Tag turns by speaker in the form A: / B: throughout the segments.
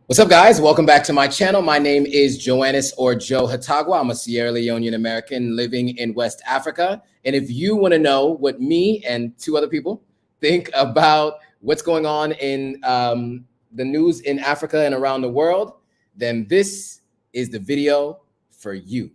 A: What's up, guys? Welcome back to my channel. My name is Joannis or Joe Hatagwa. I'm a Sierra Leonean American living in West Africa. And if you want to know what me and two other people think about what's going on in the news in Africa and around the world, then this is the video for you.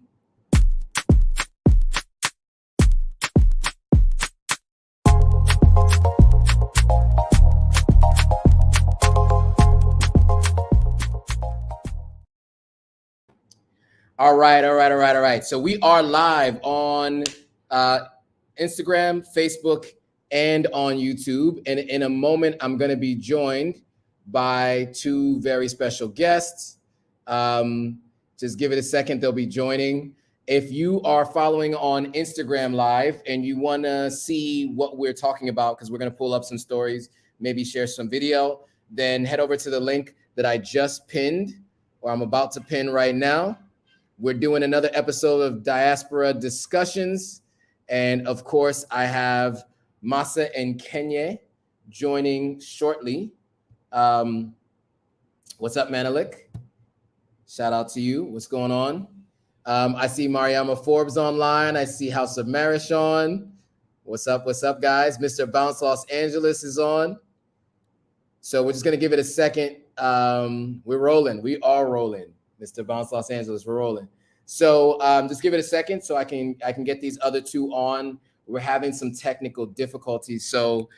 A: All right. So we are live on Instagram, Facebook, and on YouTube. And in a moment, I'm going to be joined by two very special guests. Just give it a second. They'll be joining. If you are following on Instagram Live and you want to see what we're talking about, because we're going to pull up some stories, maybe share some video, then head over to the link that I just pinned, or I'm about to pin right now. We're doing another episode of Diaspora Discussions. And of course, I have MASAH and Kenye joining shortly. What's up, Manelik? Shout out to you. What's going on? I see Mariama Forbes online. I see House of Marish on. What's up, guys? Mr. Bounce Los Angeles is on. So we're just going to give it a second. We're rolling. We are rolling. Mr. Bounce Los Angeles, we're rolling. So just give it a second so I can get these other two on. We're having some technical difficulties. So,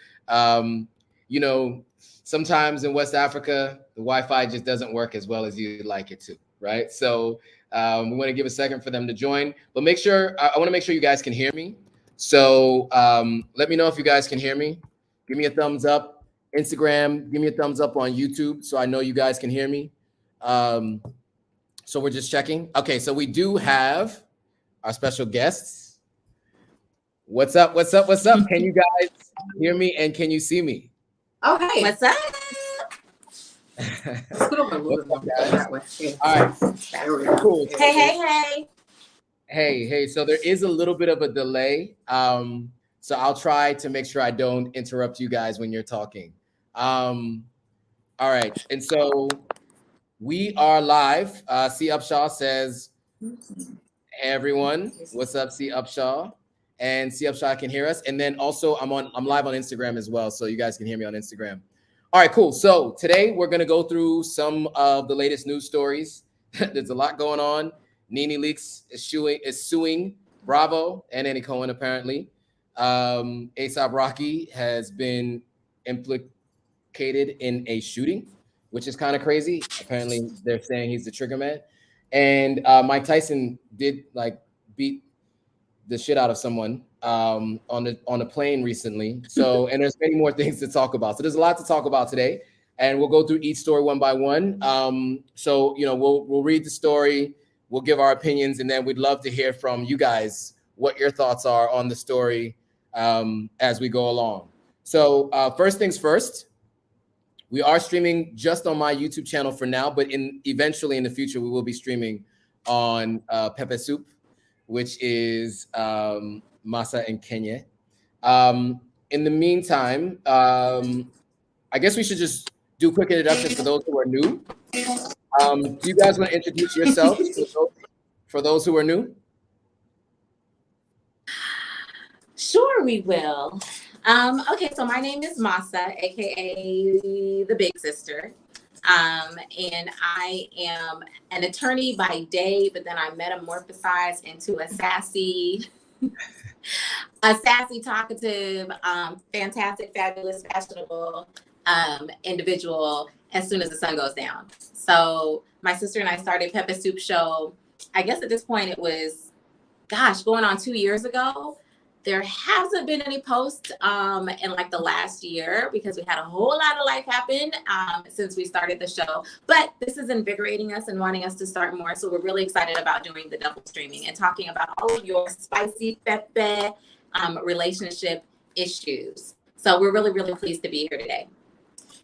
A: sometimes in West Africa, the Wi-Fi just doesn't work as well as you'd like it to, right? So we want to give a second for them to join. But I want to make sure you guys can hear me. So let me know if you guys can hear me. Give me a thumbs up. Instagram, give me a thumbs up on YouTube so I know you guys can hear me. So we're just checking. Okay, so we do have our special guests. What's up? Can you guys hear me and can you see me?
B: Oh, hey.
C: What's up?
A: All right. Cool. Hey. So there is a little bit of a delay. So I'll try to make sure I don't interrupt you guys when you're talking. All right. And so we are live. C. Upshaw says, hey, everyone. What's up, C. Upshaw? And C. Upshaw can hear us. And then also I'm live on Instagram as well, so you guys can hear me on Instagram. All right, cool. So today we're going to go through some of the latest news stories. There's a lot going on. Nene Leakes is suing Bravo and Annie Cohen, apparently. A$AP Rocky has been implicated in a shooting, which is kind of crazy. Apparently, they're saying he's the trigger man. And Mike Tyson did beat the shit out of someone on a plane recently. So, and there's many more things to talk about. So there's a lot to talk about today, and we'll go through each story one by one. So we'll read the story, we'll give our opinions, and then we'd love to hear from you guys what your thoughts are on the story as we go along. So first things first. We are streaming just on my YouTube channel for now, but eventually in the future, we will be streaming on Pepe Soup, which is MASAH and Kenye. In the meantime, I guess we should just do a quick introduction for those who are new. Do you guys want to introduce yourselves for those who are new?
C: Sure, we will. Okay, so my name is MASAH, aka the Big Sister. And I am an attorney by day, but then I metamorphosized into a sassy, talkative, fantastic, fabulous, fashionable individual as soon as the sun goes down. So my sister and I started Pepe Soup Show. I guess at this point it was, going on 2 years ago. There hasn't been any posts in the last year because we had a whole lot of life happen since we started the show. But this is invigorating us and wanting us to start more. So we're really excited about doing the double streaming and talking about all of your spicy pepe relationship issues. So we're really, really pleased to be here today.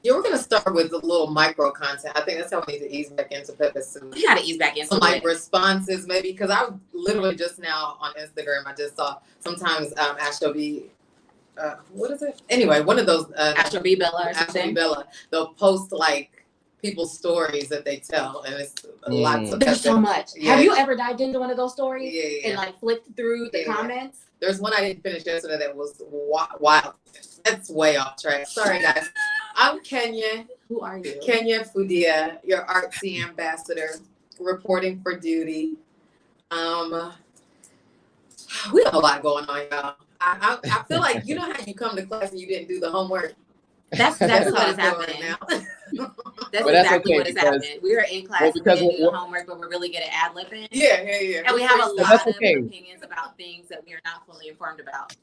B: Yeah, we're going to start with a little micro content. I think that's how we need to ease back into Pepe Soup.
C: We got to ease back into
B: some responses, maybe, because I literally just now on Instagram, I just saw sometimes Astro B, what is it? Anyway, one of those Astro
C: B Bella or something.
B: Astro B Bella, they'll post people's stories that they tell, and it's lots of.
C: There's so much.
B: Yeah.
C: Have you ever dived into one of those stories
B: Yeah.
C: and like flipped through the comments?
B: There's one I didn't finish yesterday that was wild. That's way off track. Sorry, guys. I'm Kenye.
C: Who are you?
B: Kenye Fudiyah, your artsy ambassador, reporting for duty. We have a lot going on, y'all. I feel like, you know how you come to class and you didn't do the homework?
C: That's exactly what
B: how
C: is
B: I feel
C: happening.
B: right now.
C: That's exactly what is happening. We are in class, we didn't do the homework, but we're really good at ad-libbing.
B: Yeah.
C: And we have a lot of opinions about things that we are not fully informed about.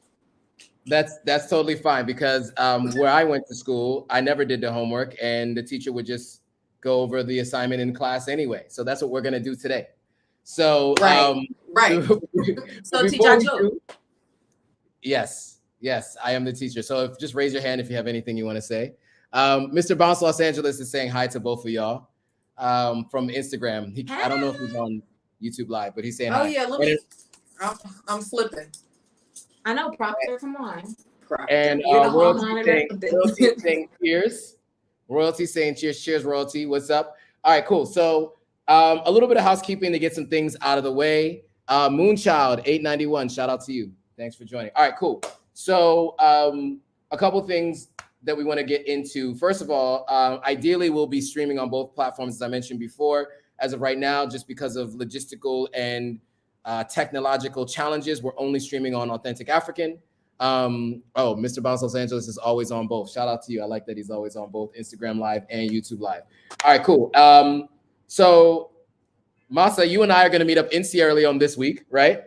A: That's totally fine, because where I went to school, I never did the homework, and the teacher would just go over the assignment in class anyway. So that's what we're gonna do today. So
B: right.
C: So teacher Joe.
A: Yes, I am the teacher. So just raise your hand if you have anything you want to say. Mr. Bounce Los Angeles is saying hi to both of y'all from Instagram. I don't know if he's on YouTube Live, but he's saying hi.
B: Oh yeah, look, I'm slipping.
C: I know, Proctor, come on.
A: And Royalty saying cheers. Royalty saying cheers, Royalty. What's up? All right, cool. So a little bit of housekeeping to get some things out of the way. Moonchild 891, shout out to you. Thanks for joining. All right, cool. So a couple things that we want to get into. First of all, ideally we'll be streaming on both platforms, as I mentioned before. As of right now, just because of logistical and technological challenges, we're only streaming on Authentic African. Mr. Bounce Los Angeles is always on both. Shout out to you. I like that he's always on both Instagram Live and YouTube Live. All right, cool. So MASAH, you and I are going to meet up in Sierra Leone this week, right?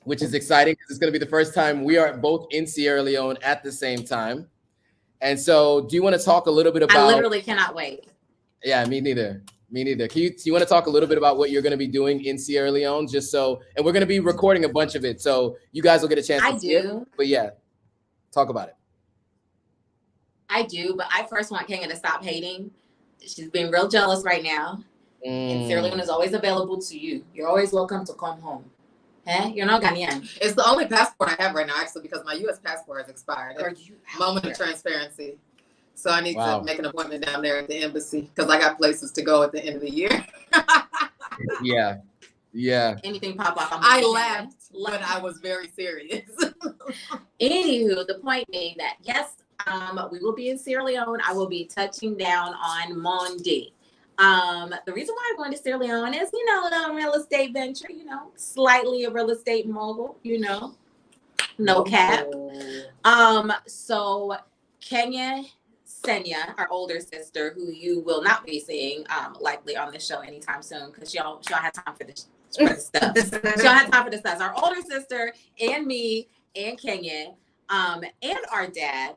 A: Which is exciting because it's going to be the first time we are both in Sierra Leone at the same time. And so do you want to talk a little bit about...
C: I literally cannot wait.
A: Yeah, me neither. Do you want to talk a little bit about what you're going to be doing in Sierra Leone? And we're going to be recording a bunch of it, so you guys will get a chance to see it. But yeah, talk about it.
C: I do, but I first want Kenye to stop hating. She's being real jealous right now. And Sierra Leone is always available to you. You're always welcome to come home. You're not Ghanaian.
B: It's the only passport I have right now, actually, because my U.S. passport has expired. Moment of transparency. So I need to make an appointment down there at the embassy because I got places to go at the end of the year.
A: Yeah.
C: Anything pop up?
B: I laughed, but I was very serious.
C: Anywho, the point being that yes, we will be in Sierra Leone. I will be touching down on Monday. The reason why I'm going to Sierra Leone is, a real estate venture, slightly a real estate mogul, no cap. So Kenye, Senya, our older sister, who you will not be seeing likely on the show anytime soon because she don't have time for this stuff. She don't have time for this stuff. Our older sister and me and Kenye and our dad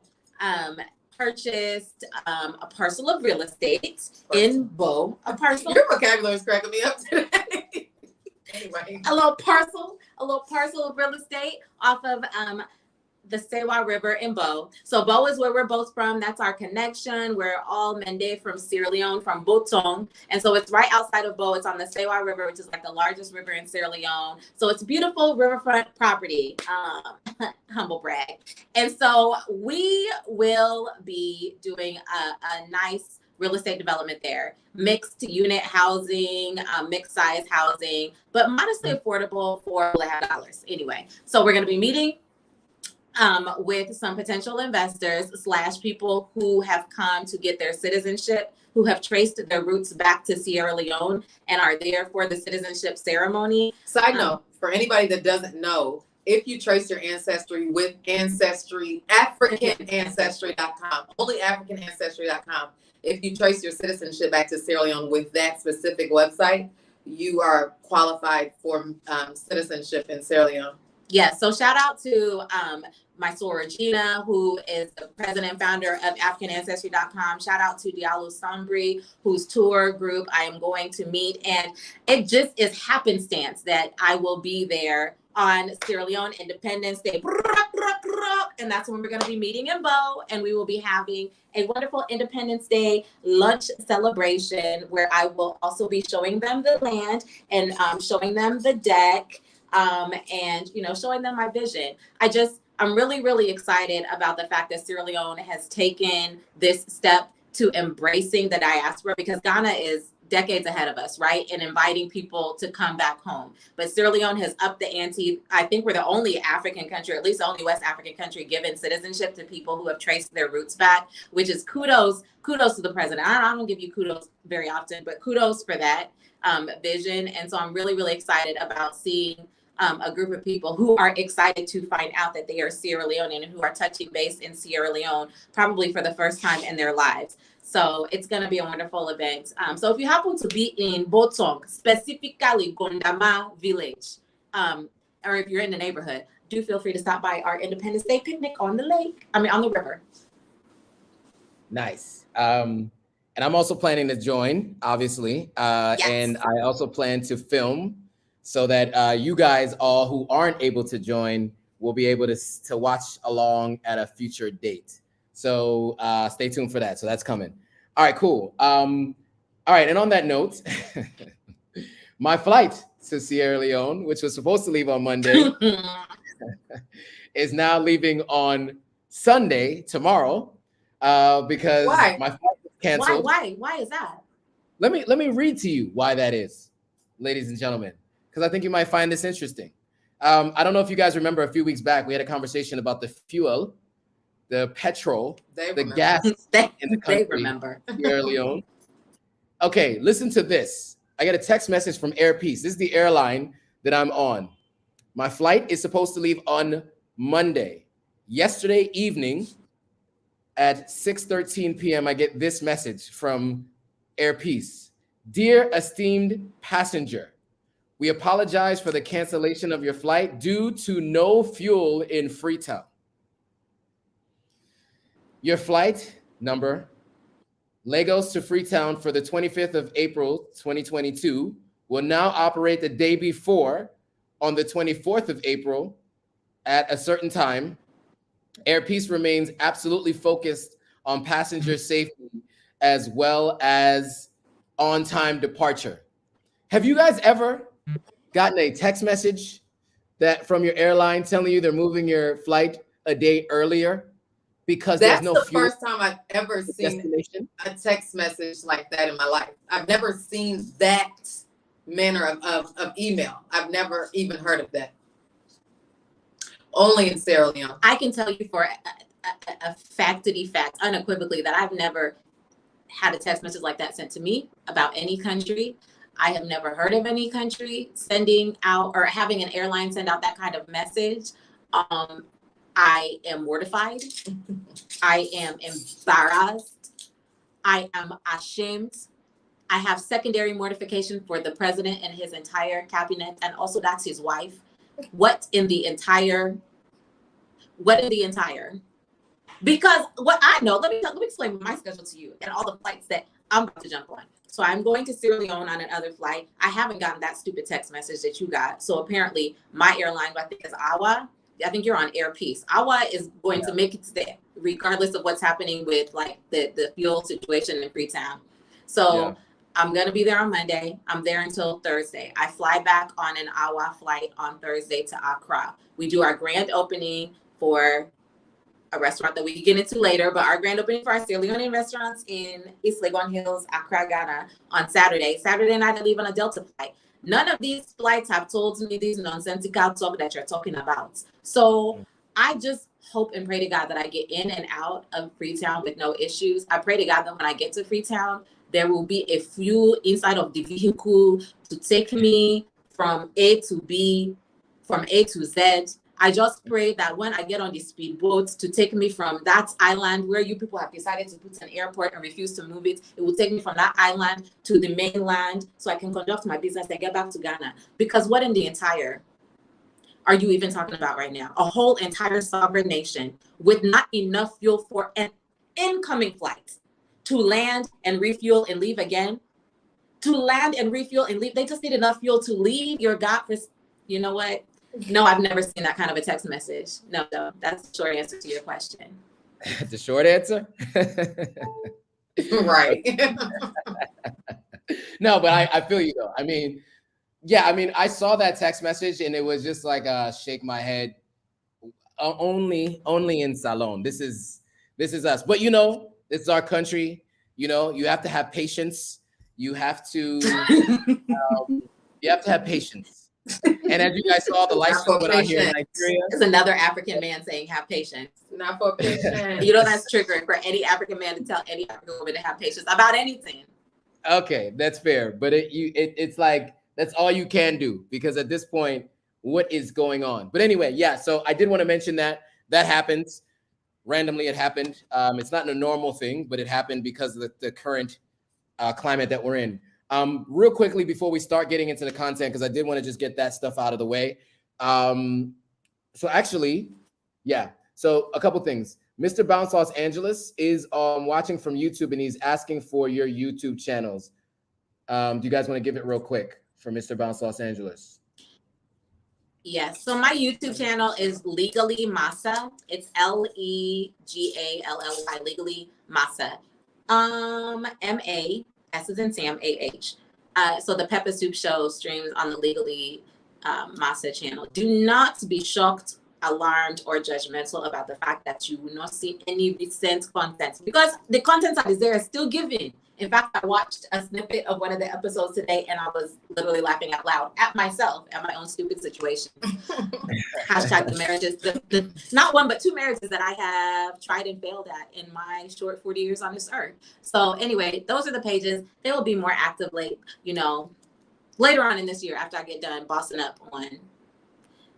C: purchased a parcel of real estate in Bo. A parcel.
B: Your vocabulary is cracking me up today. Anyway,
C: a little parcel of real estate off of the Sewa River in Bo. So Bo is where we're both from. That's our connection. We're all Mende from Sierra Leone, from Botong. And so it's right outside of Bo. It's on the Sewa River, which is like the largest river in Sierra Leone. So it's beautiful riverfront property. Humble brag. And so we will be doing a nice real estate development there. Mixed unit housing, mixed size housing, but modestly affordable for $100 anyway. So we're going to be meeting with some potential investors / people who have come to get their citizenship, who have traced their roots back to Sierra Leone and are there for the citizenship ceremony.
B: Side note, for anybody that doesn't know, if you trace your ancestry with Ancestry, AfricanAncestry.com, only AfricanAncestry.com, if you trace your citizenship back to Sierra Leone with that specific website, you are qualified for citizenship in Sierra Leone.
C: Yeah, so shout out to my soror Gina, who is the president and founder of AfricanAncestry.com. Shout out to Diallo Sambri, whose tour group I am going to meet. And it just is happenstance that I will be there on Sierra Leone Independence Day. And that's when we're going to be meeting in Bo. And we will be having a wonderful Independence Day lunch celebration where I will also be showing them the land and showing them the deck. And showing them my vision. I'm really, really excited about the fact that Sierra Leone has taken this step to embracing the diaspora, because Ghana is decades ahead of us, right? And inviting people to come back home. But Sierra Leone has upped the ante. I think we're the only African country, or at least the only West African country, given citizenship to people who have traced their roots back, which is kudos to the president. I don't give you kudos very often, but kudos for that vision. And so I'm really, really excited about seeing a group of people who are excited to find out that they are Sierra Leonean and who are touching base in Sierra Leone, probably for the first time in their lives. So it's going to be a wonderful event. So if you happen to be in Botong, specifically Gondama Village, or if you're in the neighborhood, do feel free to stop by our Independence Day picnic on the on the river.
A: Nice. And I'm also planning to join, obviously. Yes. And I also plan to film so that you guys all who aren't able to join will be able to watch along at a future date. So stay tuned for that. So that's coming. All right, cool. All right, and on that note, my flight to Sierra Leone, which was supposed to leave on Monday, is now leaving on Sunday, tomorrow, because my flight was canceled.
C: Why is that?
A: Let me read to you why that is, ladies and gentlemen, because I think you might find this interesting. I don't know if you guys remember a few weeks back, we had a conversation about the fuel, the petrol, the gas in the country.
C: They remember.
A: Sierra Leone. Okay, listen to this. I got a text message from Air Peace. This is the airline that I'm on. My flight is supposed to leave on Monday. Yesterday evening at 6:13 p.m., I get this message from Air Peace. Dear esteemed passenger, we apologize for the cancellation of your flight due to no fuel in Freetown. Your flight number, Lagos to Freetown for the 25th of April, 2022, will now operate the day before on the 24th of April at a certain time. Air Peace remains absolutely focused on passenger safety as well as on-time departure. Have you guys ever gotten a text message that from your airline telling you they're moving your flight a day earlier because there's no fuel?
B: That's the first time I've ever seen a text message like that in my life. I've never seen that manner of email. I've never even heard of that. Only in Sierra Leone.
C: I can tell you for a factity fact, unequivocally, that I've never had a text message like that sent to me about any country. I have never heard of any country sending out or having an airline send out that kind of message. I am mortified. I am embarrassed. I am ashamed. I have secondary mortification for the president and his entire cabinet, and also that's his wife. What in the entire? Because what I know, let me explain my schedule to you and all the flights that I'm about to jump on. So I'm going to Sierra Leone on another flight. I haven't gotten that stupid text message that you got. So apparently my airline, I think is AWA. I think you're on Air Peace. AWA is going to make it today, regardless of what's happening with like the fuel situation in Freetown. So I'm going to be there on Monday. I'm there until Thursday. I fly back on an AWA flight on Thursday to Accra. We do our grand opening for a restaurant that we can get into later, but our grand opening for our Sierra Leonean restaurants in East Legon Hills, Accra, Ghana on Saturday. Saturday night, I leave on a Delta flight. None of these flights have told me these nonsensical talk that you're talking about. So I just hope and pray to God that I get in and out of Freetown with no issues. I pray to God that when I get to Freetown, there will be a fuel inside of the vehicle to take me from A to B, from A to Z. I just pray that when I get on the speedboat to take me from that island where you people have decided to put an airport and refuse to move it, it will take me from that island to the mainland so I can conduct my business and get back to Ghana. Because what in the entire are you even talking about right now? A whole entire sovereign nation with not enough fuel for an incoming flight to land and refuel and leave again? To land and refuel and leave. They just need enough fuel to leave your you know what? No, I've never seen that kind of a text message. No, that's the short answer to your question.
A: The short answer?
B: Right.
A: No, but I feel you though. I mean, I saw that text message and it was just like shake my head. Only in Salon. This is us. But you know, this is our country. You know, you have to have patience. You have to have patience. And as you guys saw, the lights just went out here in Nigeria.
C: It's another African man saying, have patience.
B: Not for patience.
C: You know, that's triggering for any African man to tell any African woman to have patience about anything.
A: Okay, that's fair. But it's like, that's all you can do, because at this point, what is going on? But anyway, yeah, so I did want to mention that happens. Randomly, it happened. It's not a normal thing, but it happened because of the current climate that we're in. Real quickly before we start getting into the content, because I did want to just get that stuff out of the way. So actually, yeah. So a couple things. Mr. Bounce Los Angeles is watching from YouTube, and he's asking for your YouTube channels. Do you guys want to give it real quick for Mr. Bounce Los Angeles?
C: Yes. So my YouTube channel is Legally MASAH. It's LEGALLY, Legally MASAH. MA, S as in Sam, AH. So the Pepper Soup Show streams on the Legally MASAH channel. Do not be shocked, alarmed, or judgmental about the fact that you will not see any recent content, because the content that is there is still giving. In fact, I watched a snippet of one of the episodes today, and I was literally laughing out loud at myself, at my own stupid situation. Hashtag the marriages, the not one, but two marriages that I have tried and failed at in my short 40 years on this earth. So anyway, those are the pages. They will be more active, like, you know, later on in this year after I get done bossing up on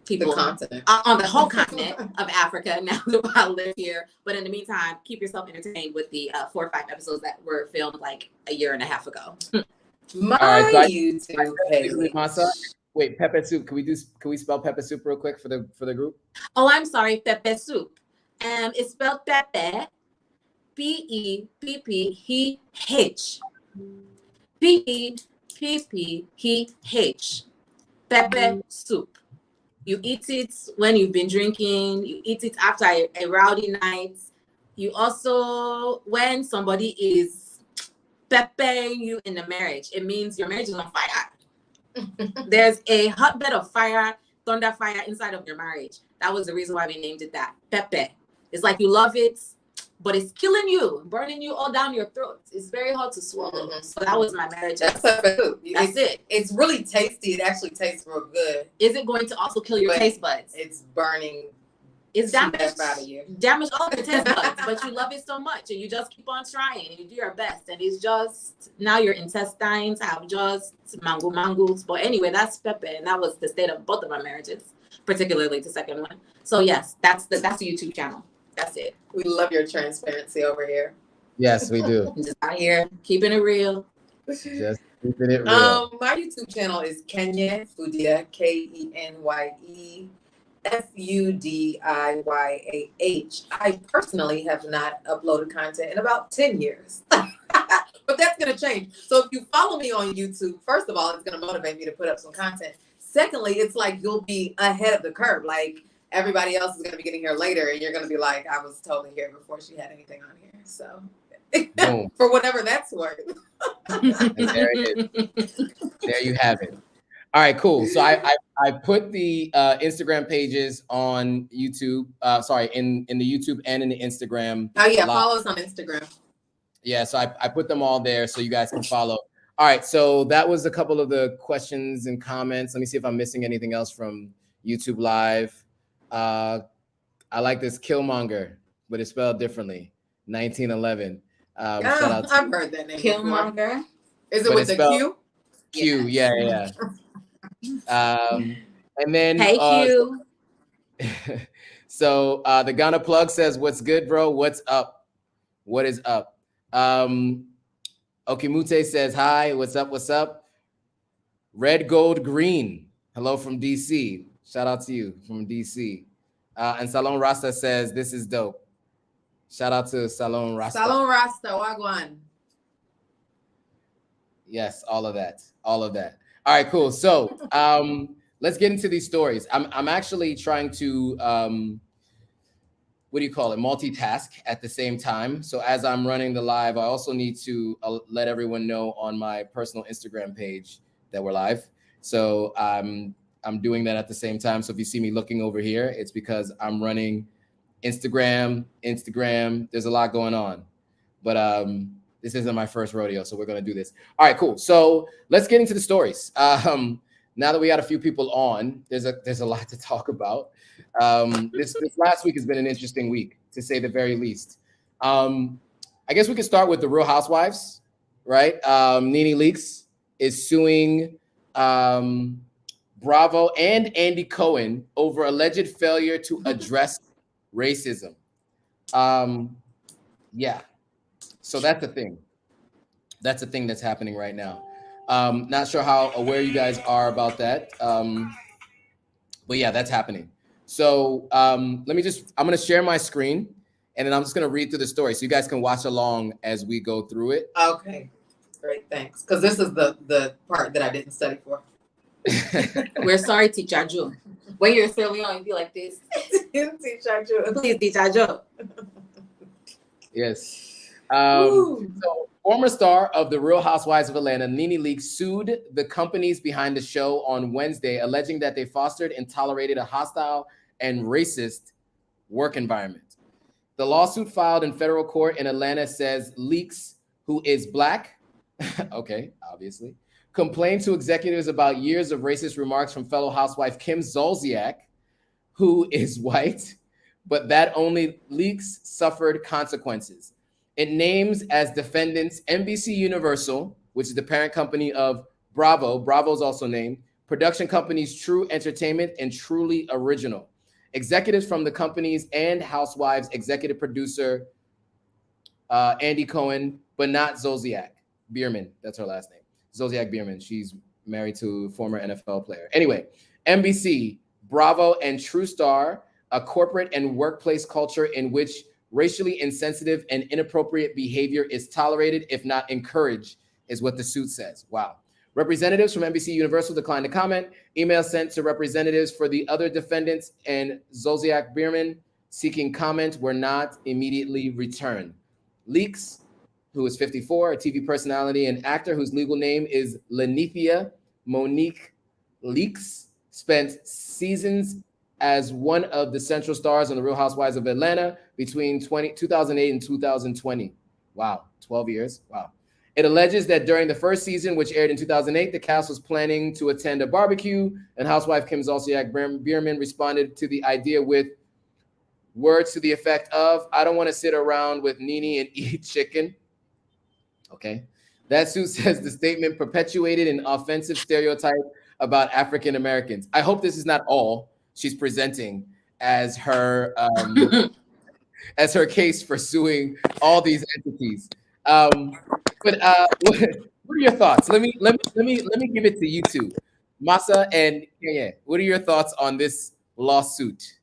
C: people on the whole continent of Africa now that I live here. But in the meantime, keep yourself entertained with the 4 or 5 episodes that were filmed like a year and a half ago.
B: My YouTube page.
A: Wait, pepper soup. Can we spell pepper soup real quick for the group?
C: Oh, I'm sorry, pepper soup. It's spelled Pepe, P-E-P-P-H. P-E-P-P-H. Pepper soup. You eat it when you've been drinking. You eat it after a rowdy night. You also, when somebody is peppering you in the marriage, it means your marriage is on fire. There's a hotbed of fire, thunder fire inside of your marriage. That was the reason why we named it that. Pepe. It's like you love it, but it's killing you, burning you all down your throat. It's very hard to swallow. Mm-hmm. So that was my marriage.
B: That's it. It's really tasty. It actually tastes real good.
C: Is it going to also kill your taste buds?
B: It's burning.
C: It's damaged
B: out of you.
C: Damaged all your taste buds, but you love it so much, and you just keep on trying, and you do your best, and it's just now your intestines have just mangoes. But anyway, that's Pepe, and that was the state of both of our marriages, particularly the second one. So yes, that's the YouTube channel. That's it.
B: We love your transparency over here.
A: Yes, we do.
C: Just out here keeping it real.
A: Just keeping it real.
B: My YouTube channel is Kenye Fudiyah, Kenye Fudiyah. I personally have not uploaded content in about 10 years. But that's going to change. So if you follow me on YouTube, first of all, it's going to motivate me to put up some content. Secondly, it's like you'll be ahead of the curve. Like everybody else is going to be getting here later, and you're going to be like, I was totally here before she had anything on here. So for whatever that's worth.
A: And there it is. There you have it. All right, cool. So I put the Instagram pages on YouTube. In the YouTube and in the Instagram.
B: Oh yeah, follow us on Instagram.
A: Yeah, so I put them all there so you guys can follow. All right, so that was a couple of the questions and comments. Let me see if I'm missing anything else from YouTube Live. I like this Killmonger, but it's spelled differently. 1911. Shout out
B: I've heard that name.
C: Killmonger.
B: Is it with the Q?
A: Q, yeah. And then
C: hey Q.
A: So the Ghana plug says, "What's good, bro? What's up? What is up?" Okimute says, "Hi, what's up? What's up?" Red, gold, green. Hello from DC. Shout out to you from DC. And Salon Rasta says, "This is dope." Shout out to Salon Rasta.
B: Salon Rasta, Wagwan.
A: Yes, all of that. All right, cool. So let's get into these stories. I'm actually trying to multitask at the same time. So as I'm running the live, I also need to let everyone know on my personal Instagram page that we're live. So I'm doing that at the same time. So if you see me looking over here, it's because I'm running Instagram. There's a lot going on, but This isn't my first rodeo, so we're gonna do this. All right, cool. So let's get into the stories. Now that we got a few people on, there's a lot to talk about. This last week has been an interesting week, to say the very least. I guess we could start with the Real Housewives, right? Nene Leakes is suing Bravo and Andy Cohen over alleged failure to address racism. Yeah, so that's a thing. That's a thing that's happening right now. Not sure how aware you guys are about that, but yeah, that's happening. So I'm gonna share my screen, and then I'm just gonna read through the story so you guys can watch along as we go through it.
B: Okay, great, thanks. Because this is the part that I didn't study for.
C: We're sorry, Teacher Joe. When you're still Leone, you be like this.
B: Teacher Joe.
C: Please, Teacher Joe.
A: Yes. So, former star of The Real Housewives of Atlanta, Nene Leakes, sued the companies behind the show on Wednesday, alleging that they fostered and tolerated a hostile and racist work environment. The lawsuit filed in federal court in Atlanta says Leakes, who is Black, okay, obviously, complained to executives about years of racist remarks from fellow housewife Kim Zolciak, who is white, but that only Leakes suffered consequences. It names as defendants NBC Universal, which is the parent company of Bravo. Bravo's also named. Production companies True Entertainment and Truly Original. Executives from the companies and Housewives executive producer Andy Cohen, but not Zolciak Biermann. That's her last name. Zolciak Biermann. She's married to a former NFL player. Anyway, NBC, Bravo, and True Star, a corporate and workplace culture in which racially insensitive and inappropriate behavior is tolerated, if not encouraged, is what the suit says. Wow. Representatives from NBC Universal declined to comment. Emails sent to representatives for the other defendants and Zolciak Biermann seeking comment were not immediately returned. Leakes, who is 54, a TV personality and actor whose legal name is Lenithia Monique Leakes, spent seasons as one of the central stars on The Real Housewives of Atlanta between 2008 and 2020. Wow, 12 years. Wow. It alleges that during the first season, which aired in 2008, the cast was planning to attend a barbecue, and housewife Kim Zolciak Biermann responded to the idea with words to the effect of, "I don't want to sit around with Nene and eat chicken." Okay. That suit says the statement perpetuated an offensive stereotype about African Americans. I hope this is not all she's presenting as her case for suing all these entities. What are your thoughts? Let me give it to you two, MASAH and Kenye. What are your thoughts on this lawsuit?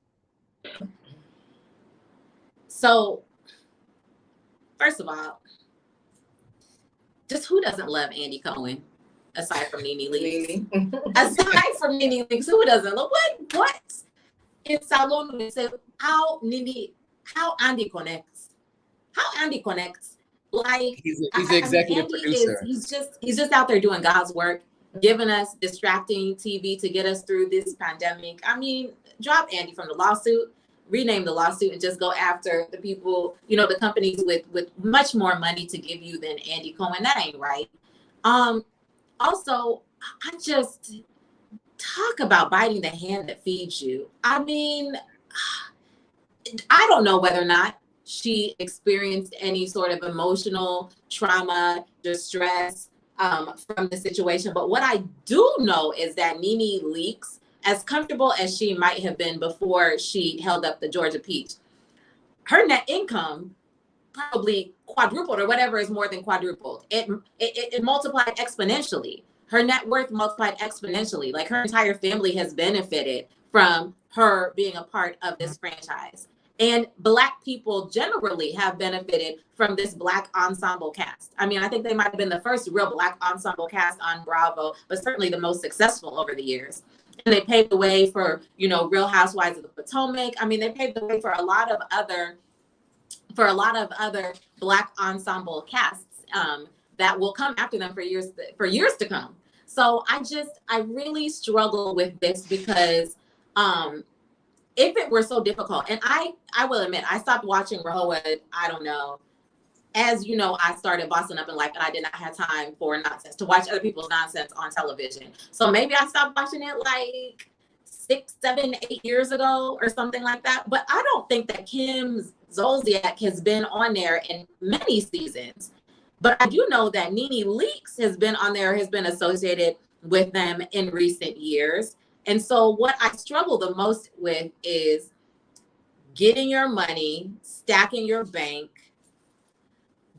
C: So, first of all, just who doesn't love Andy Cohen aside from Nene Leakes? Aside from Nene Leakes, who doesn't love what? In Salon, we say how Andy connects. How Andy connects. Like
A: he's the executive producer.
C: He's just out there doing God's work, giving us distracting TV to get us through this pandemic. I mean, drop Andy from the lawsuit, rename the lawsuit, and just go after the people, the companies with much more money to give you than Andy Cohen. That ain't right. Also, I just talk about biting the hand that feeds you. I mean, I don't know whether or not she experienced any sort of emotional trauma, distress from the situation. But what I do know is that Nene Leakes, as comfortable as she might have been before she held up the Georgia Peach, her net income probably quadrupled, or whatever is more than quadrupled. It multiplied exponentially. Her net worth multiplied exponentially. Like, her entire family has benefited from her being a part of this franchise. And Black people generally have benefited from this Black ensemble cast. I mean, I think they might have been the first real Black ensemble cast on Bravo, but certainly the most successful over the years. And they paved the way for, Real Housewives of the Potomac. I mean, they paved the way for a lot of other Black ensemble casts that will come after them for years to come. So I really struggle with this because if it were so difficult, and I will admit, I stopped watching Rehoboth, I don't know, as you know, I started bossing up in life and I did not have time for nonsense, to watch other people's nonsense on television. So maybe I stopped watching it like 6, 7, 8 years ago or something like that. But I don't think that Kim Zolciak has been on there in many seasons. But I do know that Nene Leakes has been on there, has been associated with them in recent years. And so what I struggle the most with is getting your money, stacking your bank,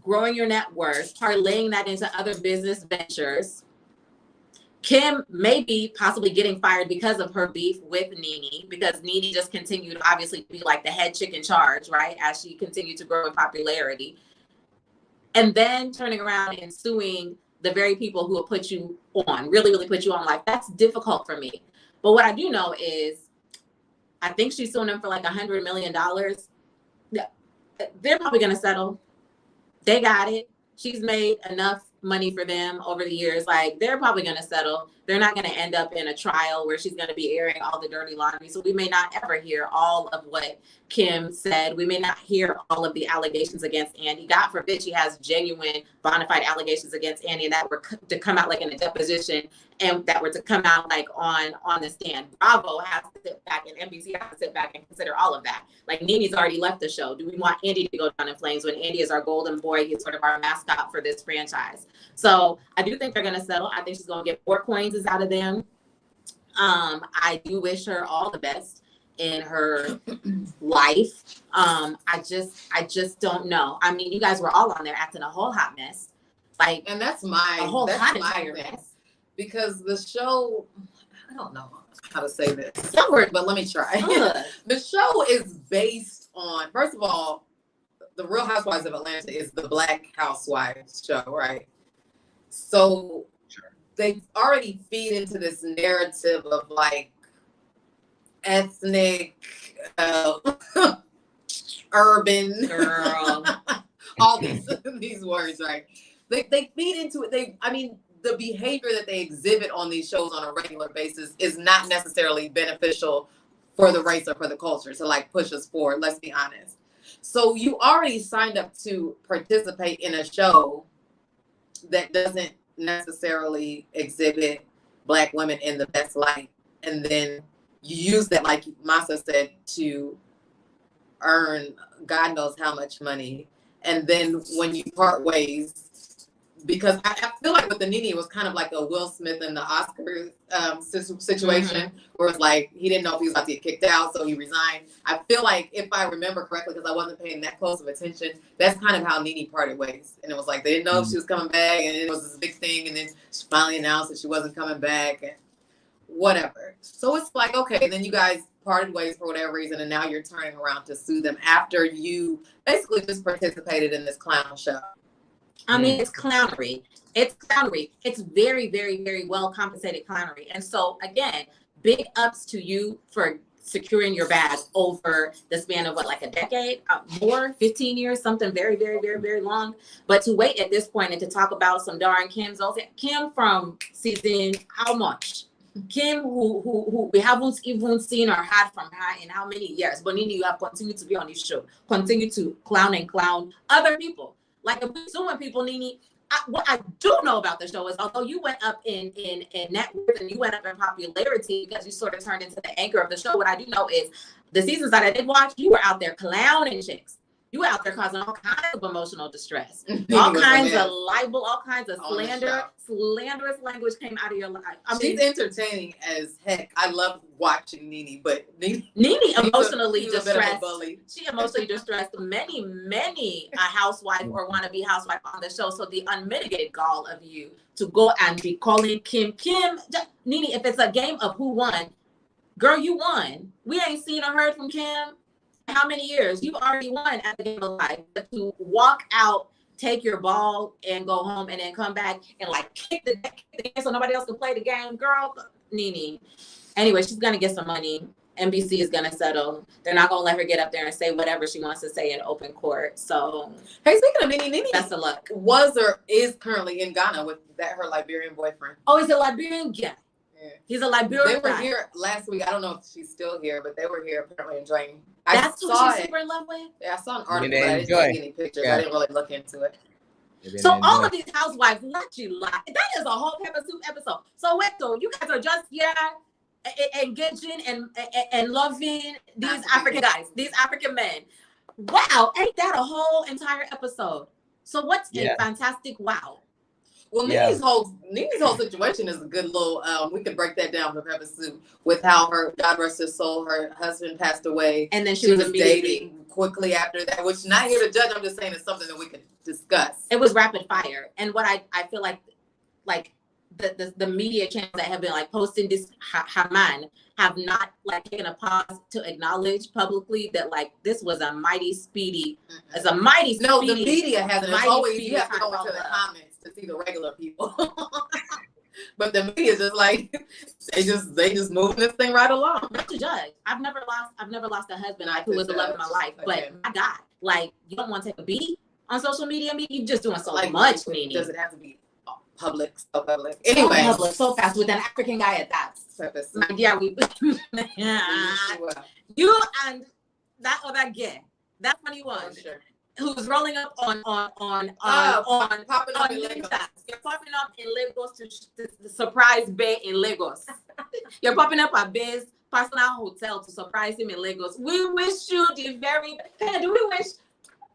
C: growing your net worth, parlaying that into other business ventures. Kim may be possibly getting fired because of her beef with Nene, because Nene just continued obviously to be like the head chick in charge, right? As she continued to grow in popularity. And then turning around and suing the very people who will put you on, really, really put you on. Like, that's difficult for me. But what I do know is, I think she's suing them for like $100 million. They're probably going to settle. They got it. She's made enough money for them over the years. Like, they're probably going to settle. They're not going to end up in a trial where she's going to be airing all the dirty laundry. So we may not ever hear all of what Kim said. We may not hear all of the allegations against Andy. God forbid she has genuine, bona fide allegations against Andy, and that were to come out like in a deposition, and that were to come out like on the stand. Bravo has to sit back, and NBC has to sit back and consider all of that. Like, Nene's already left the show. Do we want Andy to go down in flames when Andy is our golden boy? He's sort of our mascot for this franchise. So I do think they're going to settle. I think she's going to get more coins out of them. I do wish her all the best in her life. I just don't know. I mean, you guys were all on there acting a whole hot mess. Like,
B: and that's my
C: mess.
B: Because the show, I don't know how to say this, but let me try. The show is based on, first of all, the Real Housewives of Atlanta is the Black Housewives show, right? So they already feed into this narrative of like ethnic, urban,
C: girl,
B: all these words, right? They feed into it. I mean, the behavior that they exhibit on these shows on a regular basis is not necessarily beneficial for the race or for the culture to like push us forward. Let's be honest. So you already signed up to participate in a show that doesn't necessarily exhibit Black women in the best light, and then you use that, like MASAH said, to earn God knows how much money, and then when you part ways, because I feel like with the Nene, it was kind of like a Will Smith and the Oscar situation, where it's like he didn't know if he was about to get kicked out, so he resigned. I feel like, if I remember correctly, because I wasn't paying that close of attention, that's kind of how Nene parted ways. And it was like they didn't know if she was coming back, and it was this big thing, and then she finally announced that she wasn't coming back, and whatever. So it's like, okay, then you guys parted ways for whatever reason, and now you're turning around to sue them after you basically just participated in this clown show.
C: I mean, it's clownery. It's clownery. It's very, very, very well compensated clownery. And so, again, big ups to you for securing your bag over the span of what, like a decade, more, 15 years, something very, very, very, very long. But to wait at this point and to talk about some darn Kim Zolciak, Kim from season how much? Kim, who we haven't even seen or had from her in how many years? But Nene, you have continued to be on this show, continue to clown and clown other people. Like, if we're suing people, Nene, what I do know about the show is, although you went up in net worth and you went up in popularity because you sort of turned into the anchor of the show, what I do know is the seasons that I did watch, you were out there clowning chicks. You were out there causing all kinds of emotional distress, all kinds of libel, all kinds of slander, slanderous language came out of your life. I mean,
B: she's entertaining as heck. I love watching Nene, but Nene
C: emotionally distressed. She emotionally distressed many a housewife or wannabe housewife on the show. So the unmitigated gall of you to go and be calling Kim, Nene, if it's a game of who won, girl, you won. We ain't seen or heard from Kim. How many years? You already won at the game of life. But to walk out, take your ball, and go home, and then come back and like kick the game so nobody else can play the game, girl, Nene. Anyway, she's gonna get some money. NBC is gonna settle. They're not gonna let her get up there and say whatever she wants to say in open court. So,
B: hey, speaking of Nene,
C: best of luck.
B: Was or is currently in Ghana with her Liberian boyfriend.
C: Oh, is it Liberian? Yeah. He's a Liberian
B: They were
C: guy.
B: here last week. I don't know if she's still here, but they were here apparently enjoying.
C: That's who
B: saw
C: she's
B: it.
C: super in love with?
B: Yeah, I saw an article,
A: they
B: but I didn't
A: enjoy.
B: see any pictures.
A: Yeah.
B: I didn't really look into it.
C: So all of these housewives, not you lie. That is a whole Pepper Soup episode. So wait though, you guys are just here engaging and loving these African guys, these African men. Wow, ain't that a whole entire episode? So what's a fantastic wow?
B: Well, Nene's whole situation is a good little. We could break that down for Pepper Soup with how her, God rest her soul, her husband passed away,
C: and then she was
B: dating quickly after that. Which not here to judge. I'm just saying it's something that we could discuss.
C: It was rapid fire, and what I feel like the media channels that have been like posting this Haman have not like taken a pause to acknowledge publicly that like this was a mighty speedy. It's a mighty speedy.
B: No, the media hasn't. It's always you have to go into the comments to see the regular people. But the media just like they just moving this thing right along.
C: Not to judge. I've never lost a husband who was the love of my life. But my God, like you don't want to take a beat on social media. You're just doing so much, Nene.
B: Does it have to be public? So public. Anyway,
C: so fast with an African guy at that. Yeah, we. You and that other guy, that funny one. Sure. Who's rolling up on
B: popping up in Lagos.
C: You're popping up in Lagos to the surprise Bay in Lagos. You're popping up at Bay's personal hotel to surprise him in Lagos. We wish you the very best. Do we wish?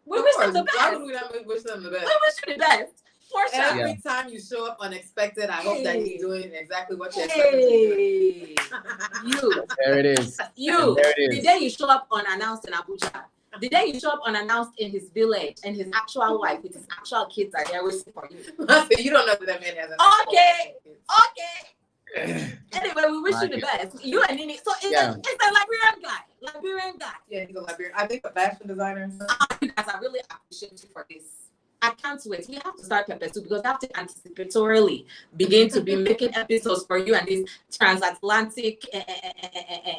C: We wish them the best.
B: Why would we not wish them the best?
C: We wish you the best. For sure.
B: Every time you show up unexpected, I hope that he's doing exactly what you're expecting.
C: You.
A: There it is.
C: You.
A: There it is.
C: The day you show up unannounced in Abuja. The day you show up unannounced in his village and his actual wife with his actual kids are there waiting for you.
B: You don't know that man has
C: Okay. Anyway, we wish you the best. You and Nene. So it's a Liberian guy.
B: Yeah, he's a Liberian. I think a fashion designer.
C: You guys, I really appreciate you for this. I can't wait. We have to start Pepper Soup because I have to anticipatorily begin to be making episodes for you and this transatlantic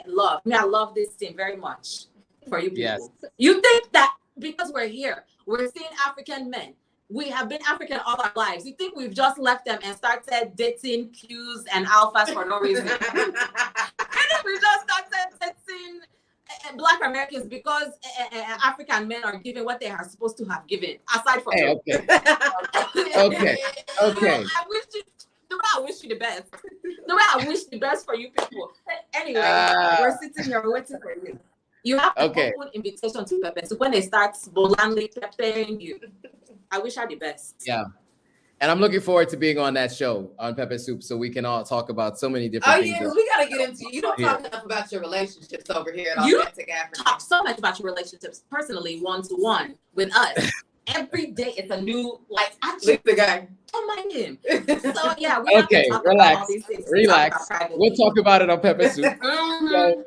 C: love. I love this thing very much. For you people.
A: Yes.
C: You think that because we're here, we're seeing African men. We have been African all our lives. You think we've just left them and started dating Qs and alphas for no reason? And if we just started dating Black Americans because African men are giving what they are supposed to have given, aside from
A: okay. Okay.
C: I wish you the best. The way I wish the best for you people. Anyway, we're sitting here waiting for you. You have to open invitation to Pepper Soup when they start blandly peppering you. I wish her the best.
A: Yeah. And I'm looking forward to being on that show on Pepper Soup so we can all talk about so many different things.
B: Oh, yeah, because we got to get into you don't talk enough about your relationships over here at Authentic African.
C: Talk so much about your relationships personally, one-to-one with us. Every day it's a new, like,
B: actually, the guy.
C: Oh my him. So yeah, we have to talk
A: relax.
C: About all these things.
A: Relax. We'll talk about it on Pepper Soup. So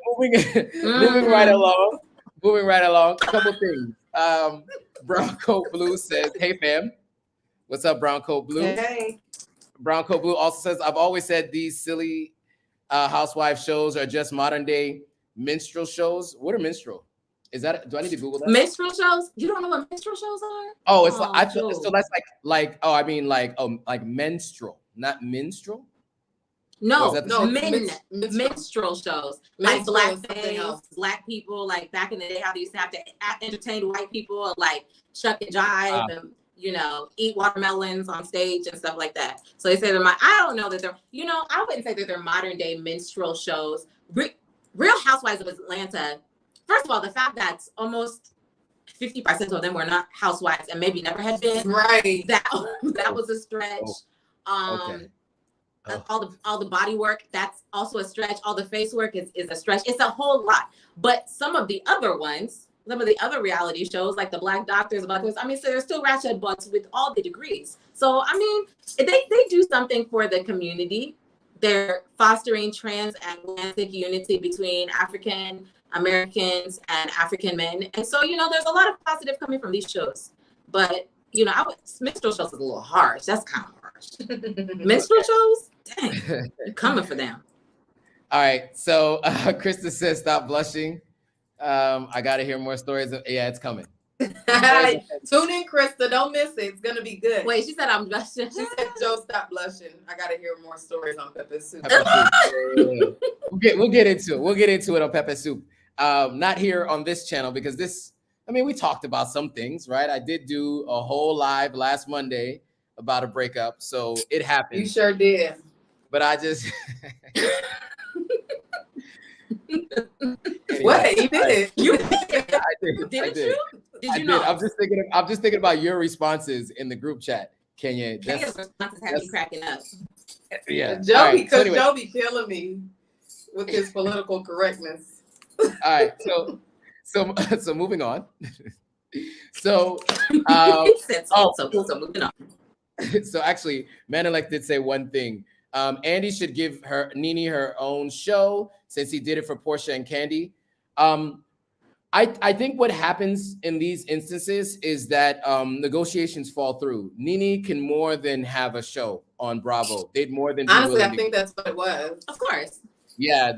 A: moving right along. A couple things. Brown Coat Blue says, "Hey fam, what's up, Brown Coat Blue?"
B: Hey.
A: Brown Coat Blue also says, "I've always said these silly housewife shows are just modern day minstrel shows. What are minstrel? Is that? Do I need to Google that?
C: Minstrel shows? You don't know what minstrel shows are?
A: Oh, it's so that's like menstrual, not minstrel.
C: No, minstrel shows. Like black people, like back in the day, how they used to have to entertain white people, like Chuck and Jive, and eat watermelons on stage and stuff like that. So they say I don't know that they're, I wouldn't say that they're modern day minstrel shows. Real Housewives of Atlanta. First of all, the fact that almost 50% of them were not housewives and maybe never had been.
B: Right.
C: That was a stretch. All the body work, that's also a stretch. All the face work is a stretch. It's a whole lot. But some of the other ones, some of the other reality shows, like the Black Doctors, so they're still ratchet butts with all the degrees. So, they do something for the community. They're fostering transatlantic unity between African Americans and African men. And so, there's a lot of positive coming from these shows. But, minstrel shows is a little harsh. That's kind of harsh. Minstrel shows? Dang, you're coming for them.
A: All right. So Krista says, "Stop blushing. I got to hear more stories." Yeah, it's coming.
B: Tune in, Krista. Don't miss it. It's gonna be good.
C: Wait, she said I'm blushing.
B: She said, "Joe, stop blushing. I gotta hear more stories on pepper soup."
A: Pepper soup. We'll get into it. We'll get into it on pepper soup. Not here on this channel because this. I mean, we talked about some things, right? I did do a whole live last Monday about a breakup, so it happened.
B: You sure did.
A: But I just. Anyway,
B: What? You did? You did?
A: I did.
C: Didn't you? Did you know?
A: I'm just thinking about your responses in the group chat, Kenye.
C: Kenya's responses have me cracking up.
A: Yeah.
B: Joey, because
A: anyway.
B: Joe be killing me with his political correctness.
A: All right. So moving on. So
C: Moving on.
A: So actually, Manelek did say one thing. Andy should give Nene her own show since he did it for Portia and Candy. I think what happens in these instances is that negotiations fall through. Nene can more than have a show on Bravo. They'd more than
B: honestly, I think that's what it was.
C: Of course.
A: Yeah,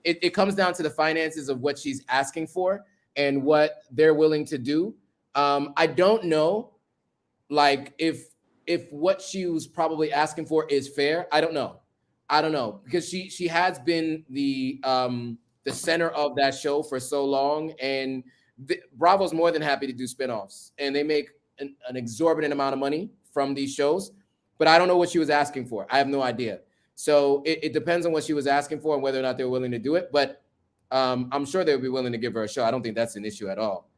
A: it comes down to the finances of what she's asking for and what they're willing to do. I don't know, like if what she was probably asking for is fair. I don't know because she has been the center of that show for so long, and Bravo's more than happy to do spinoffs, and they make an exorbitant amount of money from these shows. But I don't know what she was asking for. I have no idea. So it depends on what she was asking for and whether or not they're willing to do it. But I'm sure they would be willing to give her a show. I don't think that's an issue at all.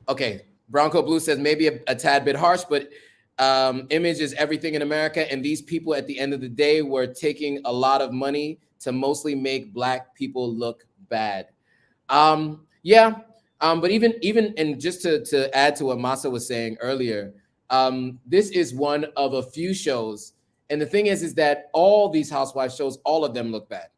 A: Okay, Bronco Blue says maybe a tad bit harsh, but image is everything in America, and these people at the end of the day were taking a lot of money to mostly make Black people look bad. But even and just to add to what MASAH was saying earlier, this is one of a few shows, and the thing is that all these housewife shows, all of them look bad,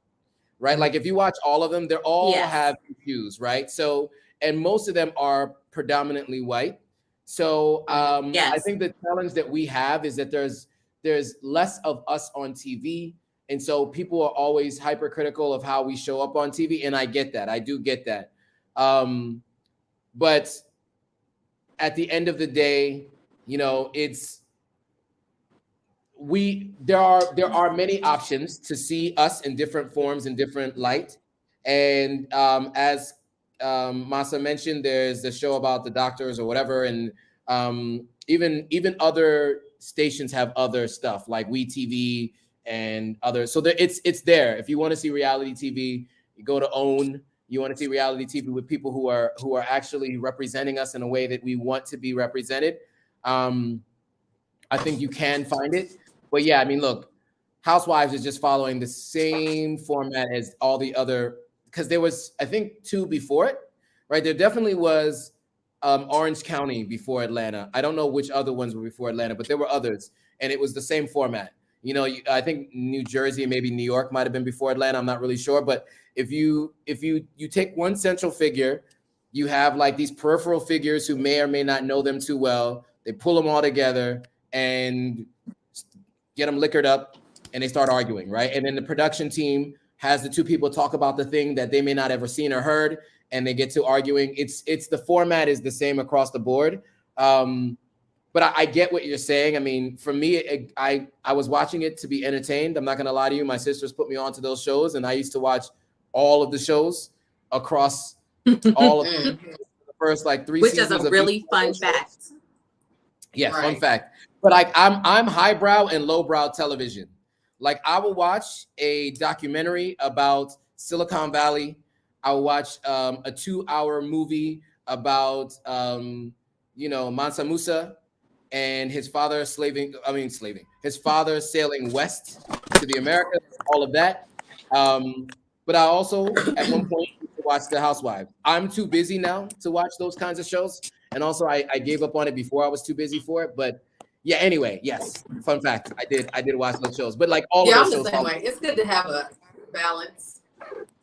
A: right? Like if you watch all of them, they're all have issues, right? So, and most of them are predominantly white. So I think the challenge that we have is that there's less of us on TV. And so people are always hypercritical of how we show up on TV. And I get that. I do get that. But at the end of the day, you know, there are many options to see us in different forms, in different light. And as MASAH mentioned, there's the show about the doctors or whatever. And even other stations have other stuff like WeTV and others. So it's there. If you want to see reality TV, you go to OWN. You want to see reality TV with people who are actually representing us in a way that we want to be represented. I think you can find it. But yeah, I mean, look, Housewives is just following the same format as all the other, because there was, I think, 2 before it, right? There definitely was Orange County before Atlanta. I don't know which other ones were before Atlanta, but there were others, and it was the same format. You know, I think New Jersey, maybe New York might have been before Atlanta. I'm not really sure, but if you take one central figure, you have like these peripheral figures who may or may not know them too well. They pull them all together and get them liquored up, and they start arguing, right? And then the production team has the 2 people talk about the thing that they may not ever seen or heard, and they get to arguing. It's the format is the same across the board. But I get what you're saying. I mean, for me, I was watching it to be entertained. I'm not going to lie to you. My sisters put me onto those shows, and I used to watch all of the shows across all of the first like 3 seasons.
C: Which is a really fun fact.
A: Yeah, right. Fun fact. But I'm highbrow and lowbrow television. Like I will watch a documentary about Silicon Valley. I will watch a 2-hour movie about Mansa Musa and his father his father sailing west to the Americas, all of that. But I also at one point used to watch The Housewives. I'm too busy now to watch those kinds of shows. And also I gave up on it before I was too busy for it. But yeah, anyway, yes. Fun fact. I did watch those shows. But like all of those shows.
B: I'm the same way. It's good to have a balance.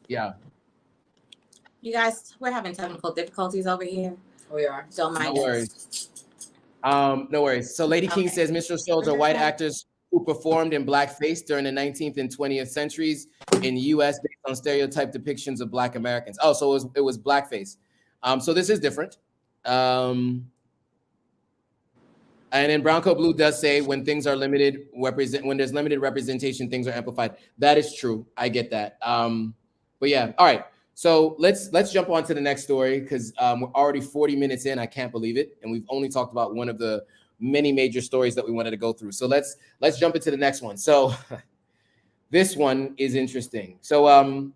A: Yeah.
C: You guys, we're having technical difficulties over here.
B: We are.
C: Don't mind
A: us. No worries. So Lady King says minstrel shows are white actors who performed in blackface during the 19th and 20th centuries in the U.S. based on stereotype depictions of Black Americans. Oh, so it was blackface. So this is different. And then Brown Coat Blue does say when things are limited, when there's limited representation, things are amplified. That is true. I get that. But yeah, all right. So let's jump on to the next story because we're already 40 minutes in. I can't believe it, and we've only talked about one of the many major stories that we wanted to go through. So let's jump into the next one. So this one is interesting. So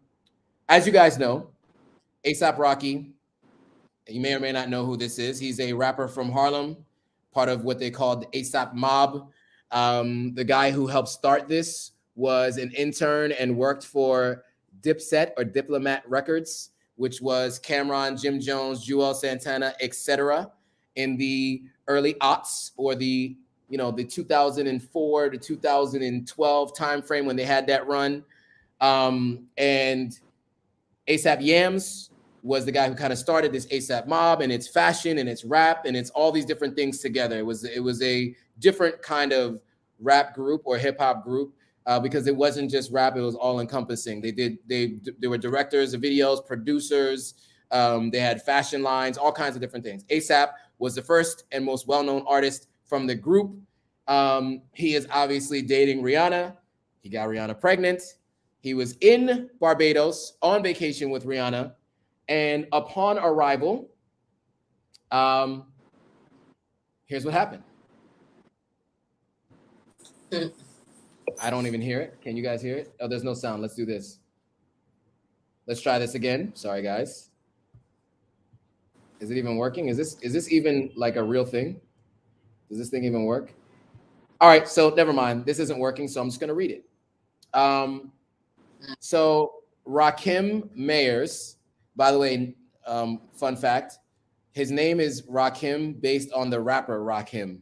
A: as you guys know, A$AP Rocky, you may or may not know who this is. He's a rapper from Harlem, part of what they called the A$AP mob. The guy who helped start this was an intern and worked for Dipset or Diplomat Records, which was Cameron, Jim Jones, Joel Santana, etc. in the early aughts, or the 2004 to 2012 timeframe when they had that run. And A$AP Yams was the guy who kind of started this A$AP mob, and it's fashion and it's rap and it's all these different things together. It was a different kind of rap group or hip hop group because it wasn't just rap; it was all encompassing. They were directors of videos, producers. They had fashion lines, all kinds of different things. A$AP was the first and most well-known artist from the group. He is obviously dating Rihanna. He got Rihanna pregnant. He was in Barbados on vacation with Rihanna. And upon arrival, here's what happened. I don't even hear it. Can you guys hear it? Oh, there's no sound. Let's do this. Let's try this again. Sorry, guys. Is it even working? Is this even like a real thing? Does this thing even work? All right, so never mind. This isn't working, so I'm just going to read it. So Rakim Mayers, by the way, fun fact, his name is Rakim based on the rapper Rakim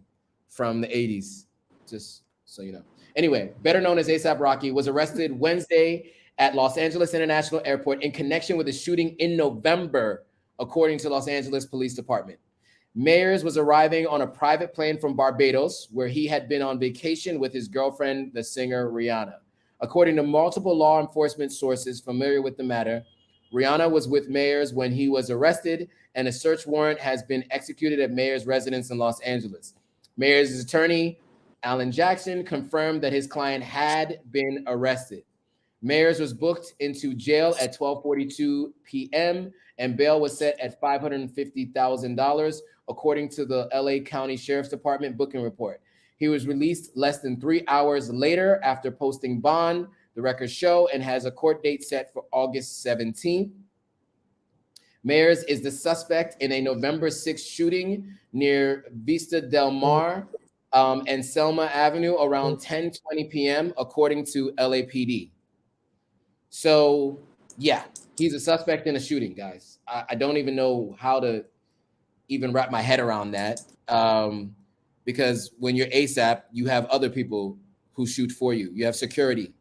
A: from the 80s, just so you know. Anyway, better known as A$AP Rocky, was arrested Wednesday at Los Angeles International Airport in connection with a shooting in November, according to Los Angeles Police Department. Mayers was arriving on a private plane from Barbados, where he had been on vacation with his girlfriend, the singer Rihanna. According to multiple law enforcement sources familiar with the matter, Rihanna was with Mayers when he was arrested, and a search warrant has been executed at Mayers' residence in Los Angeles. Mayers' attorney, Alan Jackson, confirmed that his client had been arrested. Mayers was booked into jail at 12:42 p.m., and bail was set at $550,000, according to the LA County Sheriff's Department booking report. He was released less than 3 hours later after posting bond, the records show, and has a court date set for August 17th. Mayers is the suspect in a November 6th shooting near Vista Del Mar and Selma Avenue around 10:20 p.m., according to LAPD. So, yeah, he's a suspect in a shooting, guys. I don't even know how to even wrap my head around that. Because when you're A$AP, you have other people who shoot for you. You have security.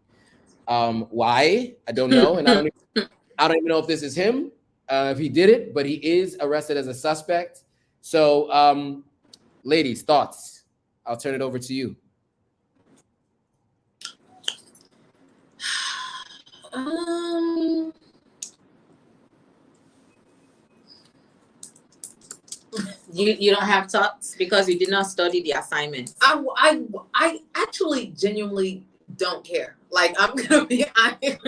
A: Why? I don't know. And I don't even know if this is him, if he did it, but he is arrested as a suspect. So, ladies, thoughts? I'll turn it over to you.
C: You don't have thoughts because you did not study the assignment.
B: I actually genuinely don't care. Like, I'm gonna be honest.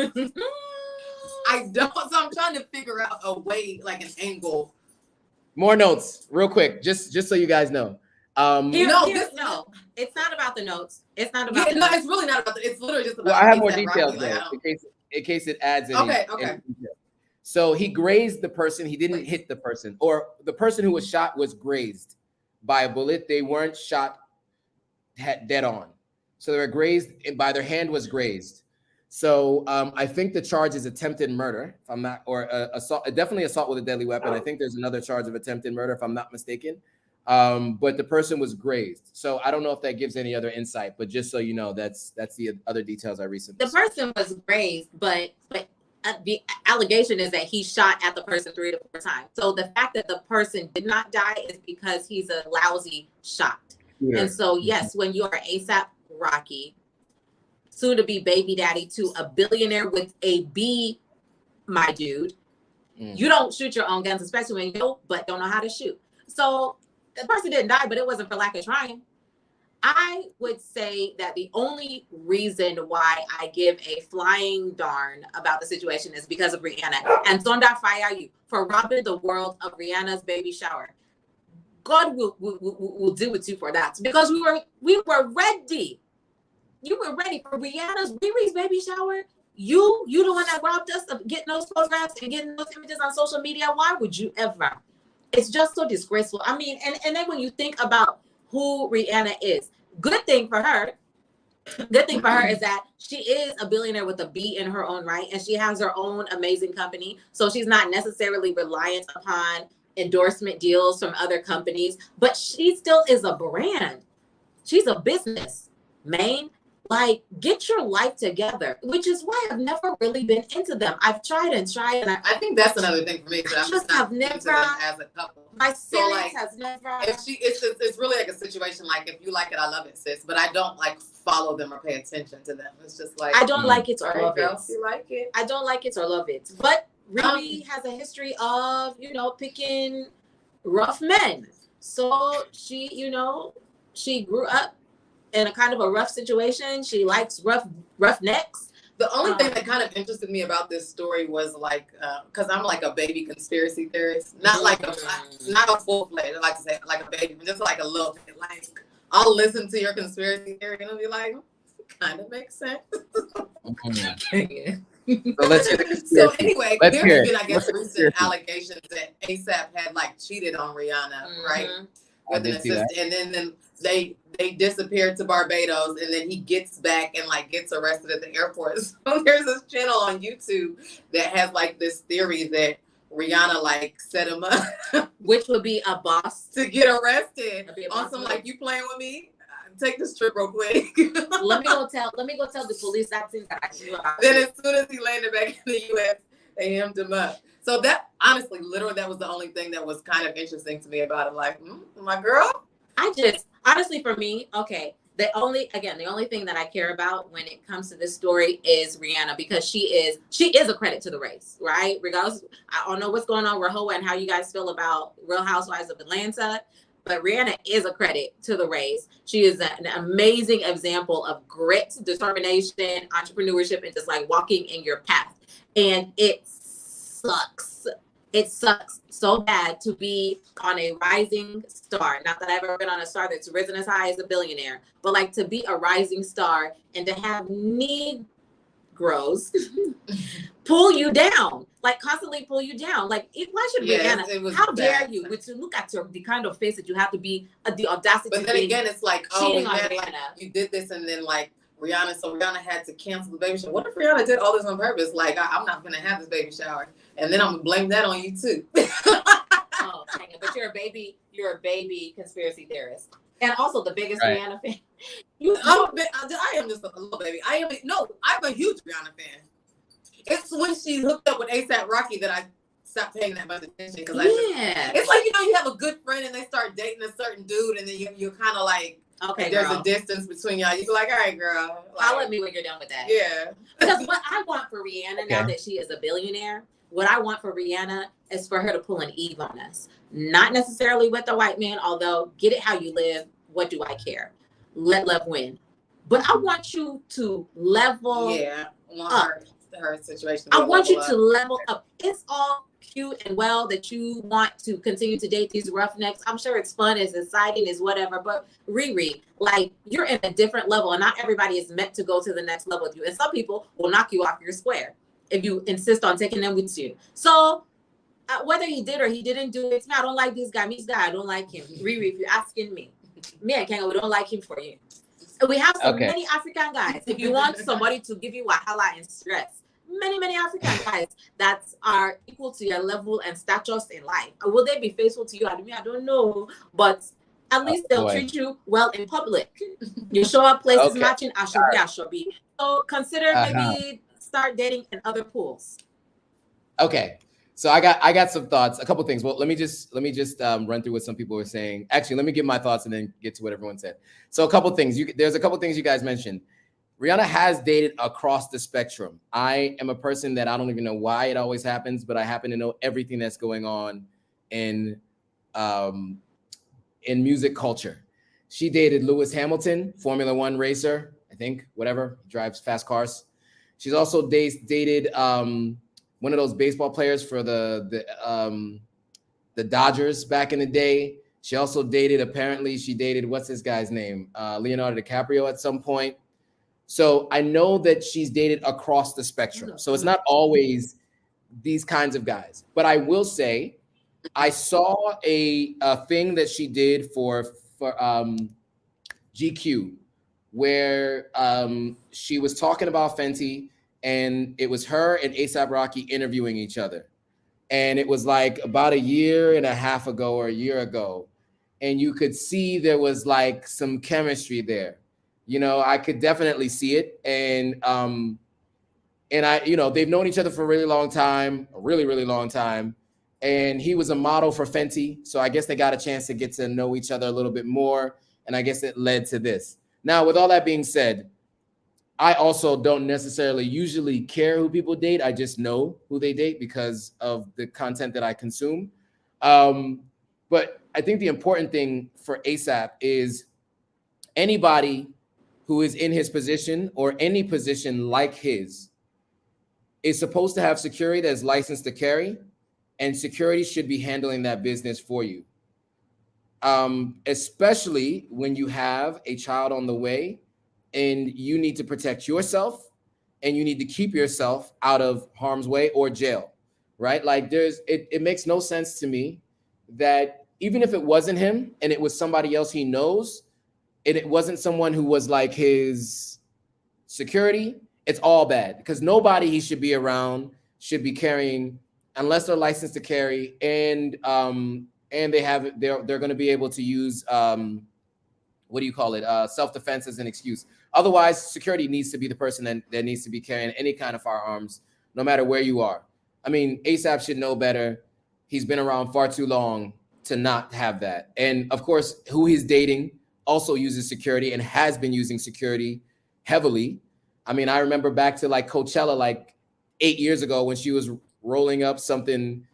B: I don't. So I'm trying to figure out a way, like an angle.
A: More notes, real quick, just so you guys know.
C: No, it's not about the notes. It's not about.
B: No, it's really not about. It's literally just about.
A: Well, I have more details there, in case it adds any.
B: Okay.
A: Any detail. So he grazed the person. He didn't hit the person, or the person who was shot was grazed by a bullet. They weren't shot dead on. So they were grazed by their hand was grazed. So I think the charge is attempted murder, if I'm not, or assault, definitely assault with a deadly weapon. I think there's another charge of attempted murder, if I'm not mistaken. But the person was grazed. So I don't know if that gives any other insight, but just so you know, that's the other details I recently
C: The person was grazed, but the allegation is that he shot at the person 3 to 4 times. So the fact that the person did not die is because he's a lousy shot. Yeah. And so, yes, when you are A$AP Rocky, soon to be baby daddy to a billionaire with a B, my dude, You don't shoot your own guns, especially when you but don't know how to shoot. So the person didn't die, but it wasn't for lack of trying. I would say that the only reason why I give a flying darn about the situation is because of Rihanna. And Sonda fire you for robbing the world of Rihanna's baby shower. God will deal with you for that, because we were ready. You were ready for Rihanna's Riri's baby shower. You the one that robbed us of getting those photographs and getting those images on social media. Why would you ever? It's just so disgraceful. I mean, and then when you think about who Rihanna is, good thing for her is that she is a billionaire with a B in her own right, and she has her own amazing company. So she's not necessarily reliant upon endorsement deals from other companies, but she still is a brand. She's a business, man. Like, get your life together, which is why I've never really been into them. I've tried, and
B: I think that's another thing for me.
C: I just have never,
B: into them as a couple.
C: My
B: so like,
C: has never.
B: If it's really like a situation like, if you like it, I love it, sis. But I don't like follow them or pay attention to them. It's just like,
C: I don't like it or love it.
B: You like it?
C: I don't like it or love it. But Riri has a history of, picking rough men. So she, she grew up in a kind of a rough situation. She likes rough necks.
B: The only thing that kind of interested me about this story was like, because I'm like a baby conspiracy theorist, not a full fledged. I like to say like a baby, but just like a little bit. Like, I'll listen to your conspiracy theory and I'll be like, kind of makes sense.
A: So let's hear the
B: So anyway, there's been, I guess, recent allegations that ASAP had like cheated on Rihanna, right? With an assistant, and then they disappeared to Barbados, and then he gets back and like gets arrested at the airport. So there's this channel on YouTube that has like this theory that Rihanna like set him up,
C: which would be a boss
B: to get arrested on some like, you playing with me? Take this trip real quick.
C: Let me go tell the police that thing that I knew about.
B: Then as soon as he landed back in the U.S., they hemmed him up. So that, honestly, literally, that was the only thing that was kind of interesting to me about it. Like, my girl.
C: Honestly, for me, okay, the only thing that I care about when it comes to this story is Rihanna, because she is a credit to the race, right? Regardless, I don't know what's going on with Hoa and how you guys feel about Real Housewives of Atlanta, but Rihanna is a credit to the race. She is an amazing example of grit, determination, entrepreneurship, and just like walking in your path. And it sucks. It sucks so bad to be on a rising star. Not that I've ever been on a star that's risen as high as a billionaire, but like to be a rising star and to have Negroes pull you down, like constantly pull you down. Like, why should Rihanna? How dare you? Which, look at the kind of face that you have to be, the audacity.
B: But then again, it's like,
C: cheating on
B: Rihanna. Like, you did this, and then like Rihanna had to cancel the baby shower. What if Rihanna did all this on purpose? Like, I'm not gonna have this baby shower, and then I'm gonna blame that on you too.
C: Oh, dang it. But you're a baby conspiracy theorist, and also the biggest Rihanna fan.
B: I am just a little baby. I'm a huge Rihanna fan. It's when she hooked up with ASAP Rocky that I stopped paying that much attention. Because it's like, you have a good friend and they start dating a certain dude, and then you're kind of like,
C: okay,
B: there's a distance between y'all. You be like, all right, girl. Like,
C: I'll let me when you're done with that.
B: Yeah.
C: Because what I want for Rihanna now that she is a billionaire, what I want for Rihanna is for her to pull an Eve on us. Not necessarily with the white man, although get it how you live. What do I care? Let love win. But I want you to level up.
B: Her situation.
C: I want you to level up. It's all cute and well that you want to continue to date these roughnecks. I'm sure it's fun, it's exciting, it's whatever. But Riri, like, you're in a different level, and not everybody is meant to go to the next level with you. And some people will knock you off your square if you insist on taking them with you. So whether he did or he didn't do it, I don't like this guy. I don't like him. Riri, if you're asking me and Kenye, we don't like him for you. We have so many African guys. If you want somebody to give you wahala and stress, many African guys that are equal to your level and status in life. Will they be faithful to you? I don't know, but at least they'll treat you well in public. You show up places matching Ashobi. So consider maybe start dating in other pools. Okay.
A: So I got some thoughts, a couple things. Well, let me just run through what some people were saying. Actually, let me give my thoughts and then get to what everyone said. So a couple things. There's a couple things you guys mentioned. Rihanna has dated across the spectrum. I am a person that I don't even know why it always happens, but I happen to know everything that's going on in music culture. She dated Lewis Hamilton, Formula One racer, I think, whatever, drives fast cars. She's also dated one of those baseball players for the Dodgers back in the day. She also dated, apparently, what's this guy's name? Leonardo DiCaprio at some point. So I know that she's dated across the spectrum. So it's not always these kinds of guys. But I will say, I saw a thing that she did for GQ, where she was talking about Fenty, and it was her and A$AP Rocky interviewing each other. And it was like about a year and a half ago or a year ago. And you could see there was like some chemistry there. You know, I could definitely see it. And I, you know, they've known each other for a really long time, a really, really long time. And he was a model for Fenty. So I guess they got a chance to get to know each other a little bit more. And I guess it led to this. Now, with all that being said, I also don't necessarily usually care who people date. I just know who they date because of the content that I consume. But I think the important thing for A$AP is anybody who is in his position or any position like his is supposed to have security that's licensed to carry, and security should be handling that business for you. Especially when you have a child on the way and you need to protect yourself and you need to keep yourself out of harm's way or jail, right? Like it makes no sense to me that even if it wasn't him and it was somebody else he knows, and it wasn't someone who was like his security, it's all bad, because nobody he should be around should be carrying unless they're licensed to carry, and they're going to be able to use self-defense as an excuse. Otherwise, security needs to be the person that needs to be carrying any kind of firearms, no matter where you are. I mean, A$AP should know better. He's been around far too long to not have that. And of course, who he's dating also uses security and has been using security heavily. I mean, I remember back to like Coachella, like 8 years ago, when she was rolling up something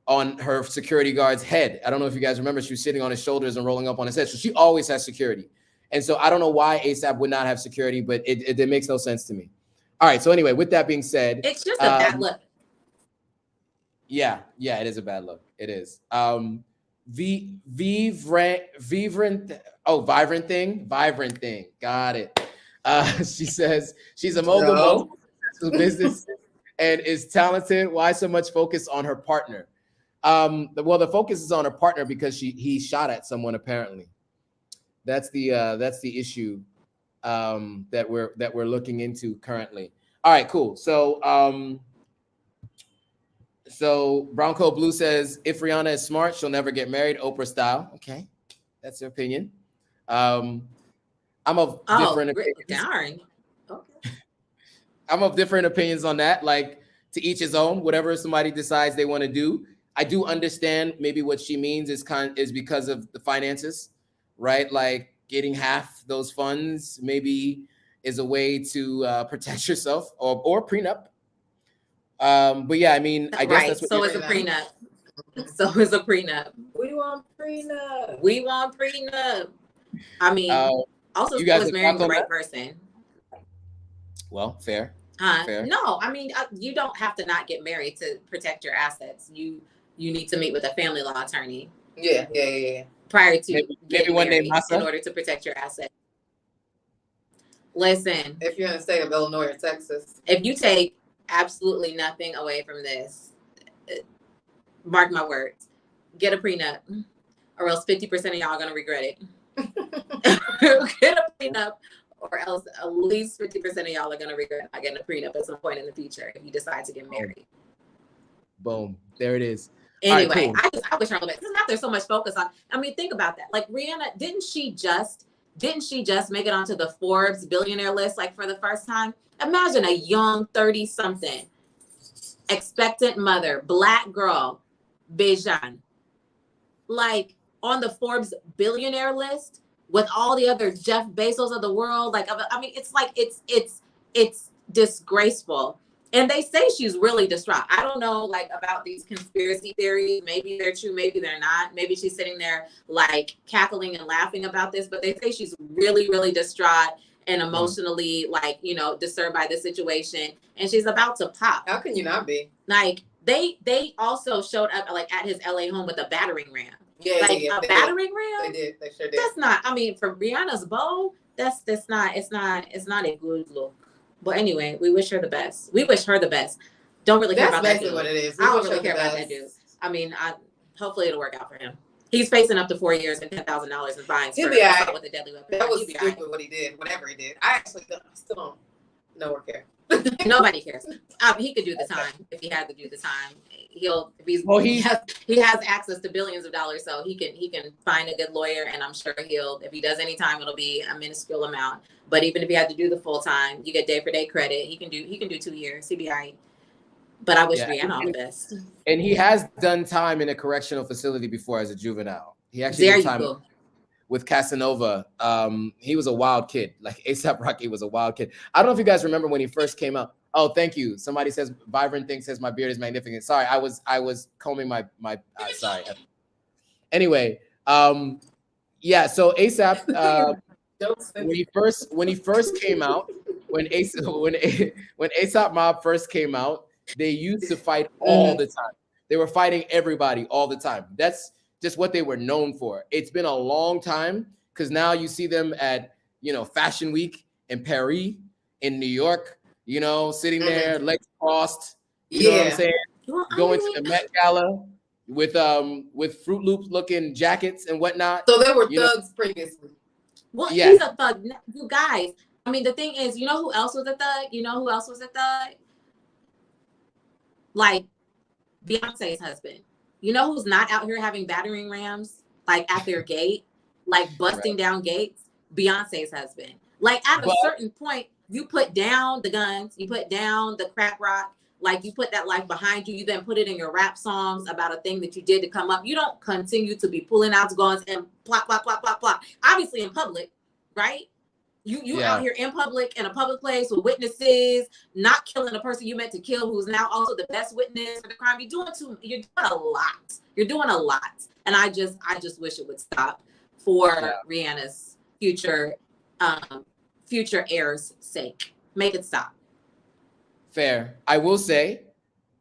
A: on her security guard's head. I don't know if you guys remember, she was sitting on his shoulders and rolling up on his head. So she always has security. And so I don't know why A$AP would not have security, but it makes no sense to me. All right. So anyway, with that being said,
C: it's just a bad look.
A: Yeah, it is a bad look. It is. Vibrant thing. Got it. She says she's a mogul business and is talented. Why so much focus on her partner? Well, the focus is on her partner because he shot at someone, apparently. That's the issue that we're looking into currently. All right, cool. So Brown Coat Blue says, if Rihanna is smart, she'll never get married, Oprah style. Okay, that's your opinion. I'm of different opinions.
C: Darn. Okay.
A: I'm of different opinions on that. Like, to each his own. Whatever somebody decides they want to do. I do understand maybe what she means is because of the finances, right? Like getting half those funds maybe is a way to protect yourself or prenup. But yeah, I mean, I guess that's what
C: so it's a prenup. So it's a prenup.
B: We want prenup.
C: I mean, also,
A: you guys
C: was marrying the right person.
A: Well, fair.
C: Fair. No, I mean, you don't have to not get married to protect your assets. You need to meet with a family law attorney.
B: Yeah.
C: Prior to
A: maybe one day MASAH,
C: in order to protect your assets. Listen,
B: if you're in the state of Illinois or Texas,
C: if you take absolutely nothing away from this, mark my words, get a prenup, or else 50% of y'all are gonna regret it. Get a prenup, or else at least 50% of y'all are gonna regret not getting a prenup at some point in the future if you decide to get married.
A: Boom, there it is.
C: Anyway, right, cool. I wish her it's not there's so much focus on. I mean, think about that. Like Rihanna, didn't she just make it onto the Forbes billionaire list like for the first time? Imagine a young 30-something, expectant mother, Black girl, Bijan, like on the Forbes billionaire list. with all the other Jeff Bezos of the world. Like, I mean, it's like it's disgraceful. And they say she's really distraught. I don't know, like, about these conspiracy theories. Maybe they're true, maybe they're not. Maybe she's sitting there like cackling and laughing about this, but they say she's really, really distraught and emotionally, like, you know, disturbed by the situation. And she's about to pop.
B: How can you not be?
C: Like, they also showed up like at his LA home with a battering ram.
B: Yeah,
C: like
B: yeah,
C: a battering ram.
B: They did. They sure did.
C: That's not. I mean, for Rihanna's bow, that's not. It's not a good look. But anyway, we wish her the best. We wish her the best. Don't really care about that dude.
B: That's basically what it is.
C: I don't really care about that dude. I mean, hopefully it'll work out for him. He's facing up to 4 years and $10,000 in fines for assault with a deadly weapon.
B: That was stupid what he did, whatever he did. I actually still don't know or care.
C: Nobody cares. He could do the time if he had to do the time. He has access to billions of dollars, so he can find a good lawyer, and I'm sure if he does any time, it'll be a minuscule amount. But even if he had to do the full time, you get day for day credit. He can do 2 years. He'd be all right. But I wish Rihanna all the best.
A: And he has done time in a correctional facility before as a juvenile. He actually did time with Casanova. He was a wild kid. Like A$AP Rocky was a wild kid. I don't know if you guys remember when he first came out. Oh, thank you. Somebody says Vibrant Thing says my beard is magnificent. Sorry, I was combing my sorry. Anyway, yeah. So A$AP, when he first came out, when A$AP Mob first came out, they used to fight all the time. They were fighting everybody all the time. That's just what they were known for. It's been a long time because now you see them at, you know, Fashion Week in Paris, in New York, you know, sitting there, legs crossed, you know what I'm saying? Going to the Met Gala with Fruit Loops looking jackets and whatnot.
B: So they were thugs previously.
C: Well, he's a thug. You guys, I mean, the thing is, you know who else was a thug? You know who else was a thug? Like Beyonce's husband. You know who's not out here having battering rams like at their gate, like busting down gates? Beyonce's husband. Like at a certain point, you put down the guns, you put down the crack rock, like you put that life behind you. You then put it in your rap songs about a thing that you did to come up. You don't continue to be pulling out guns and plop, plop, plop, plop, plop. Obviously in public, right? You out here in public, in a public place with witnesses, not killing the person you meant to kill, who's now also the best witness for the crime. You're doing a lot. You're doing a lot. And I just wish it would stop for Rihanna's future heirs' sake. Make it stop.
A: Fair. I will say,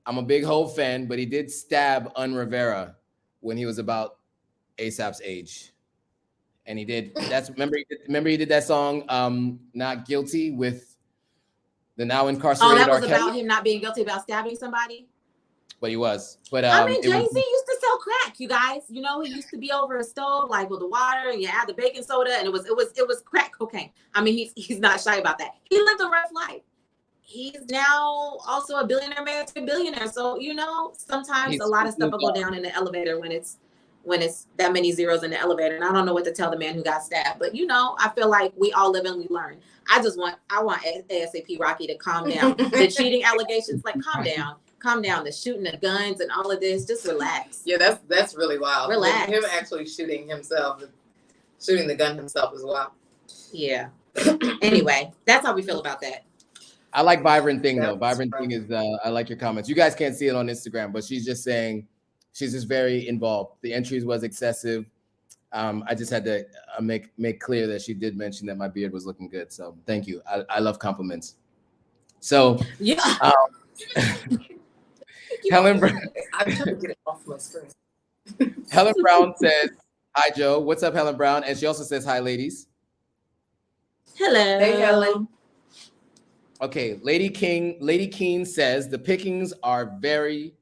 A: I'm a big Hov fan, but he did stab Rivera when he was about A$AP's age. And he did. Remember he did that song, Not Guilty, with the now incarcerated.
C: Oh, that was about him not being guilty about stabbing somebody.
A: But he was. But
C: I mean, Jay-Z used to sell crack, you guys. You know, he used to be over a stove, like with the water, and you add the baking soda, and it was crack cocaine. I mean, he's not shy about that. He lived a rough life. He's now also a billionaire married to a billionaire. So, you know, sometimes a lot of stuff will go down in the elevator when it's that many zeros in the elevator. And I don't know what to tell the man who got stabbed. But, you know, I feel like we all live and we learn. I want A$AP Rocky to calm down. The cheating allegations, like, calm down. The shooting the guns and all of this, just relax.
B: Yeah, that's really wild.
C: Relax.
B: Him actually shooting the gun himself as well.
C: Yeah. Anyway, that's how we feel about that.
A: I like Vibrant Thing, though. Vibrant Thing is, I like your comments. You guys can't see it on Instagram, but she's just saying, she's just very involved. The entries was excessive. I just had to make clear that she did mention that my beard was looking good. So thank you. I love compliments. So
C: yeah.
A: Helen Brown.
B: I'm trying to get it off my screen.
A: Helen Brown says, "Hi Joe. What's up, Helen Brown?" And she also says, "Hi, ladies."
C: Hello.
B: Hey, Helen.
A: Okay, Lady Keen says the pickings are very,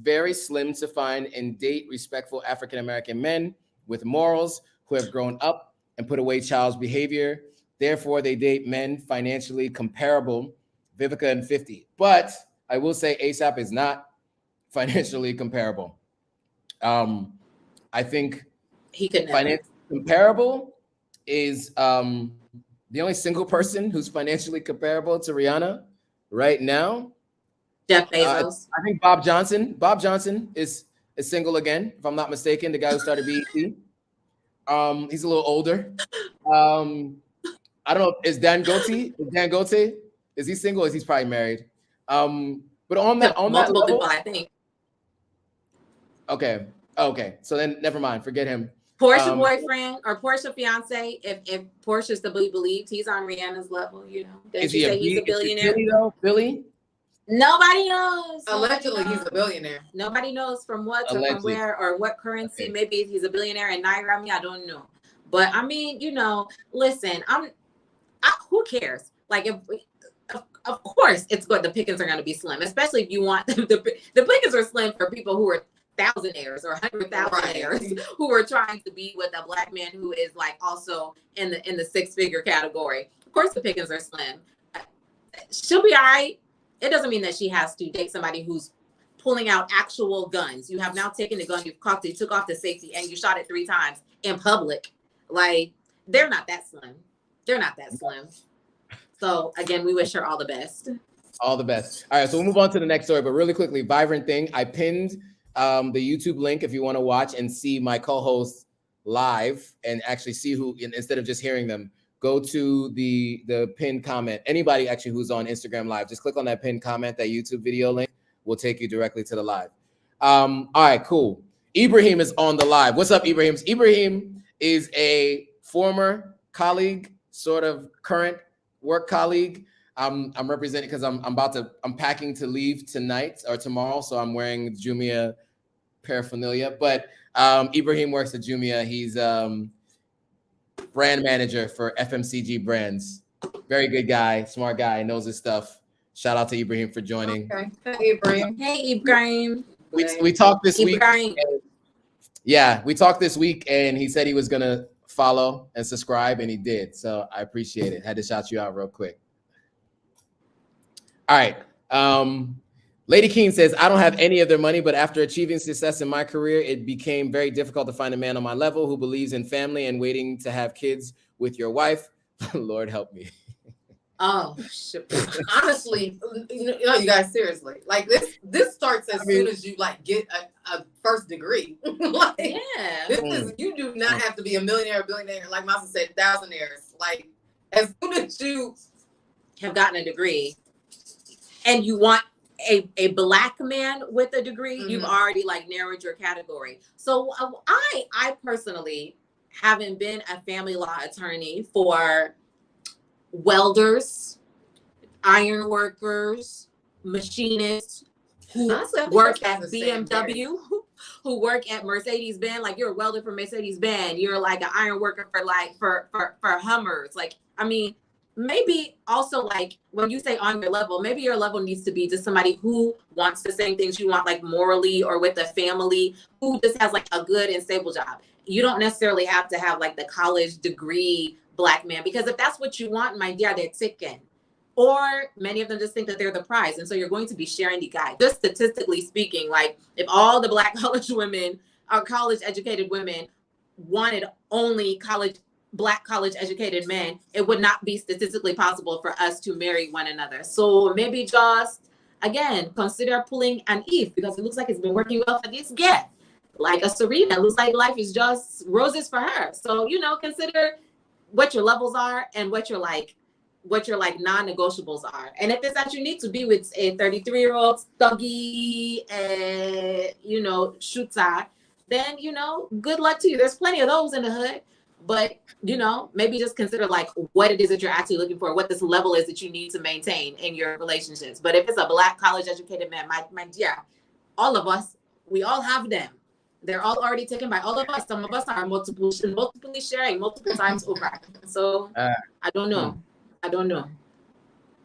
A: very slim to find and date respectful African American men with morals who have grown up and put away child's behavior. Therefore, they date men financially comparable, Vivica and 50. But I will say A$AP is not financially comparable. I think
C: he could
A: financially comparable is the only single person who's financially comparable to Rihanna right now.
C: Jeff Bezos.
A: I think Bob Johnson. Bob Johnson is single again, if I'm not mistaken. The guy who started BET. He's a little older. I don't know. Is Dan Goatee? Is he single? Is he's probably married? But on that
C: multiple
A: level,
C: people, I think.
A: Okay. So then never mind. Forget him.
C: Portia boyfriend or Portia fiance. If Portia's to be believed, he's on Rihanna's level. You know, does she say he's a billionaire?
A: Billy?
C: Nobody knows.
B: Allegedly, he's a billionaire.
C: Nobody knows from what or from where or what currency. Okay. Maybe he's a billionaire in Naira. I don't know. But I mean, you know, listen, who cares? Like, of course, it's good. The pickings are going to be slim, especially if you want the pickings are slim for people who are thousandaires or 100,000aires who are trying to be with a black man who is like also in the six-figure category. Of course, the pickings are slim. She'll be all right. It doesn't mean that she has to date somebody who's pulling out actual guns. You have now taken the gun, you took off the safety, and you shot it 3 times in public. Like, they're not that slim. They're not that slim. So again, we wish her all the best.
A: All the best. All right, so we'll move on to the next story. But really quickly, Vibrant Thing. I pinned the YouTube link if you want to watch and see my co-hosts live and actually see who, instead of just hearing them, go to the pinned comment. Anybody actually who's on Instagram Live, just click on that pinned comment, that YouTube video link will take you directly to the live. All right, cool. Ibrahim is on the live. What's up, Ibrahim? Ibrahim is a former colleague, sort of current work colleague. I'm representing because I'm packing to leave tonight or tomorrow, so I'm wearing Jumia paraphernalia. But Ibrahim works at Jumia. He's brand manager for FMCG brands. Very good guy, smart guy, knows his stuff. Shout out to Ibrahim for joining.
B: Okay. Hey, Ibrahim.
C: Hey, Ibrahim.
A: We talked this
C: Ibrahim.
A: week. Yeah, we talked this week, and he said he was gonna follow and subscribe, and he did. So I appreciate it. Had to shout you out real quick. All right. Lady Keene says, I don't have any of their money, but after achieving success in my career, it became very difficult to find a man on my level who believes in family and waiting to have kids with your wife. Lord help me.
B: Oh, shit. Honestly, you know, you guys, seriously, like this starts as soon as you like get a first degree. Like,
C: yeah,
B: this is, you do not have to be a millionaire or billionaire, like MASAH said, thousandaires. Like, as soon as you
C: have gotten a degree and you want a black man with a degree, you've already like narrowed your category. So I personally haven't been a family law attorney for welders, iron workers, machinists who work at BMW, who work at Mercedes-Benz. Like, you're a welder for Mercedes-Benz. You're like an iron worker for Hummers. Like, I mean, maybe also, like, when you say on your level, maybe your level needs to be just somebody who wants the same things you want, like morally, or with a family, who just has like a good and stable job. You don't necessarily have to have like the college degree black man, because if that's what you want, my dear, they're taken. Or many of them just think that they're the prize, and so you're going to be sharing the guy. Just statistically speaking, like, if all the black college women or college educated women wanted only black college educated men, it would not be statistically possible for us to marry one another. So maybe just, again, consider pulling an Eve, because it looks like it's been working well for this guy. Like a Serena, it looks like life is just roses for her. So, you know, consider what your levels are and what your non-negotiables are. And if it's that you need to be with a 33-year-old thuggy, you know, shooter, then, you know, good luck to you. There's plenty of those in the hood. But, you know, maybe just consider like what it is that you're actually looking for, what this level is that you need to maintain in your relationships. But if it's a black college educated man, my dear, all of us, we all have them. They're all already taken by all of us. Some of us are multiply sharing multiple times over. So I don't know. I don't know.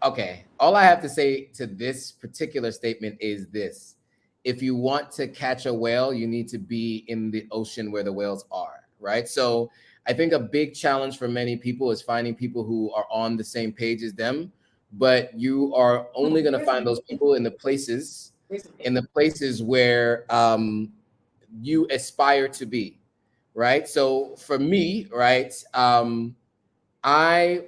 A: Okay. All I have to say to this particular statement is this. If you want to catch a whale, you need to be in the ocean where the whales are, right? So I think a big challenge for many people is finding people who are on the same page as them, but you are only going to find those people in the places where you aspire to be, right? So for me, right, I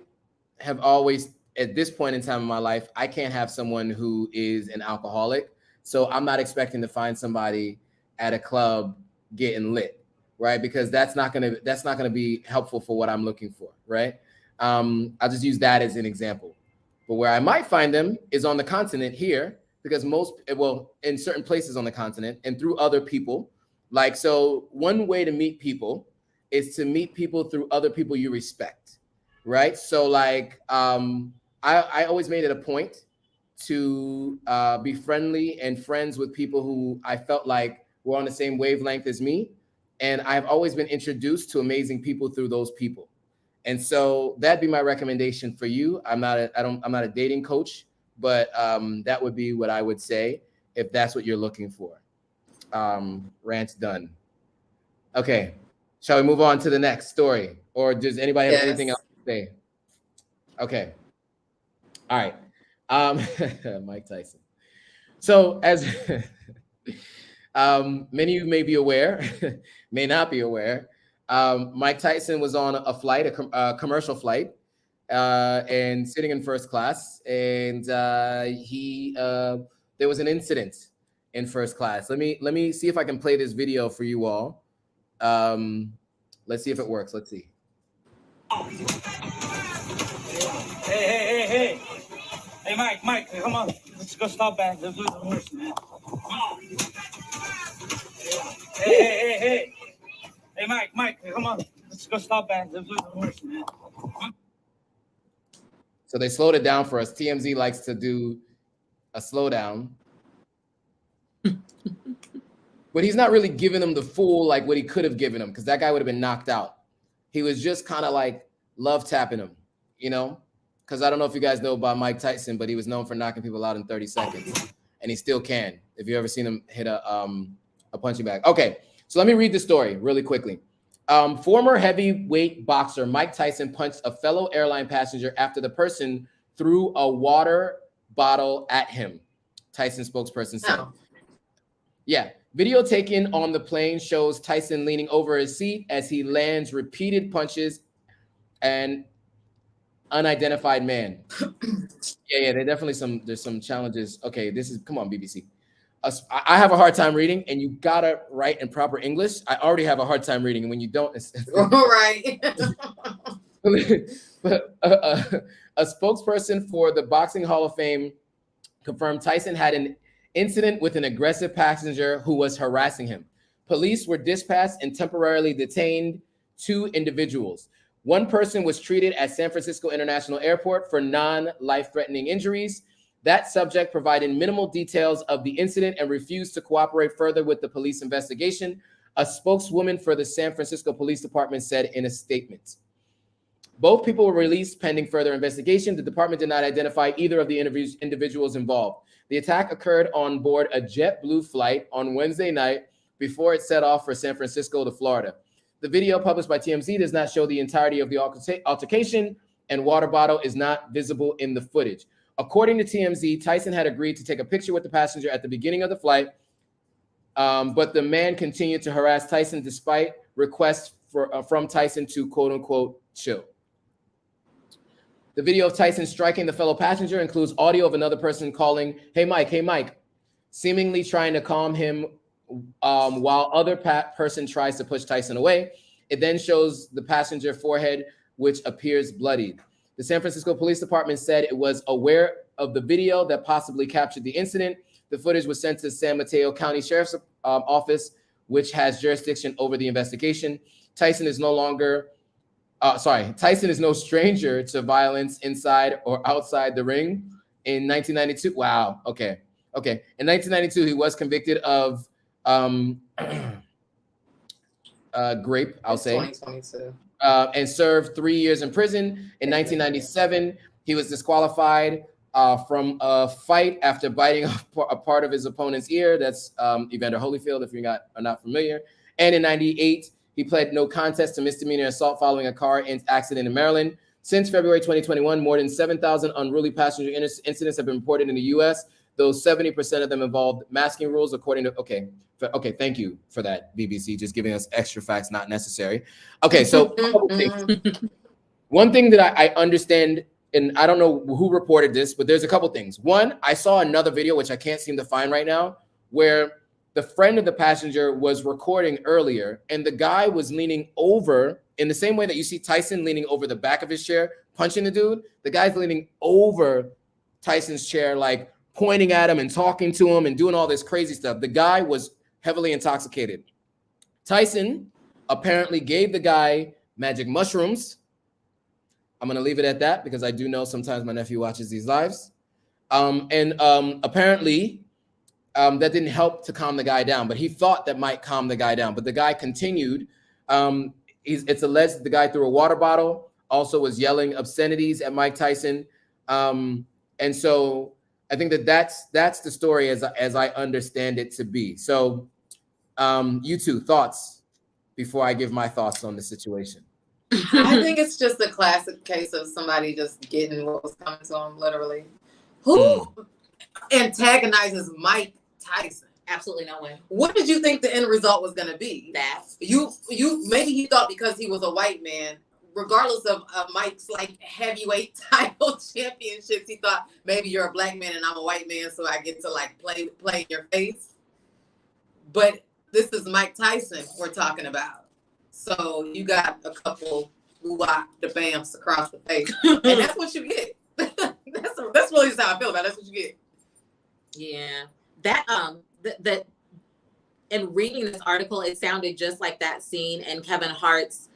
A: have always, at this point in time in my life, I can't have someone who is an alcoholic. So I'm not expecting to find somebody at a club getting lit, right? Because that's not gonna be helpful for what I'm looking for, right? I'll just use that as an example. But where I might find them is on the continent here, because in certain places on the continent and through other people. Like, so one way to meet people is to meet people through other people you respect, right? So like, I always made it a point to be friendly and friends with people who I felt like were on the same wavelength as me. And I've always been introduced to amazing people through those people. And so that'd be my recommendation for you. I'm not a dating coach, but that would be what I would say if that's what you're looking for. Rant done. Okay. Shall we move on to the next story? Or does anybody have anything else to say? Okay. All right. Mike Tyson. So as many of you may be aware, may not be aware, Mike Tyson was on a flight, a commercial flight, and sitting in first class, and there was an incident in first class. Let me see if I can play this video for you all. Let's see if it works. Let's see.
D: Hey, Mike, come on. Let's go stop back. Let's lose the horse, man. Hey, Mike, come on. Let's go stop back. Let's lose the horse, man.
A: So they slowed it down for us. TMZ likes to do a slowdown. But he's not really giving him the full, like what he could have given him, because that guy would have been knocked out. He was just kind of like love tapping him, you know? Because I don't know if you guys know about Mike Tyson, but he was known for knocking people out in 30 seconds. And he still can, if you ever seen him hit a punching bag. Okay, so let me read the story really quickly. Former heavyweight boxer Mike Tyson punched a fellow airline passenger after the person threw a water bottle at him, Tyson spokesperson said.
B: Oh.
A: Yeah, video taken on the plane shows Tyson leaning over his seat as he lands repeated punches and unidentified man. Yeah, there's some challenges. Okay, come on, BBC. I have a hard time reading, and you gotta write in proper English. I already have a hard time reading, and when you don't,
B: Right.
A: But a spokesperson for the Boxing Hall of Fame confirmed Tyson had an incident with an aggressive passenger who was harassing him. Police were dispatched and temporarily detained 2 individuals. One person was treated at San Francisco International Airport for non-life-threatening injuries. That subject provided minimal details of the incident and refused to cooperate further with the police investigation, a spokeswoman for the San Francisco Police Department said in a statement. Both people were released pending further investigation. The department did not identify either of the individuals involved. The attack occurred on board a JetBlue flight on Wednesday night before it set off for San Francisco to Florida. The video published by TMZ does not show the entirety of the altercation, and water bottle is not visible in the footage. According to TMZ, Tyson had agreed to take a picture with the passenger at the beginning of the flight, but the man continued to harass Tyson despite requests from Tyson to quote-unquote chill. The video of Tyson striking the fellow passenger includes audio of another person calling, hey, Mike, seemingly trying to calm him while other person tries to push Tyson away. It then shows the passenger forehead, which appears bloodied. The San Francisco Police Department said it was aware of the video that possibly captured the incident. The footage was sent to San Mateo County Sheriff's Office, which has jurisdiction over the investigation. Tyson is no stranger to violence inside or outside the ring. In 1992, wow, okay. In 1992, he was convicted of grape, I'll say.
B: 2022.
A: And served 3 years in prison. In 1997, he was disqualified from a fight after biting a part of his opponent's ear. That's Evander Holyfield, if you're not familiar. And in 98, he pled no contest to misdemeanor assault following a car accident in Maryland. Since February 2021, more than 7,000 unruly passenger incidents have been reported in the U.S., though 70% of them involved masking rules, according to, okay, thank you for that, BBC, just giving us extra facts not necessary. Okay, so one thing that I understand, and I don't know who reported this, but there's a couple things. One, I saw another video, which I can't seem to find right now, where the friend of the passenger was recording earlier, and the guy was leaning over in the same way that you see Tyson leaning over the back of his chair, punching the dude. The guy's leaning over Tyson's chair, like pointing at him and talking to him and doing all this crazy stuff. The guy was heavily intoxicated. Tyson apparently gave the guy magic mushrooms. I'm going to leave it at that because I do know sometimes my nephew watches these lives. Apparently that didn't help to calm the guy down, but he thought that might calm the guy down. But the guy continued. It's alleged that the guy threw a water bottle, also was yelling obscenities at Mike Tyson. And so I think that's the story as I understand it to be. So you two, thoughts before I give my thoughts on the situation?
B: I think it's just a classic case of somebody just getting what was coming to them, literally. Who antagonizes Mike Tyson?
C: Absolutely no one.
B: What did you think the end result was going to be?
C: That
B: you maybe he thought because he was a white man, regardless of Mike's like heavyweight title championships, he thought maybe you're a black man and I'm a white man, so I get to like play in your face. But this is Mike Tyson we're talking about. So you got a couple the bams across the face, and that's what you get. That's really just how I feel about it. That's what you get.
C: Yeah, that that in reading this article, it sounded just like that scene in Kevin Hart's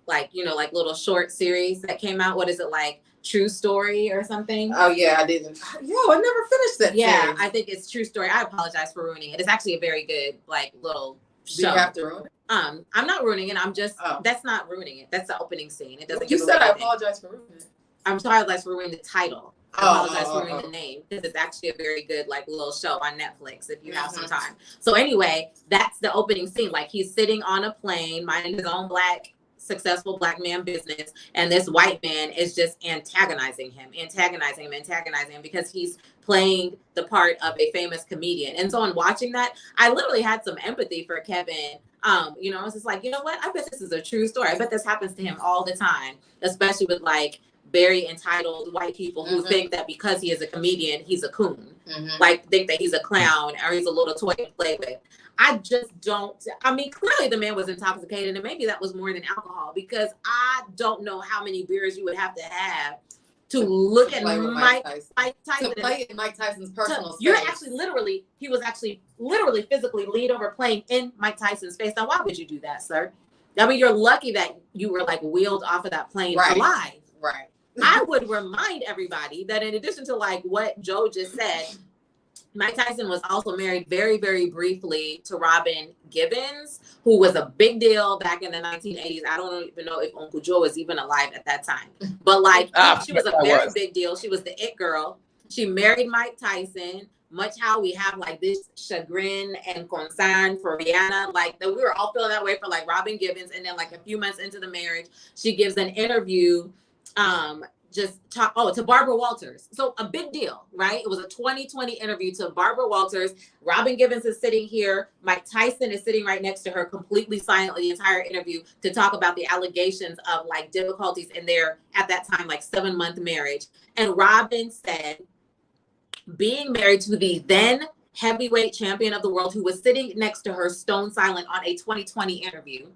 C: like little short series that came out. What is it, like True Story or something?
B: Oh yeah, I didn't. Yo, I never finished that.
C: Yeah,
B: series.
C: I think it's True Story. I apologize for ruining it. It's actually a very good like little show.
B: Do you have to ruin it?
C: I'm not ruining it. I'm just that's not ruining it. That's the opening scene. It doesn't.
B: You said I apologize for ruining it.
C: I'm sorry, I apologize for ruining the title. I apologize for ruining the name because it's actually a very good like little show on Netflix if you have some time. So anyway, that's the opening scene. Like he's sitting on a plane, minding his own successful black man business, and this white man is just antagonizing him because he's playing the part of a famous comedian. And so in watching that, I literally had some empathy for Kevin. I was just like, you know what? I bet this is a true story. I bet this happens to him all the time, especially with like very entitled white people who think that because he is a comedian, he's a coon. Like think that he's a clown or he's a little toy to play with. I just don't. I mean, clearly the man was intoxicated, and maybe that was more than alcohol because I don't know how many beers you would have to look at Mike Tyson.
B: To play in Mike Tyson's personal space.
C: You're he was actually literally physically leaned over playing in Mike Tyson's face. Now, why would you do that, sir? I mean, you're lucky that you were like wheeled off of that plane alive.
B: Right.
C: I would remind everybody that in addition to like what Joe just said, Mike Tyson was also married very, very briefly to Robin Givens, who was a big deal back in the 1980s. I don't even know if Uncle Joe was even alive at that time. But like, she was a very big deal. She was the it girl. She married Mike Tyson, much how we have like this chagrin and concern for Rihanna. Like that we were all feeling that way for like Robin Givens. And then like a few months into the marriage, she gives an interview to Barbara Walters. So a big deal, right? It was a 2020 interview to Barbara Walters. Robin Givens is sitting here. Mike Tyson is sitting right next to her, completely silently the entire interview to talk about the allegations of like difficulties in their, at that time, like 7-month marriage. And Robin said, being married to the then heavyweight champion of the world who was sitting next to her stone silent on a 2020 interview,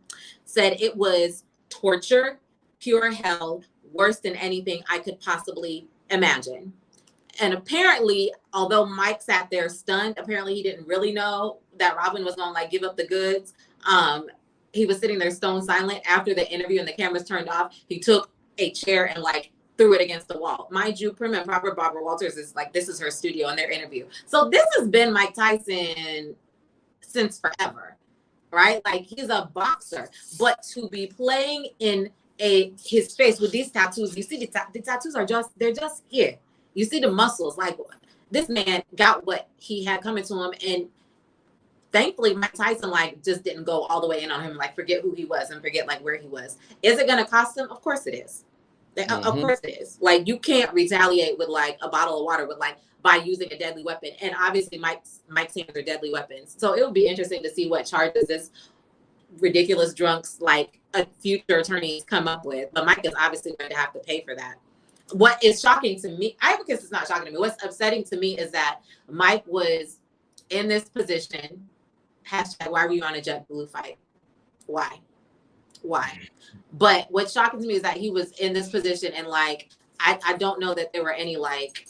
C: said it was torture, pure hell, worse than anything I could possibly imagine. And apparently, although Mike sat there stunned, apparently he didn't really know that Robin was gonna like give up the goods. He was sitting there stone silent after the interview and the cameras turned off. He took a chair and like threw it against the wall. Mind you, prim and proper Barbara Walters is like, this is her studio in their interview. So this has been Mike Tyson since forever, right? Like he's a boxer, but to be playing in his face with these tattoos, you see the tattoos they're just here. You see the muscles. Like this man got what he had coming to him, and thankfully Mike Tyson like just didn't go all the way in on him, like forget who he was and forget like where he was. Is it going to cost him? Of course it is. Of course it is. Like you can't retaliate with like a bottle of water, with like by using a deadly weapon. And obviously Mike's hands are deadly weapons. So it would be interesting to see what charges this ridiculous drunks like a future attorneys come up with, but Mike is obviously going to have to pay for that. What is shocking to me, I guess it's not shocking to me, what's upsetting to me is that Mike was in this position, hashtag why were you on a JetBlue flight? Why? But what shocks me is that he was in this position and like, I don't know that there were any like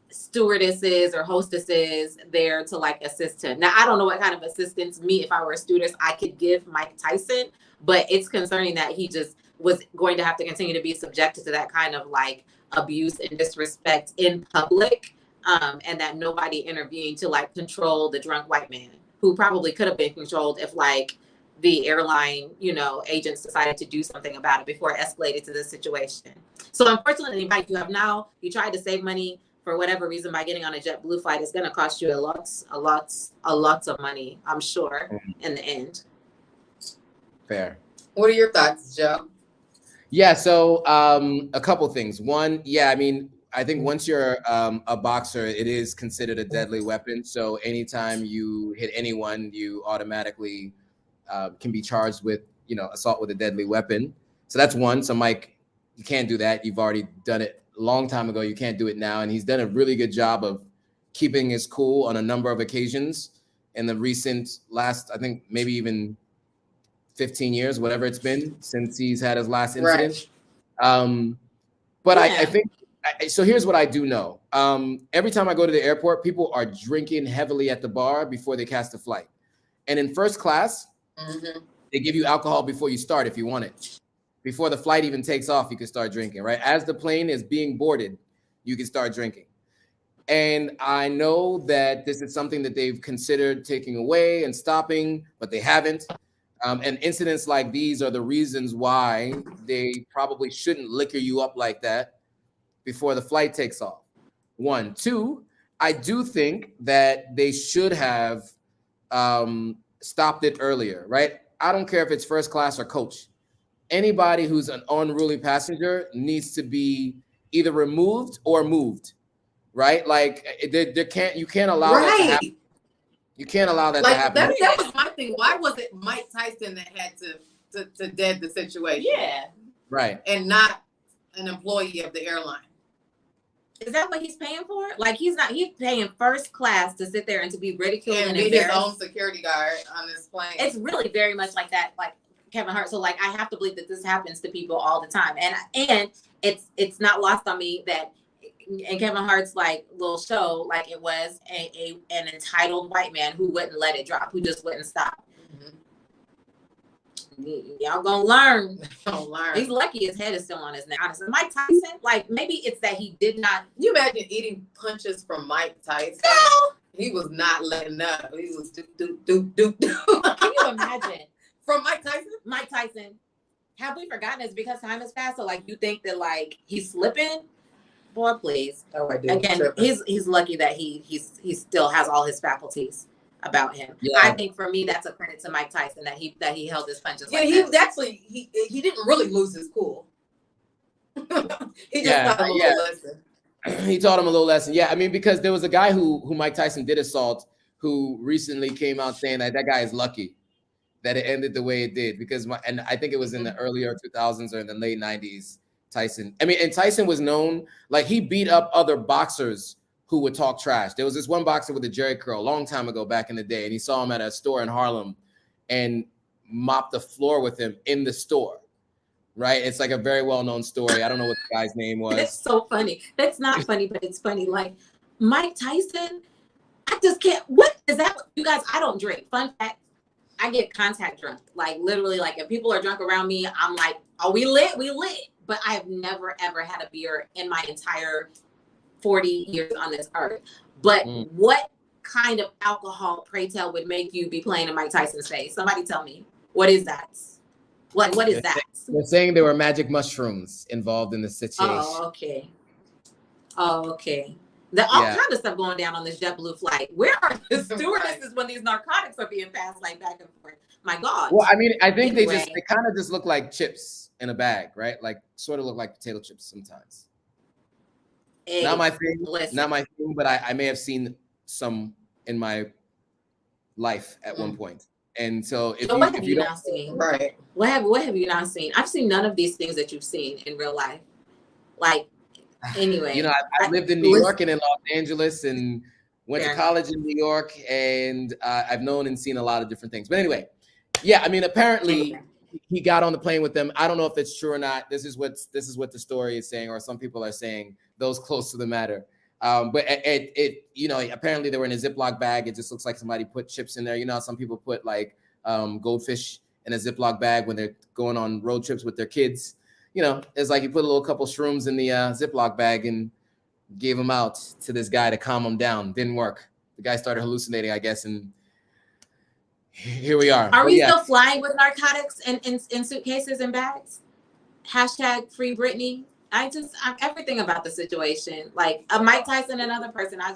C: stewardesses or hostesses there to like assist him. Now, I don't know what kind of assistance me, if I were a stewardess, I could give Mike Tyson, but it's concerning that he just was going to have to continue to be subjected to that kind of like abuse and disrespect in public, and that nobody intervened to like control the drunk white man who probably could have been controlled if like the airline, you know, agents decided to do something about it before it escalated to this situation. So unfortunately, Mike, you tried to save money for whatever reason by getting on a JetBlue flight. It's going to cost you a lot of money, I'm sure, in the end.
A: Fair.
B: What are your thoughts, Joe?
A: Yeah, so a couple things. One, yeah, I mean, I think once you're a boxer, it is considered a deadly weapon. So anytime you hit anyone, you automatically can be charged with, you know, assault with a deadly weapon. So that's one. So Mike, you can't do that. You've already done it a long time ago. You can't do it now. And he's done a really good job of keeping his cool on a number of occasions in the recent last, I think maybe even 15 years, whatever it's been since he's had his last incident. Right. But yeah. I think, so here's what I do know. Every time I go to the airport, people are drinking heavily at the bar before they catch the flight. And in first class, they give you alcohol before you start if you want it. Before the flight even takes off, you can start drinking, right? As the plane is being boarded, you can start drinking. And I know that this is something that they've considered taking away and stopping, but they haven't. And incidents like these are the reasons why they probably shouldn't liquor you up like that before the flight takes off. One. Two, I do think that they should have stopped it earlier, right? I don't care if it's first class or coach. Anybody who's an unruly passenger needs to be either removed or moved, right? Like you can't allow that to happen. You can't allow that to happen.
B: That was my thing. Why was it Mike Tyson that had to dead the situation?
C: Yeah.
A: Right.
B: And not an employee of the airline.
C: Is that what he's paying for? Like he's paying first class to sit there and to be ridiculed and
B: be his own security guard on this plane.
C: It's really very much like that, like Kevin Hart. So like I have to believe that this happens to people all the time. And it's not lost on me that in Kevin Hart's like little show, like it was an entitled white man who wouldn't let it drop, who just wouldn't stop. Y'all gonna learn. He's lucky his head is still on his neck. Honestly, Mike Tyson, like maybe it's that he did not.
B: You imagine eating punches from Mike Tyson?
C: No,
B: he was not letting up. He was do.
C: Can you imagine
B: from Mike Tyson?
C: Mike Tyson. Have we forgotten it's because time has passed? So like you think that like he's slipping? Boy, please.
B: Oh, I do.
C: Again, he's lucky that he still has all his faculties about him. Yeah. I think for me that's a credit to Mike Tyson that he held his punches.
B: Yeah, he didn't really lose his cool. He just taught him a little lesson.
A: He taught him a little lesson. Yeah, I mean, because there was a guy who Mike Tyson did assault who recently came out saying that guy is lucky that it ended the way it did because and I think it was in the earlier 2000s or in the late 90s. Tyson. I mean, and Tyson was known, like he beat up other boxers who would talk trash. There was this one boxer with a jerry curl a long time ago back in the day, and he saw him at a store in Harlem and mopped the floor with him in the store, right? It's like a very well-known story. I don't know what the guy's name was.
C: It's so funny. That's not funny, but it's funny. Like Mike Tyson, I just can't. What is that? You guys, I don't drink. Fun fact, I get contact drunk. Like literally, like if people are drunk around me, I'm like, oh, we lit. But I have never, ever had a beer in my entire 40 years on this earth. But what kind of alcohol, pray tell, would make you be playing in Mike Tyson's face? Somebody tell me. What is that? What is that?
A: They're saying there were magic mushrooms involved in the situation.
C: Oh, okay. All kind of stuff going down on this JetBlue flight. Where are the stewardesses when these narcotics are being passed like back and forth? My God.
A: Well, I mean, I think they kind of just look like chips in a bag, right? Like sort of look like potato chips sometimes. Hey, not my thing, but I may have seen some in my life at one point. And so
C: what have you not seen? Right. What have you not seen? I've seen none of these things that you've seen in real life. Like, anyway.
A: You know, I lived in New York and in Los Angeles and went to college in New York, and I've known and seen a lot of different things. But anyway, yeah, I mean, apparently he got on the plane with them. I don't know if it's true or not. This is what the story is saying, or some people are saying, those close to the matter. But it you know, apparently they were in a Ziploc bag. It just looks like somebody put chips in there. You know, some people put like goldfish in a Ziploc bag when they're going on road trips with their kids. You know, it's like you put a little couple shrooms in the Ziploc bag and gave them out to this guy to calm him down. Didn't work. The guy started hallucinating, I guess, and here we are.
C: Are we still flying with narcotics in suitcases and bags? Hashtag free Britney. I'm everything about the situation. Like Mike Tyson, another person. I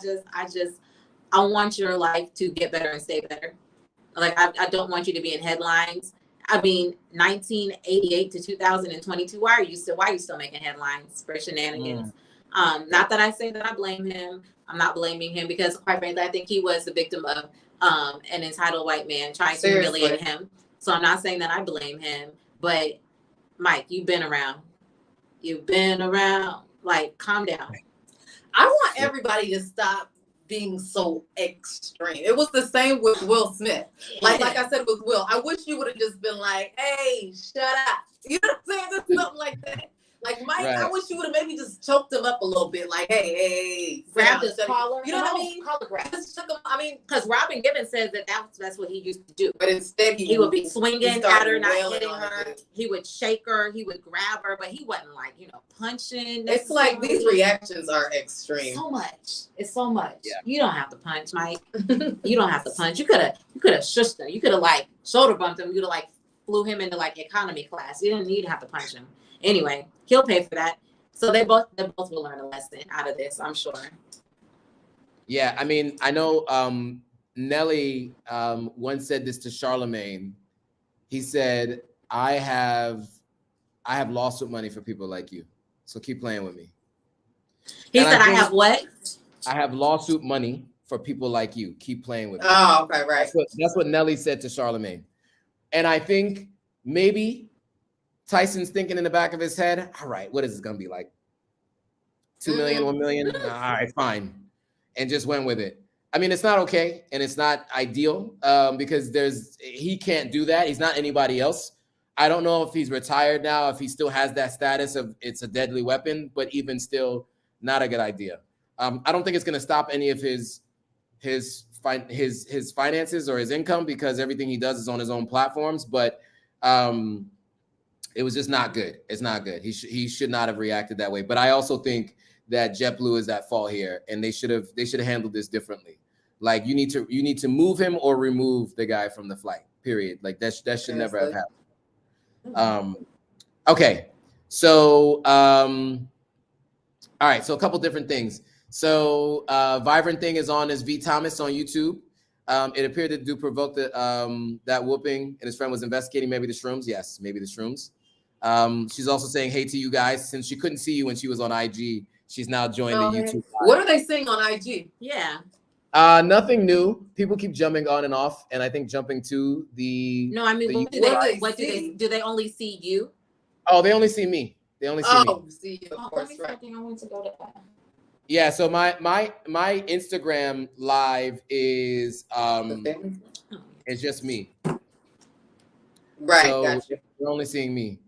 C: want your life to get better and stay better. Like I don't want you to be in headlines. I mean, 1988 to 2022. Why are you still making headlines for shenanigans? Not that I say that I blame him. I'm not blaming him because, quite frankly, I think he was the victim of an entitled white man trying to humiliate him. So I'm not saying that I blame him. But Mike, you've been around. Like, calm down.
B: I want everybody to stop being so extreme. It was the same with Will Smith. Like I said with Will, I wish you would have just been like, hey, shut up. You know what I'm saying? Just something like that. Like Mike, I wish you would have maybe just choked him up a little bit. Like, hey,
C: grab his collar.
B: You know what I mean?
C: Collar grab.
B: Just shook him. I mean,
C: because Robin Gibbons says that's what he used to do.
B: But instead,
C: he would be swinging at her, not hitting her. He would shake her. He would grab her, but he wasn't like, you know, punching.
B: It's like these reactions are extreme.
C: So much. It's so much. Yeah. You don't have to punch, Mike. You don't have to punch. You could have shushed him. You could have like shoulder bumped him. You'd have like flew him into like economy class. You didn't need to have to punch him. Anyway, he'll pay for that. So they both will learn a lesson out of this, I'm sure.
A: Yeah, I mean, I know Nelly once said this to Charlemagne. He said, I have lawsuit money for people like you. So keep playing with me.
C: He said, I have what?
A: I have lawsuit money for people like you. Keep playing with me.
B: Oh, okay, right.
A: That's what Nelly said to Charlemagne. And I think maybe Tyson's thinking in the back of his head, all right, what is this going to be like? 2 million, 1 million? All right, fine. And just went with it. I mean, it's not okay. And it's not ideal because he can't do that. He's not anybody else. I don't know if he's retired now, if he still has that status of it's a deadly weapon, but even still, not a good idea. I don't think it's going to stop any of his finances or his income because everything he does is on his own platforms. But it was just not good. It's not good. He should not have reacted that way. But I also think that JetBlue is at fault here, and they should have handled this differently. Like you need to move him or remove the guy from the flight. Period. Like that should never have happened. Okay. So all right. So a couple different things. So Vibrant Thing is on as V Thomas on YouTube. It appeared that Duke provoked that whooping, and his friend was investigating maybe the shrooms. Yes, maybe the shrooms. She's also saying, hey to you guys, since she couldn't see you when she was on IG, she's now joined the YouTube live.
B: What are they saying on IG?
C: Yeah.
A: Nothing new. People keep jumping on and off, and I think jumping to the...
C: No, I mean, do they only see you?
A: Oh, they only see me. They only see me.
B: Oh, see you, of course, right.
C: I want to go to that.
A: Yeah, so my Instagram live is it's just me.
B: Right,
A: so
B: gotcha.
A: You're only seeing me.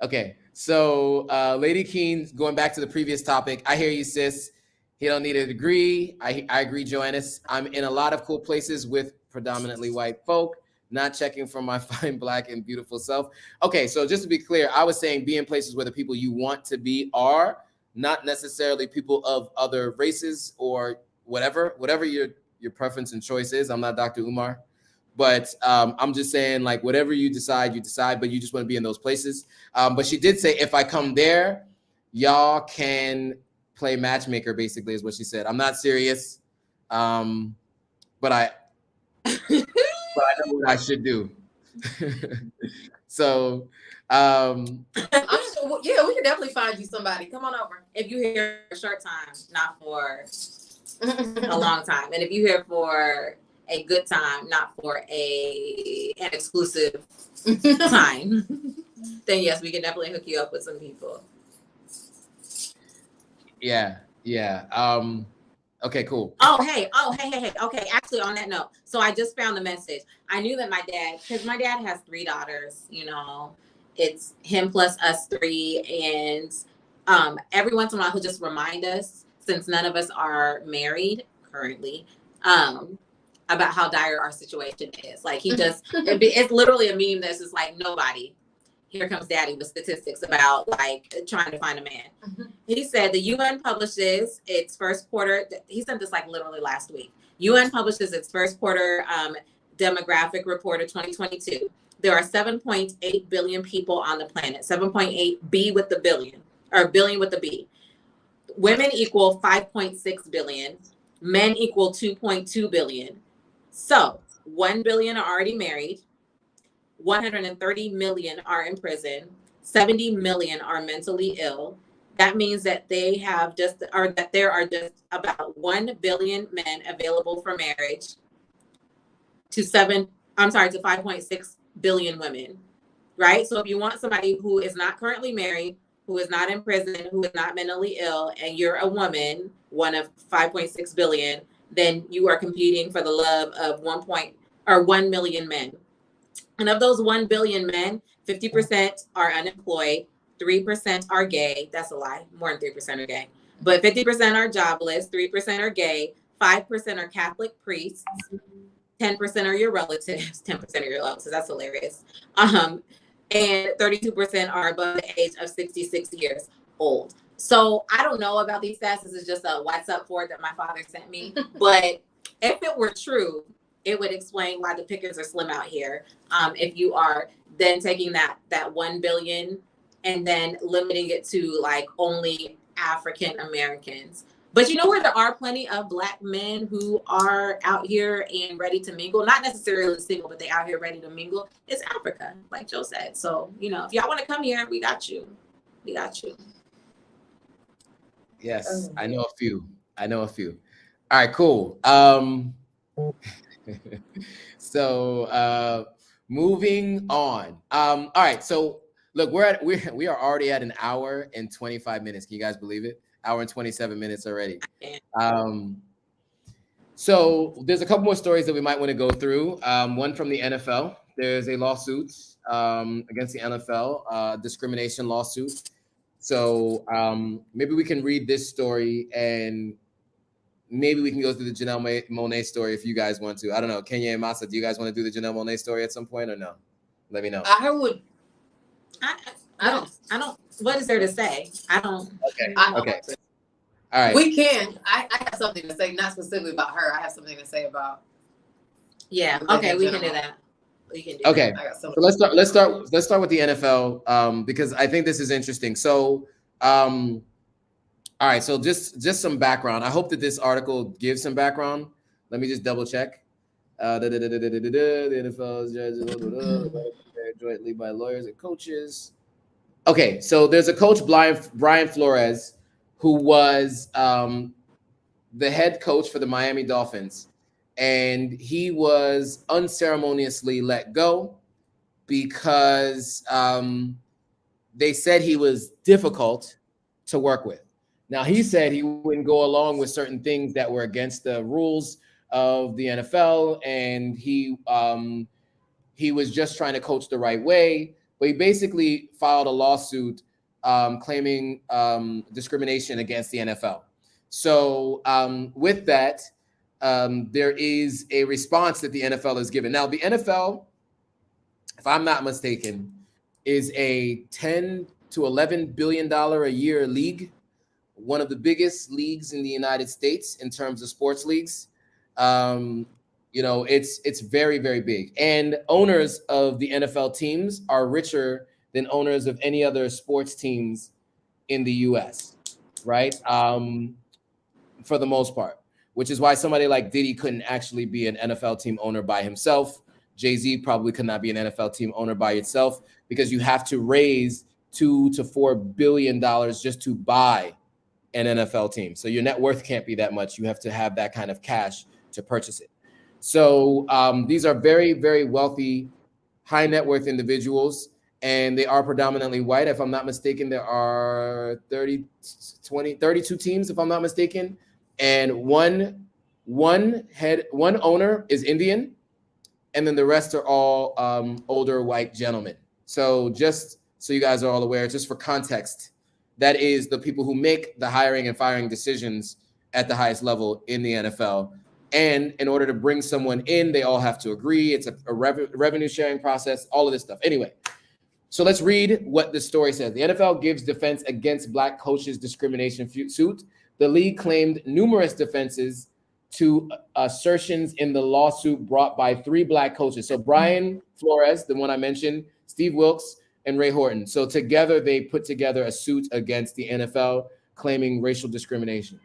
A: Okay, so Lady Keen, going back to the previous topic, I hear you, sis. He don't need a degree. I agree, Joannis. I'm in a lot of cool places with predominantly white folk, not checking for my fine black and beautiful self. Okay, so just to be clear, I was saying be in places where the people you want to be are, not necessarily people of other races or whatever your preference and choice is. I'm not Dr. Umar, but I'm just saying, like, whatever you decide, but you just want to be in those places. But she did say, if I come there, y'all can play matchmaker, basically, is what she said. I'm not serious, but I know what I should do. So,
B: I'm sure, yeah, we can definitely find you somebody. Come on over.
C: If you're here for a short time, not for a long time, and if you're here for a good time, not for an exclusive time, then yes, we can definitely hook you up with some people.
A: Yeah. Okay, cool.
C: Hey. Okay, actually, on that note, so I just found the message. I knew that my dad, because my dad has 3 daughters. You know, it's him plus us 3, and every once in a while he'll just remind us, since none of us are married currently, about how dire our situation is. Like he just, it's literally a meme that's just like, nobody. Here comes daddy with statistics about like trying to find a man. Mm-hmm. He said the UN publishes its first quarter. He sent this like literally last week. UN publishes its first quarter demographic report of 2022. There are 7.8 billion people on the planet. 7.8 B with the billion, or billion with the B. Women equal 5.6 billion. Men equal 2.2 billion. So 1 billion are already married. 130 million are in prison, 70 million are mentally ill. That means that there are just about 1 billion men available for marriage to 5.6 billion women, right? So if you want somebody who is not currently married, who is not in prison, who is not mentally ill, and you're a woman, one of 5.6 billion, then you are competing for the love of 1 million men. And of those 1 billion men, 50% are unemployed, 3% are gay. That's a lie. More than 3% are gay. But 50% are jobless, 3% are gay, 5% are Catholic priests, 10% are your relatives, 10% are your relatives. That's hilarious. And 32% are above the age of 66 years old. So I don't know about these stats. This is just a WhatsApp forward that my father sent me. But if it were true, it would explain why the pickings are slim out here. If you are then taking that 1 billion and then limiting it to like only African Americans. But you know where there are plenty of Black men who are out here and ready to mingle, not necessarily single, but they out here ready to mingle, is Africa, like Joe said. So, you know, if y'all want to come here, we got you. We got you.
A: Yes, I know a few. All right, cool. So moving on. All right, so look, we are already at an hour and 25 minutes. Can you guys believe it? Hour and 27 minutes already. So there's a couple more stories that we might want to go through. One from the NFL. There's a lawsuit against the NFL, discrimination lawsuit. So maybe we can read this story, and maybe we can go through the Janelle Monáe story if you guys want to. I don't know. Kenye and MASAH, do you guys want to do the Janelle Monáe story at some point or no? Let me know.
B: I would.
C: I don't. What is there to say? I don't.
A: Okay. All right.
B: We can. I have something to say, not specifically about her. I have something to say about.
C: Yeah. Okay. We can do that.
A: Okay. So let's start with the NFL because I think this is interesting. So, all right. So just some background. I hope that this article gives some background. Let me just double check. The NFL is judged jointly by lawyers and coaches. Okay. So there's a coach, Brian Flores, who was the head coach for the Miami Dolphins. And he was unceremoniously let go because they said he was difficult to work with. Now, he said he wouldn't go along with certain things that were against the rules of the NFL, and he was just trying to coach the right way. But he basically filed a lawsuit claiming discrimination against the NFL. So with that, there is a response that the NFL has given. Now, the NFL, if I'm not mistaken, is a $10 to $11 billion a year league, one of the biggest leagues in the United States in terms of sports leagues. You know, it's very, very big. And owners of the NFL teams are richer than owners of any other sports teams in the US, right? For the most part, which is why somebody like Diddy couldn't actually be an NFL team owner by himself. Jay-Z probably could not be an NFL team owner by itself because you have to raise $2 to $4 billion just to buy an NFL team. So your net worth can't be that much. You have to have that kind of cash to purchase it. So these are very, very wealthy, high net worth individuals. and they are predominantly white. If I'm not mistaken, there are 32 teams, if I'm not mistaken. And one owner is Indian, and then the rest are all older white gentlemen. So just so you guys are all aware, just for context, that is the people who make the hiring and firing decisions at the highest level in the NFL. And in order to bring someone in, they all have to agree. It's a revenue sharing process, all of this stuff. Anyway, so let's read what the story says. The NFL gives defense against Black coaches discrimination suit. The league claimed numerous defenses to assertions in the lawsuit brought by 3 Black coaches. So Brian Flores, the one I mentioned, Steve Wilkes, and Ray Horton. So together they put together a suit against the NFL claiming racial discrimination.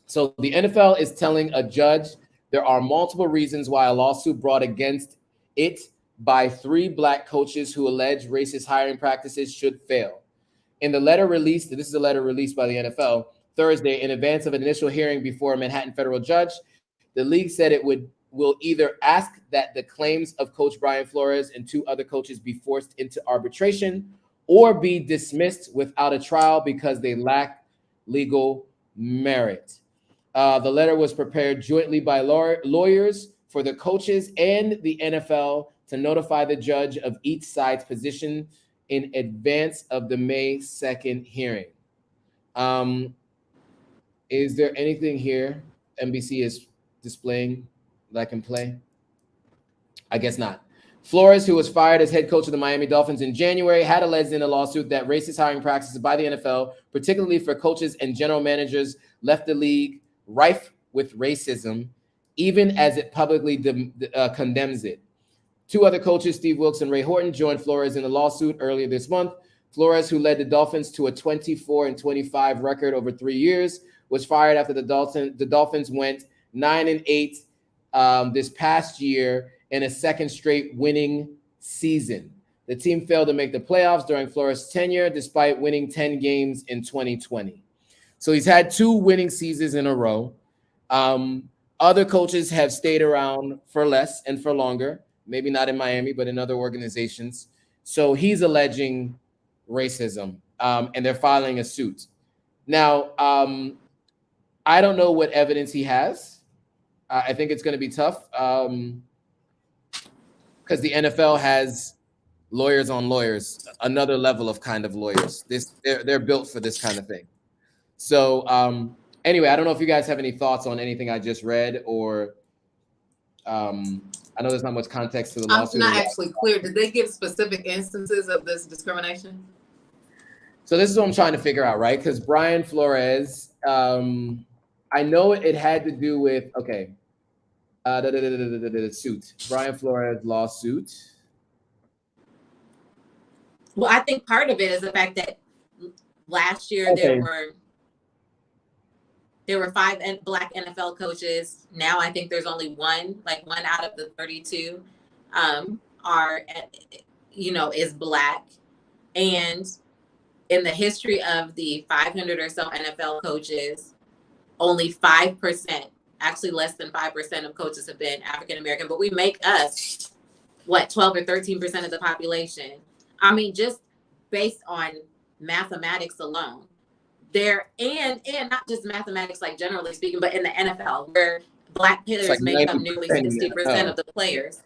A: So the NFL is telling a judge there are multiple reasons why a lawsuit brought against it by 3 Black coaches who allege racist hiring practices should fail. In the letter released, this is a letter released by the NFL Thursday in advance of an initial hearing before a Manhattan federal judge, the league said it will either ask that the claims of Coach Brian Flores and 2 other coaches be forced into arbitration or be dismissed without a trial because they lack legal merit. The letter was prepared jointly by lawyers for the coaches and the NFL to notify the judge of each side's position in advance of the May 2nd hearing. Is there anything here NBC is displaying that I can play? I guess not. Flores, who was fired as head coach of the Miami Dolphins in January, had alleged in a lawsuit that racist hiring practices by the NFL, particularly for coaches and general managers, left the league rife with racism, even as it publicly condemns it. 2 other coaches, Steve Wilkes and Ray Horton, joined Flores in the lawsuit earlier this month. Flores, who led the Dolphins to a 24-25 record over 3 years, was fired after the Dolphins went 9-8 this past year in a second straight winning season. The team failed to make the playoffs during Flores' tenure, despite winning 10 games in 2020. So he's had 2 winning seasons in a row. Other coaches have stayed around for less and for longer, maybe not in Miami, but in other organizations. So he's alleging racism, and they're filing a suit. Now, I don't know what evidence he has. I think it's going to be tough because the NFL has lawyers on lawyers, another level of kind of lawyers. They're built for this kind of thing. So anyway, I don't know if you guys have any thoughts on anything I just read, or I know there's not much context to the lawsuit.
B: I'm not actually clear. Did they give specific instances of this discrimination?
A: So this is what I'm trying to figure out, right? Because Brian Flores, I know it had to do with, okay, suit. Brian Flores lawsuit.
C: Well, I think part of it is the fact that last year there were 5 Black NFL coaches. Now I think there's only one out of the 32 is Black. And in the history of the 500 or so NFL coaches, only 5%, actually less than 5% of coaches have been African American, but we make us 12 or 13% of the population. I mean, just based on mathematics alone, there and not just mathematics, like generally speaking, but in the NFL, where Black players make up nearly 60% of the players.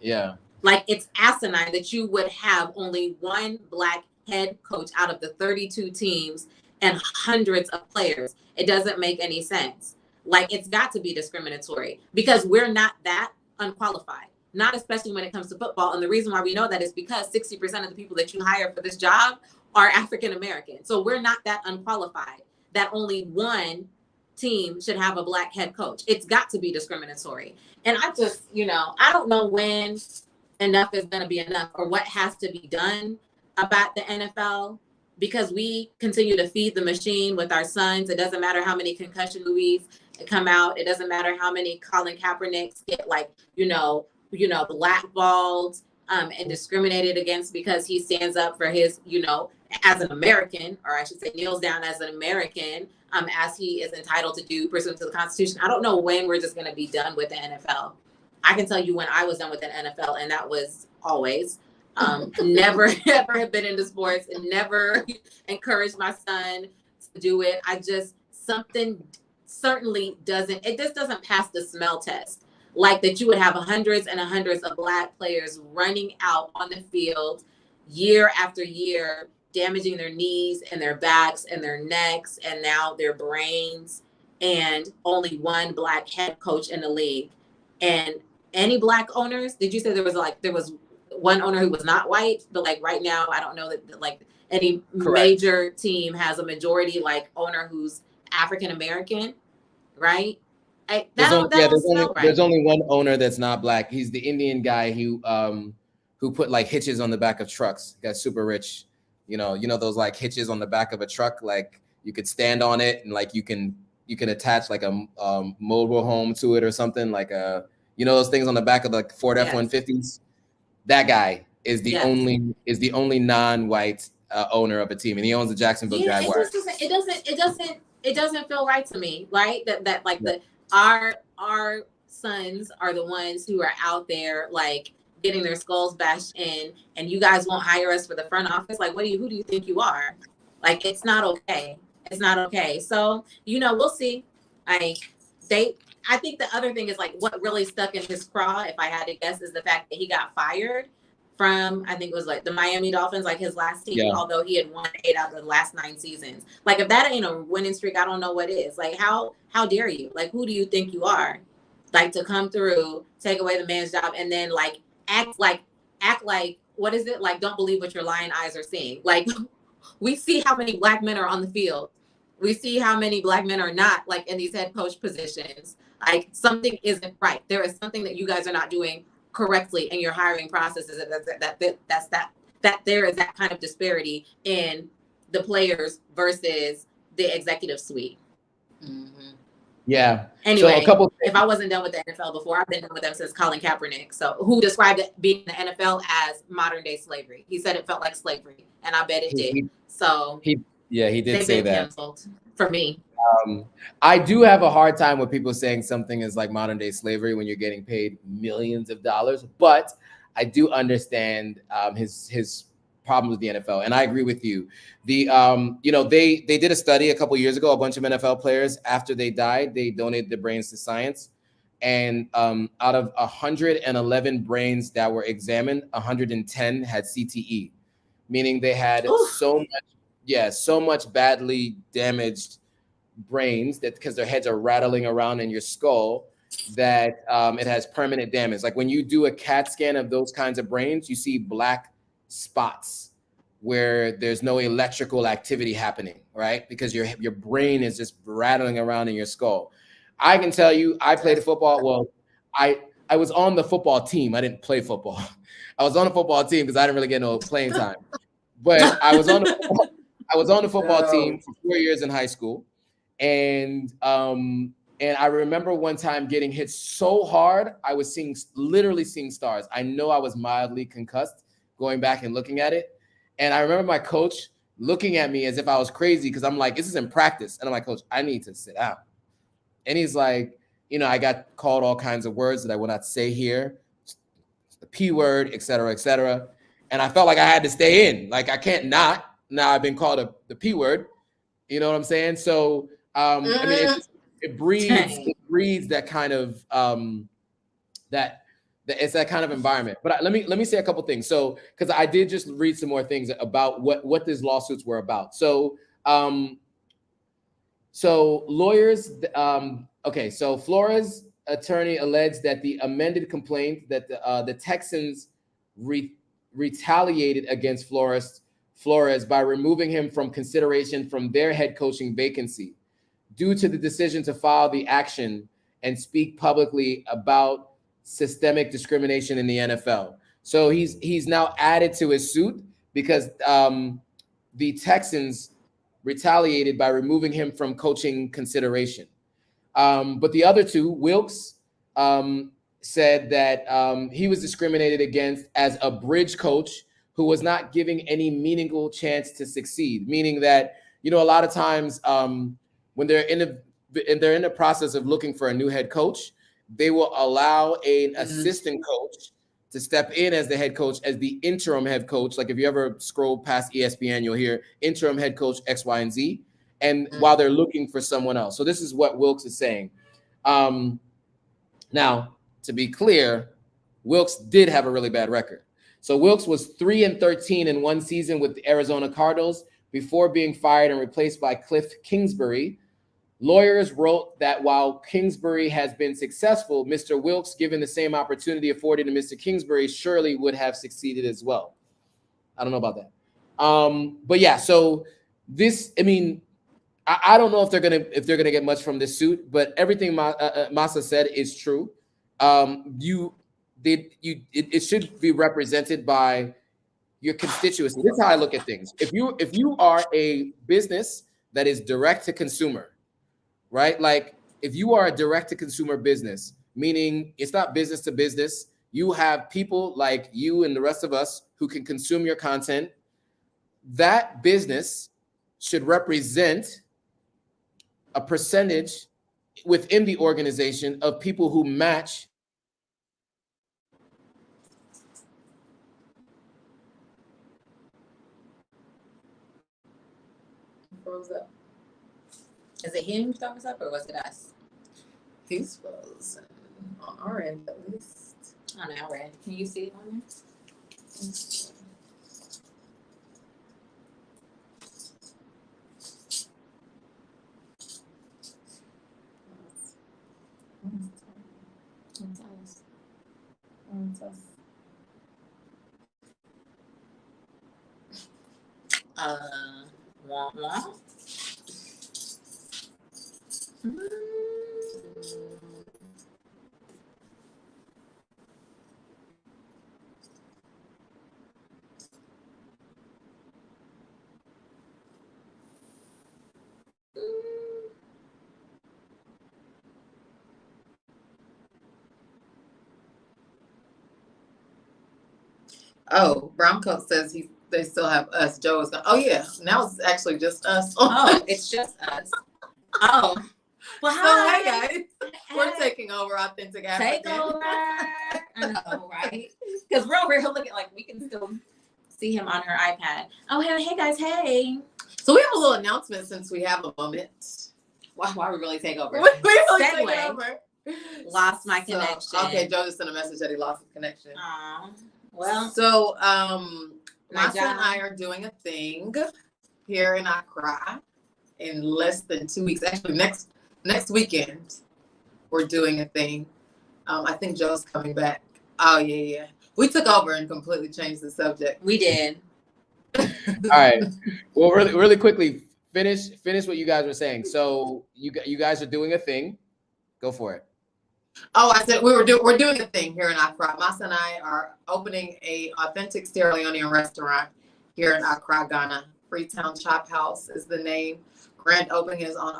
A: Yeah,
C: like it's asinine that you would have only one Black head coach out of the 32 teams and hundreds of players. It doesn't make any sense. Like, it's got to be discriminatory because we're not that unqualified, not especially when it comes to football. And the reason why we know that is because 60% of the people that you hire for this job are African American. So we're not that unqualified that only one team should have a Black head coach. It's got to be discriminatory. And I just, I don't know when enough is going to be enough or what has to be done about the NFL, because we continue to feed the machine with our sons. It doesn't matter how many concussion movies come out. It doesn't matter how many Colin Kaepernicks get blackballed and discriminated against because he stands up for his, as an American, or I should say kneels down as an American, as he is entitled to do pursuant to the Constitution. I don't know when we're just going to be done with the NFL. I can tell you when I was done with the NFL, and that was always. Never ever have been into sports and never encouraged my son to do it. I just, something certainly doesn't, it just doesn't pass the smell test. Like that you would have hundreds and hundreds of Black players running out on the field year after year, damaging their knees and their backs and their necks and now their brains, and only one Black head coach in the league. And any Black owners, did you say there was one owner who was not white? But like right now, I don't know that like any
A: Correct.
C: major team has a majority like owner who's African American, right?
A: There's only one owner that's not Black. He's the Indian guy who put like hitches on the back of trucks. Got super rich. You know those like hitches on the back of a truck, like you could stand on it and like you can attach like a mobile home to it or something, like those things on the back of the Ford F-150s. That guy is the only non-white owner of a team, and he owns the Jacksonville Jaguars.
C: It doesn't feel right to me, right? That like our sons are the ones who are out there like getting their skulls bashed in, and you guys won't hire us for the front office. Like, who do you think you are? Like, it's not okay. It's not okay. So, we'll see. I think the other thing is like what really stuck in his craw, if I had to guess, is the fact that he got fired from, I think it was like the Miami Dolphins, like his last team, although he had won 8 out of the last 9 seasons. Like, if that ain't a winning streak, I don't know what is. Like, how dare you? Like, who do you think you are? Like, to come through, take away the man's job, and then like act like what is it? Like, don't believe what your lying eyes are seeing. Like, we see how many Black men are on the field. We see how many Black men are not like in these head coach positions. Like, something isn't right. There is something that you guys are not doing correctly in your hiring processes. That there is that kind of disparity in the players versus the executive suite.
A: Mm-hmm. Yeah.
C: Anyway,
A: so
C: if I wasn't done with the NFL before, I've been done with them since Colin Kaepernick. So, who described it being in the NFL as modern day slavery? He said it felt like slavery, and I bet it did.
A: He did say that.
C: Canceled for me.
A: I do have a hard time with people saying something is like modern day slavery when you're getting paid millions of dollars, but I do understand his problems with the NFL, and I agree with you. They did a study a couple years ago. A bunch of NFL players, after they died, they donated their brains to science, and out of 111 brains that were examined, 110 had CTE, meaning they had so much badly damaged brains that because their heads are rattling around in your skull that it has permanent damage. Like when you do a CAT scan of those kinds of brains, you see black spots where there's no electrical activity happening, right? Because your brain is just rattling around in your skull. I can tell you, I played football. Well, I was on the football team. I didn't play football. I was on the football team because I didn't really get no playing time. But I was on the football team for 4 years in high school. And I remember one time getting hit so hard, I was literally seeing stars. I know I was mildly concussed going back and looking at it. And I remember my coach looking at me as if I was crazy because I'm like, this is in practice. And I'm like, Coach, I need to sit down. And he's like, I got called all kinds of words that I will not say here, the P word, et cetera, et cetera. And I felt like I had to stay in. Like, I can't not. Now I've been called the P word. You know what I'm saying? So, I mean, it breeds that kind of it's that kind of environment. But let me say a couple things. So, because I did just read some more things about what these lawsuits were about. So, lawyers. So Flores' attorney alleged that the amended complaint that the Texans retaliated against Flores by removing him from consideration from their head coaching vacancy due to the decision to file the action and speak publicly about systemic discrimination in the NFL. So he's now added to his suit because the Texans retaliated by removing him from coaching consideration. But the other two, Wilkes said that he was discriminated against as a bridge coach who was not giving any meaningful chance to succeed, meaning that, a lot of times when they're in the process of looking for a new head coach, they will allow an assistant coach to step in as the head coach, as the interim head coach. Like if you ever scroll past ESPN, you'll hear interim head coach X, Y, and Z. And while they're looking for someone else. So this is what Wilkes is saying. Now, to be clear, Wilkes did have a really bad record. So Wilkes was 3-13 in one season with the Arizona Cardinals before being fired and replaced by Cliff Kingsbury. Lawyers wrote that while Kingsbury has been successful, Mr. Wilkes, given the same opportunity afforded to Mr. Kingsbury, surely would have succeeded as well. I don't know about that. But yeah, so this, I mean, I don't know if they're gonna get much from this suit, but everything MASAH said is true. It should be represented by your constituency. This is how I look at things. If you are a business that is direct to consumer, right? Like if you are a direct to consumer business, meaning it's not business to business, you have people like you and the rest of us who can consume your content. That business should represent a percentage within the organization of people who match.
B: Froze up.
C: Is it him who thumbs up or was it us?
B: He's frozen on our end at least.
C: On our end. Can you see it on there? Wah, wah.
B: Oh, Browncoat says they still have us. Joe is going. Oh yeah, now it's actually just us.
C: Oh, it's just us. Oh, well,
B: So
C: hi.
B: hey guys, we're taking over Authentic African.
C: Take over. I know, right? Because we're over here looking like we can still see him on her iPad. Oh, hey guys, hey.
B: So we have a little announcement since we have a moment.
C: Why we really take over?
B: We really
C: Segue.
B: take over.
C: Lost my connection.
B: Okay, Joe just sent a message that he lost his connection.
C: Well,
B: so
C: my
B: MASAH and I are doing a thing here in Accra in less than 2 weeks. Actually, next weekend we're doing a thing. I think Joe's coming back. Oh yeah. We took over and completely changed the subject.
C: we did.
A: All right. Well, really quickly, finish what you guys were saying. So you guys are doing a thing. Go for it.
B: Oh, I said we're doing a thing here in Accra. MASAH and I are opening a authentic Sierra Leonean restaurant here in Accra, Ghana. Freetown Chop House is the name. Grand opening is on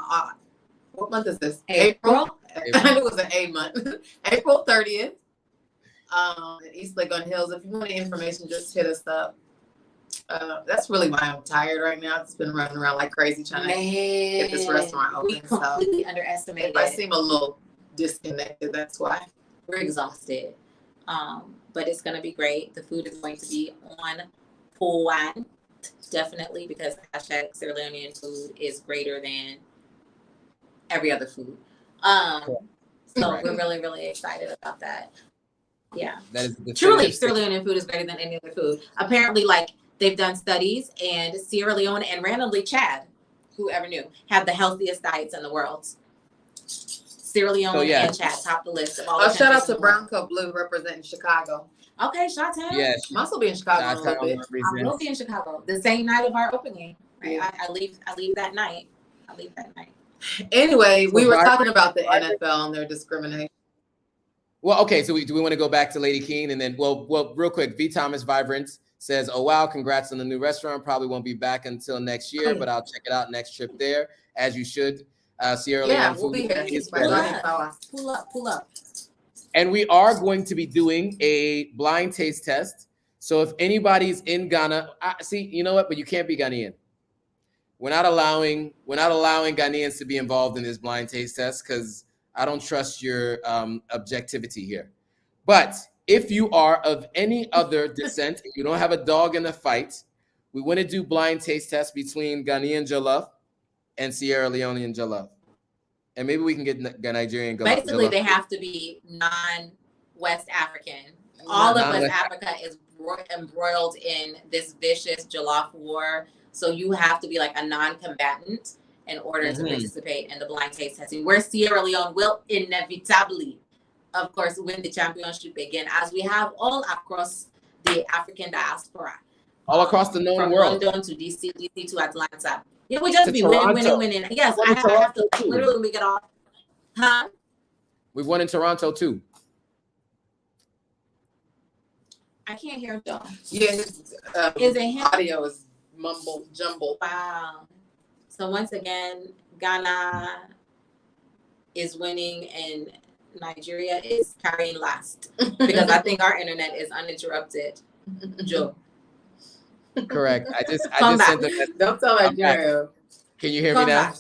B: what month is this? April. I knew it was an A month. April 30th. In East Lake on Hills. If you want any information, just hit us up. That's really why I'm tired right now. It's been running around like crazy trying to get this restaurant open.
C: We completely underestimated.
B: If I seem a little disconnected, that's why.
C: We're exhausted. But it's going to be great. The food is going to be on point, definitely, because hashtag Sierra Leonean food is greater than every other food. So we're really, really excited about that. Yeah.
A: That is
C: truly, Sierra Leonean food is greater than any other food. Apparently, like, they've done studies, and Sierra Leone and randomly Chad, whoever knew, have the healthiest diets in the world. Sierra Leone and Chad top the list of all.
B: Shout out to Brown Coat Blue representing Chicago.
C: Okay, shout out.
A: Yes.
B: Must will be in Chicago in a little bit.
C: I will be in Chicago the same night of our opening. Right? Yeah. I leave that night.
B: Anyway, we were talking about the NFL and their discrimination.
A: Well, okay, so do we want to go back to Lady Keene and then, well, real quick, V. Thomas Vibrant says, oh, wow, congrats on the new restaurant. Probably won't be back until next year, but I'll check it out next trip there, as you should. Sierra Leone
B: we'll be here.
C: Pull up.
A: And we are going to be doing a blind taste test. So if anybody's in Ghana, see, you know what? But you can't be Ghanaian. We're not allowing Ghanaians to be involved in this blind taste test because I don't trust your objectivity here. But If you are of any other descent, you don't have a dog in the fight, we want to do blind taste tests between Ghanaian jollof and Sierra Leonean jollof. And maybe we can get Nigerian jollof.
C: Basically, they have to be non-West African. All of West Africa is embroiled in this vicious jollof war. So you have to be like a non-combatant in order to participate in the blind taste testing, where Sierra Leone will inevitably, of course, win the championship again, as we have all across the African diaspora.
A: All across the known world.
C: From London to DC to Atlanta. It would just be winning. Yes, I have to literally make it off. Huh?
A: We've won in Toronto too.
C: I can't hear him though.
B: Yeah,
C: is it him?
B: Audio is mumble jumble.
C: Wow. So once again, Ghana is winning and Nigeria is carrying last because I think our internet is uninterrupted. Joe.
A: Correct. I just
C: back.
A: sent the
B: Don't tell Nigeria.
A: Can you hear me now?
C: Back.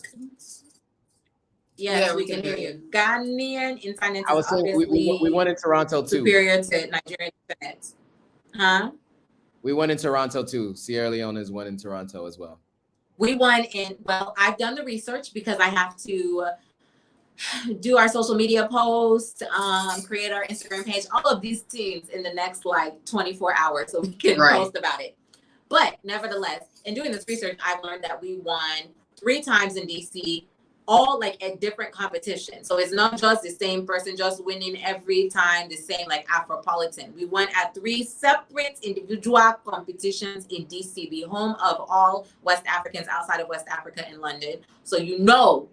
C: Yes,
B: yeah,
C: we can hear you. Ghanaian internet
A: I was saying we won in Toronto too.
C: Superior to Nigerian internet. Huh?
A: We won in Toronto too. Sierra Leone is won in Toronto as well.
C: We won I've done the research because I have to do our social media posts, create our Instagram page, all of these things in the next like 24 hours so we can post about it. But nevertheless, in doing this research, I've learned that we won 3 times in DC, all like at different competitions. So it's not just the same person just winning every time the same like Afropolitan. We won at 3 separate individual competitions in DC, the home of all West Africans outside of West Africa in London. So you know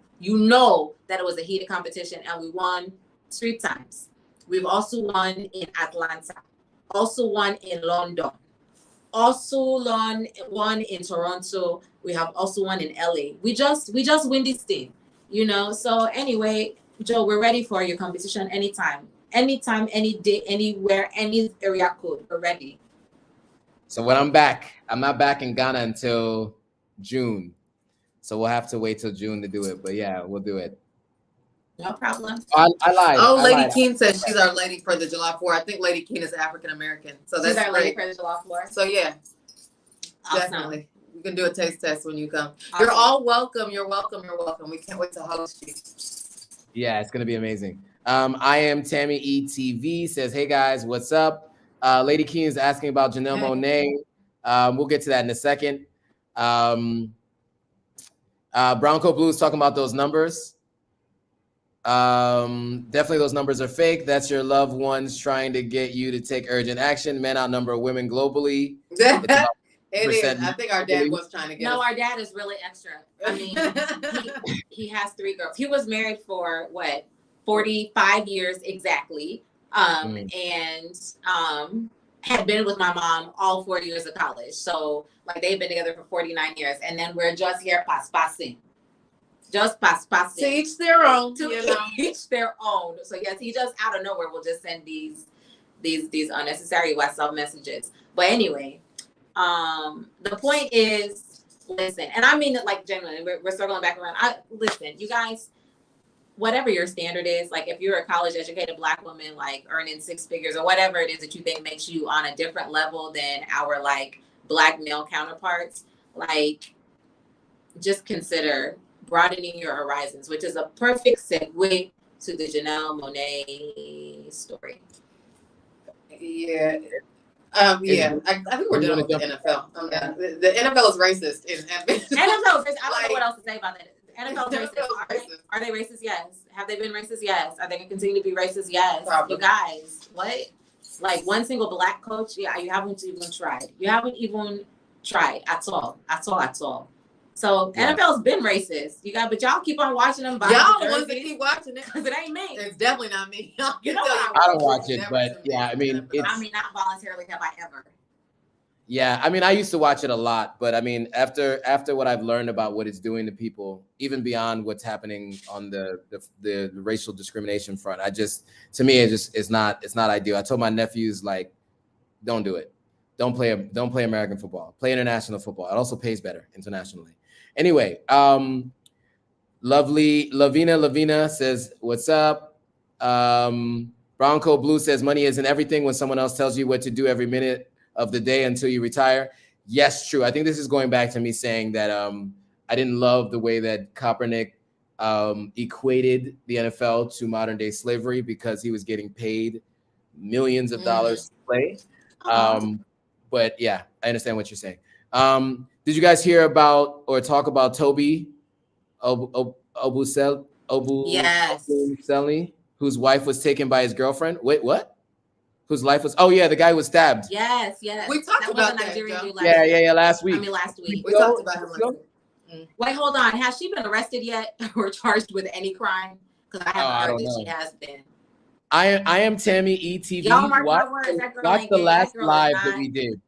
C: that it was a heated competition, and we won 3 times. We've also won in Atlanta, also won in London, also won in Toronto. We have also won in LA. We just win this thing, you know. So anyway, Joe, we're ready for your competition anytime, any day, anywhere, any area code. We're ready.
A: So when I'm back, I'm not back in Ghana until June. So we'll have to wait till June to do it. But yeah, we'll do it.
C: No problem.
A: I lied.
B: Oh, Lady Keene says she's our lady for the July 4th. I think Lady Keene is African American. So that's
C: she's our
B: great.
C: lady for the July 4th.
B: So yeah,
C: Awesome.
B: definitely. You can do a taste test when you come.
C: Awesome.
B: You're all welcome. You're welcome. You're welcome. We can't wait to host you.
A: Yeah, it's gonna be amazing. I am Tammy ETV says, hey guys, what's up? Lady Keene is asking about Janelle Monáe. We'll get to that in a second. Bronco Blue is talking about those numbers. Definitely those numbers are fake. That's your loved ones trying to get you to take urgent action. Men outnumber women globally.
B: It is. I think our dad was trying to get us.
C: Our dad is really extra. I mean, he has 3 girls. He was married for 45 years exactly. And had been with my mom all 4 years of college. So like they've been together for 49 years. And then we're just here passing. Just passing.
B: To each their own.
C: Each their own. So yes, he just out of nowhere will just send these unnecessary WhatsApp messages. But anyway, the point is, listen, and I mean it like genuinely, we're circling back around. Listen, you guys, whatever your standard is, like if you're a college educated Black woman, like earning 6 figures or whatever it is that you think makes you on a different level than our like Black male counterparts, like just consider broadening your horizons, which is a perfect segue to the Janelle Monáe story.
B: Yeah. I think we're done with the NFL. The NFL is racist.
C: NFL is racist. I don't know what else to say about that. NFL is racist. Are they racist? Yes. Have they been racist? Yes. Are they going to continue to be racist? Yes. Probably. You guys, what? Like one single Black coach? Yeah, you haven't even tried. You haven't even tried at all. So NFL's been racist. But y'all keep on watching them.
B: Y'all the ones that keep watching it
C: because it ain't me.
B: It's definitely not me.
A: I don't watch it, but yeah, I mean,
C: not voluntarily have I ever.
A: Yeah, I mean, I used to watch it a lot, but I mean, after what I've learned about what it's doing to people, even beyond what's happening on the racial discrimination front, to me, it's not ideal. I told my nephews, like, don't do it. Don't play American football. Play international football. It also pays better internationally. Anyway, lovely Lavina says, what's up? Bronco Brown Coat Blue says money isn't everything when someone else tells you what to do every minute of the day until you retire. Yes, true. I think this is going back to me saying that I didn't love the way that Kaepernick equated the NFL to modern day slavery because he was getting paid millions of dollars to play. But yeah, I understand what you're saying. Did you guys hear about or talk about Toby Obuseli, whose wife was taken by his girlfriend? Wait, what? Whose life was? Oh yeah, the guy was stabbed.
C: Yes.
B: We talked about that.
A: Last week.
C: Last week.
B: We talked about him last week.
C: Wait, hold on. Has she been arrested yet or charged with any crime? Because I haven't heard that she has been.
A: I am Tammy ETV.
C: Y'all mark my words.
A: Watch the last live that we did.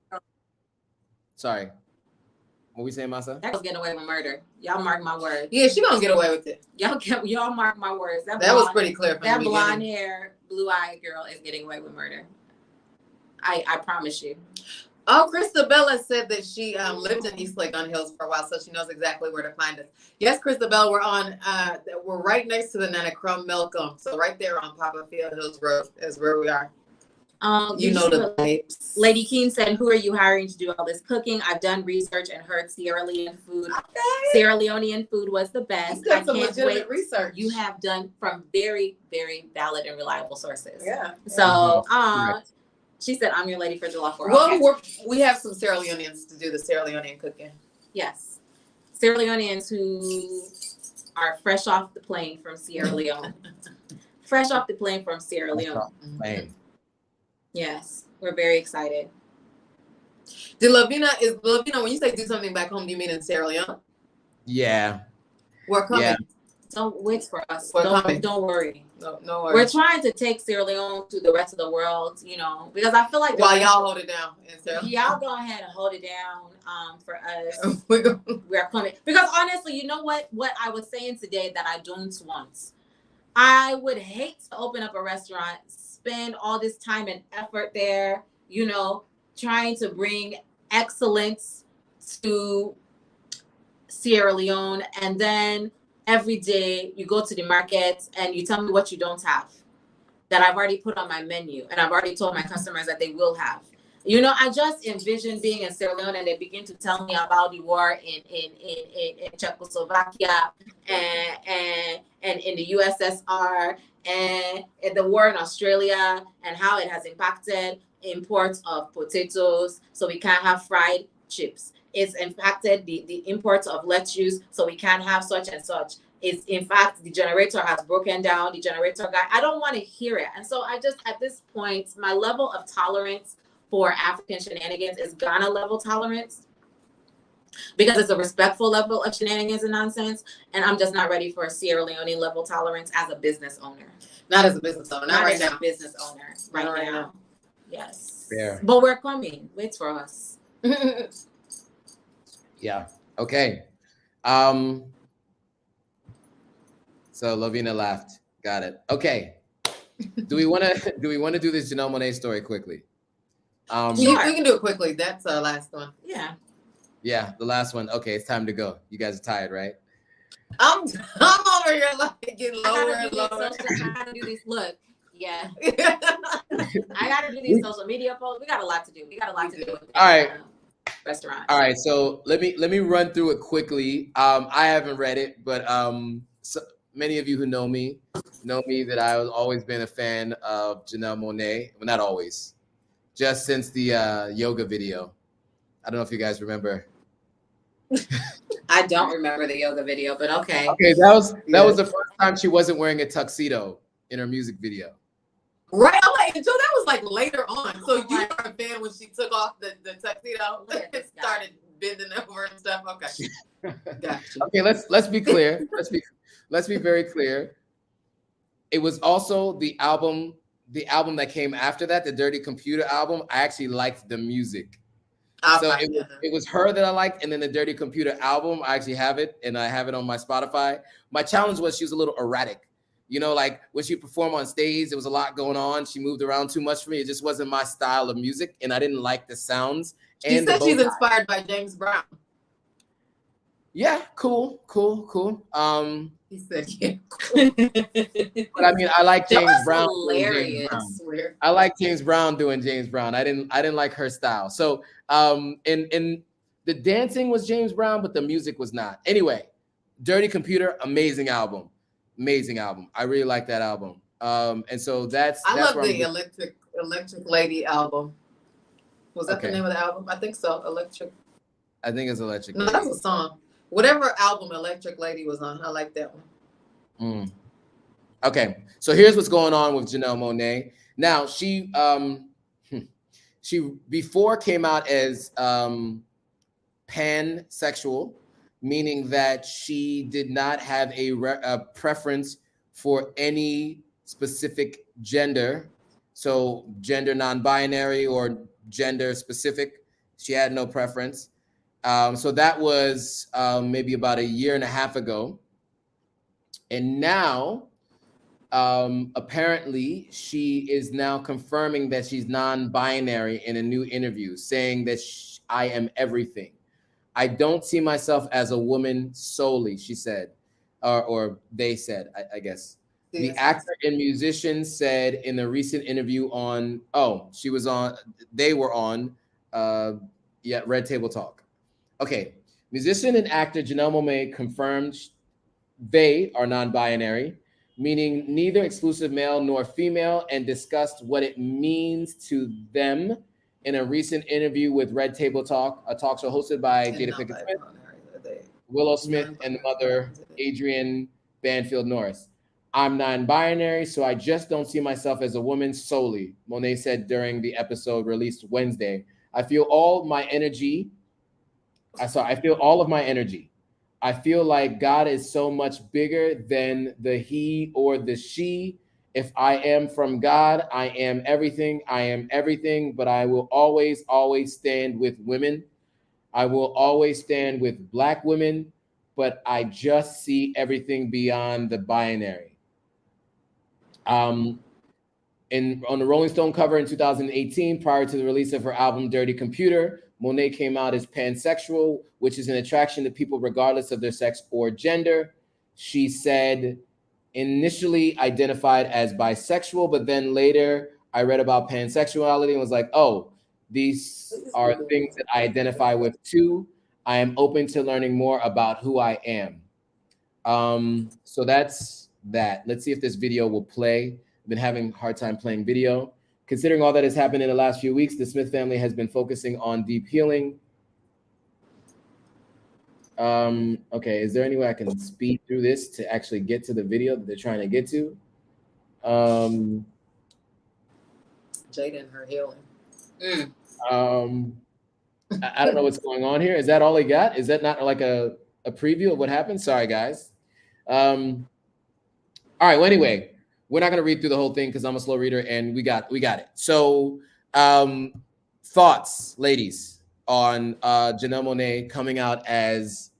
A: Sorry. What we saying, Masa?
C: That was getting away with murder. Y'all mark my words.
B: Yeah, she gonna get away with it.
C: Y'all mark my words.
B: That was pretty clear.
C: That blonde hair, blue-eyed girl is getting away with murder. I promise you.
B: Oh, Christabella said that she lived in East Lake on Hills for a while, so she knows exactly where to find us. Yes, Christabella, we're right next to the Nana Crumb Milcom, so right there on Papa Field Hills Road is where we are. You know the types.
C: Lady Keen said, "Who are you hiring to do all this cooking?" I've done research and heard Sierra Leonean food. Okay. Sierra Leonean food was the best.
B: I can't wait. Research.
C: You have done from very, very valid and reliable sources.
B: Yeah.
C: So, she said, "I'm your lady for July 4th."
B: Well, we have some Sierra Leoneans to do the Sierra Leonean cooking.
C: Yes, Sierra Leoneans who are fresh off the plane from Sierra Leone. Fresh off the plane from Sierra Leone. Yes, we're very excited.
B: Lavina, when you say do something back home, do you mean in Sierra Leone?
A: Yeah.
B: We're coming.
A: Yeah.
C: Don't wait for us.
B: Don't
C: worry.
B: No worries.
C: We're trying to take Sierra Leone to the rest of the world, because I feel like
B: while y'all hold it down.
C: Y'all go ahead and hold it down for us. We're coming. Because honestly, you know what I was saying today that I don't want? I would hate to open up a restaurant, spend all this time and effort there, trying to bring excellence to Sierra Leone, and then every day you go to the market and you tell me what you don't have that I've already put on my menu and I've already told my customers that they will have. I just envision being in Sierra Leone and they begin to tell me about the war in Czechoslovakia and in the USSR and the war in Australia and how it has impacted imports of potatoes, so we can't have fried chips. It's impacted the imports of lettuce, so we can't have such and such. It's, in fact, the generator has broken down, the generator guy. I don't want to hear it. And so I just, at this point, my level of tolerance for African shenanigans is Ghana level tolerance, because it's a respectful level of shenanigans and nonsense. And I'm just not ready for a Sierra Leone level tolerance as a business owner.
B: Not as a business owner. Not right now.
C: Business owner right now. Yes.
A: Fair.
C: But we're coming. Wait for us.
A: Yeah. Okay. So Lavina laughed. Got it. Okay. Do we want to do this Janelle Monáe story quickly?
B: We can do it quickly. That's our last one.
C: Yeah.
A: Yeah, the last one. Okay, it's time to go. You guys are tired, right?
B: I'm over here like getting lower and lower.
C: I gotta do these. Look. Yeah. I gotta do these social media posts. We got a lot to do. With
A: all right.
C: Restaurants.
A: All right. So let me run through it quickly. I haven't read it, but so many of you who know me that I've always been a fan of Janelle Monáe. Well, not always. Just since the yoga video. I don't know if you guys remember.
C: I don't remember the yoga video, but okay.
A: Okay, that was the first time she wasn't wearing a tuxedo in her music video.
B: Right. I'm like, so that was like later on. So you were a fan when she took off the tuxedo and started bending over and stuff. Okay. Gotcha.
A: Okay, let's be clear. Let's be very clear. It was also the album that came after that, the Dirty Computer album. I actually liked the music. It was her that I liked, and then the Dirty Computer album, I actually have it, and I have it on my Spotify. My challenge was she was a little erratic. Like when she performed on stage, there was a lot going on. She moved around too much for me. It just wasn't my style of music, and I didn't like the sounds.
B: She said she's inspired by James Brown.
A: Yeah, cool.
B: He said, yeah.
A: But I mean, I like
C: That
A: James
C: was
A: Brown doing James Brown.
C: hilarious.
B: Weird.
A: I like James Brown doing James Brown. I didn't like her style. So in the dancing was James Brown, but the music was not. Anyway, Dirty Computer, amazing album. Amazing album. I really like that album. And so that's
B: I love
A: where
B: the Electric Lady album. Was that
A: Okay.
B: the name of the album? I think so. Electric.
A: I think it's Electric
B: No,
A: Lady.
B: that's a song. Whatever album Electric Lady was on, I like that one.
A: Okay, so here's what's going on with Janelle Monáe. Now she before came out as pansexual, meaning that she did not have a preference for any specific gender, so gender non-binary or gender specific. She had no preference. So that was maybe about 1.5 years ago, and now apparently she is now confirming that she's non-binary in a new interview, saying that I am everything. I don't see myself as a woman solely, she said, or they said, I guess. The actor and musician said in a recent interview on, they were on, Red Table Talk. Okay, musician and actor Janelle Monáe confirmed they are non-binary, meaning neither exclusive male nor female, and discussed what it means to them in a recent interview with Red Table Talk, a talk show hosted by Jada Pinkett Smith, Willow Smith, and the mother, Adrienne Banfield Norris. I'm non-binary, so I just don't see myself as a woman solely, Monáe said during the episode released Wednesday. I feel all of my energy. I feel like God is so much bigger than the he or the she. If I am from God, I am everything. I am everything, but I will always, always stand with women. I will always stand with Black women, but I just see everything beyond the binary. On the Rolling Stone cover in 2018, prior to the release of her album Dirty Computer, Monáe came out as pansexual, which is an attraction to people regardless of their sex or gender. She said initially identified as bisexual, but then later I read about pansexuality and was like, oh, these are things that I identify with too. I am open to learning more about who I am. So that's that. Let's see if this video will play. I've been having a hard time playing video. Considering all that has happened in the last few weeks, the Smith family has been focusing on deep healing. Okay, is there any way I can speed through this to actually get to the video that they're trying to get to?
B: Jada and her healing.
A: I don't know what's going on here. Is that all they got? Is that not like a preview of what happened? Sorry, guys. All right, well, anyway, we're not going to read through the whole thing because I'm a slow reader, and we got it. So thoughts, ladies, on Janelle Monáe coming out as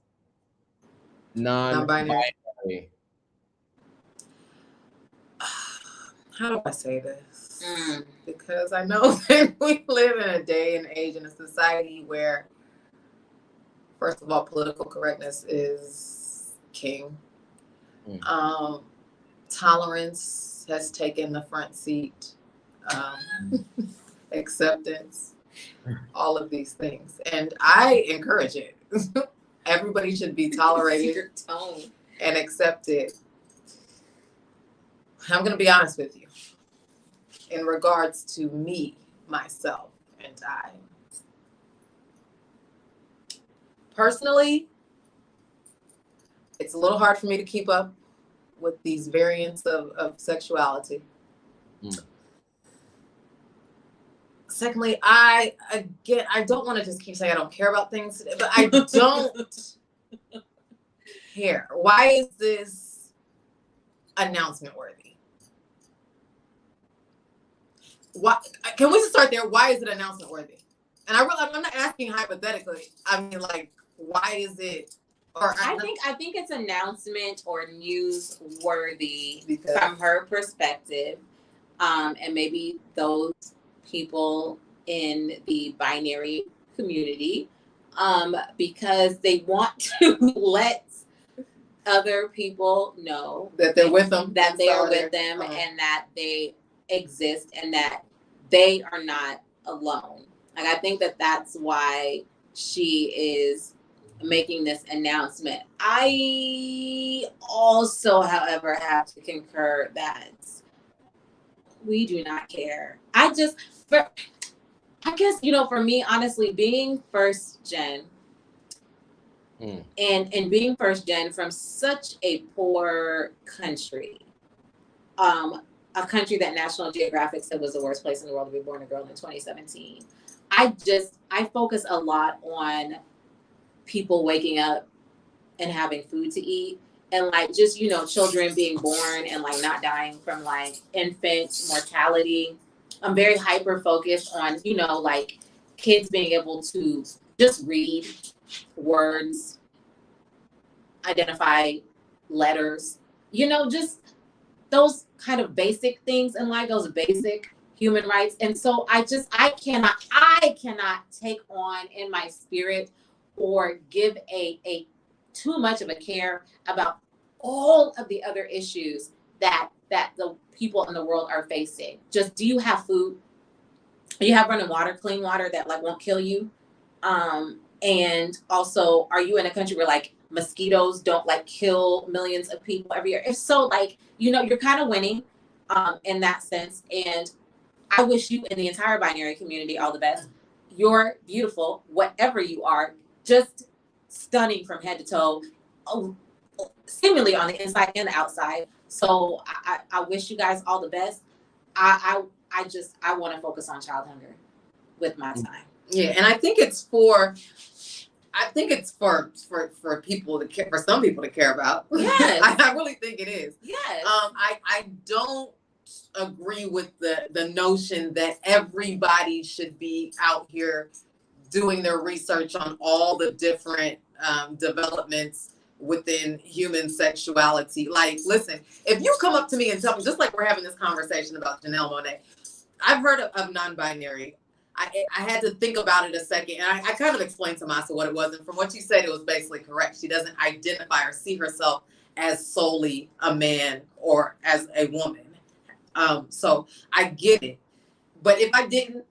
A: non-binary.
B: How do I say this? Because I know that we live in a day and age in a society where, first of all, political correctness is king. Tolerance has taken the front seat. Acceptance, all of these things. And I encourage it. Everybody should be tolerated and accepted. I'm going to be honest with you. In regards to me, myself, and I. Personally, it's a little hard for me to keep up with these variants of sexuality. Secondly, I don't want to just keep saying I don't care about things, but I don't care. Why is this announcement worthy? Why, can we just start there? Why is it announcement worthy? And I'm not asking hypothetically. I mean, like, why is it? Or
C: I think it's announcement or newsworthy from her perspective, and maybe those people in the binary community because they want to let other people know
B: that they're with them,
C: that they are with them, and that they exist, and that they are not alone. Like, I think that that's why she is making this announcement. I also, however, have to concur that we do not care. I guess, for me, honestly, being first gen and being first gen from such a poor country, a country that National Geographic said was the worst place in the world to be born a girl in 2017. I focus a lot on people waking up and having food to eat, and like just, children being born and like not dying from like infant mortality. I'm very hyper focused on, like kids being able to just read words, identify letters, just those kind of basic things in life, those basic human rights. And so I cannot take on in my spirit or give a too much of a care about all of the other issues that the people in the world are facing. Just, do you have food? Do you have running water, clean water that like won't kill you? And also, are you in a country where like mosquitoes don't like kill millions of people every year? If so, like, you're kind of winning in that sense. And I wish you and the entire binary community all the best. You're beautiful, whatever you are, just stunning from head to toe, seemingly on the inside and the outside. So I wish you guys all the best. I want to focus on child hunger with my time.
B: Yeah, and I think it's for people to care, for some people to care about.
C: Yes.
B: I really think it is.
C: Yes.
B: I don't agree with the notion that everybody should be out here doing their research on all the different developments within human sexuality. Like, listen, if you come up to me and tell me, just like we're having this conversation about Janelle Monáe, I've heard of non-binary. I had to think about it a second, and I kind of explained to MASAH what it was, and from what you said, it was basically correct. She doesn't identify or see herself as solely a man or as a woman. So I get it. But if I didn't,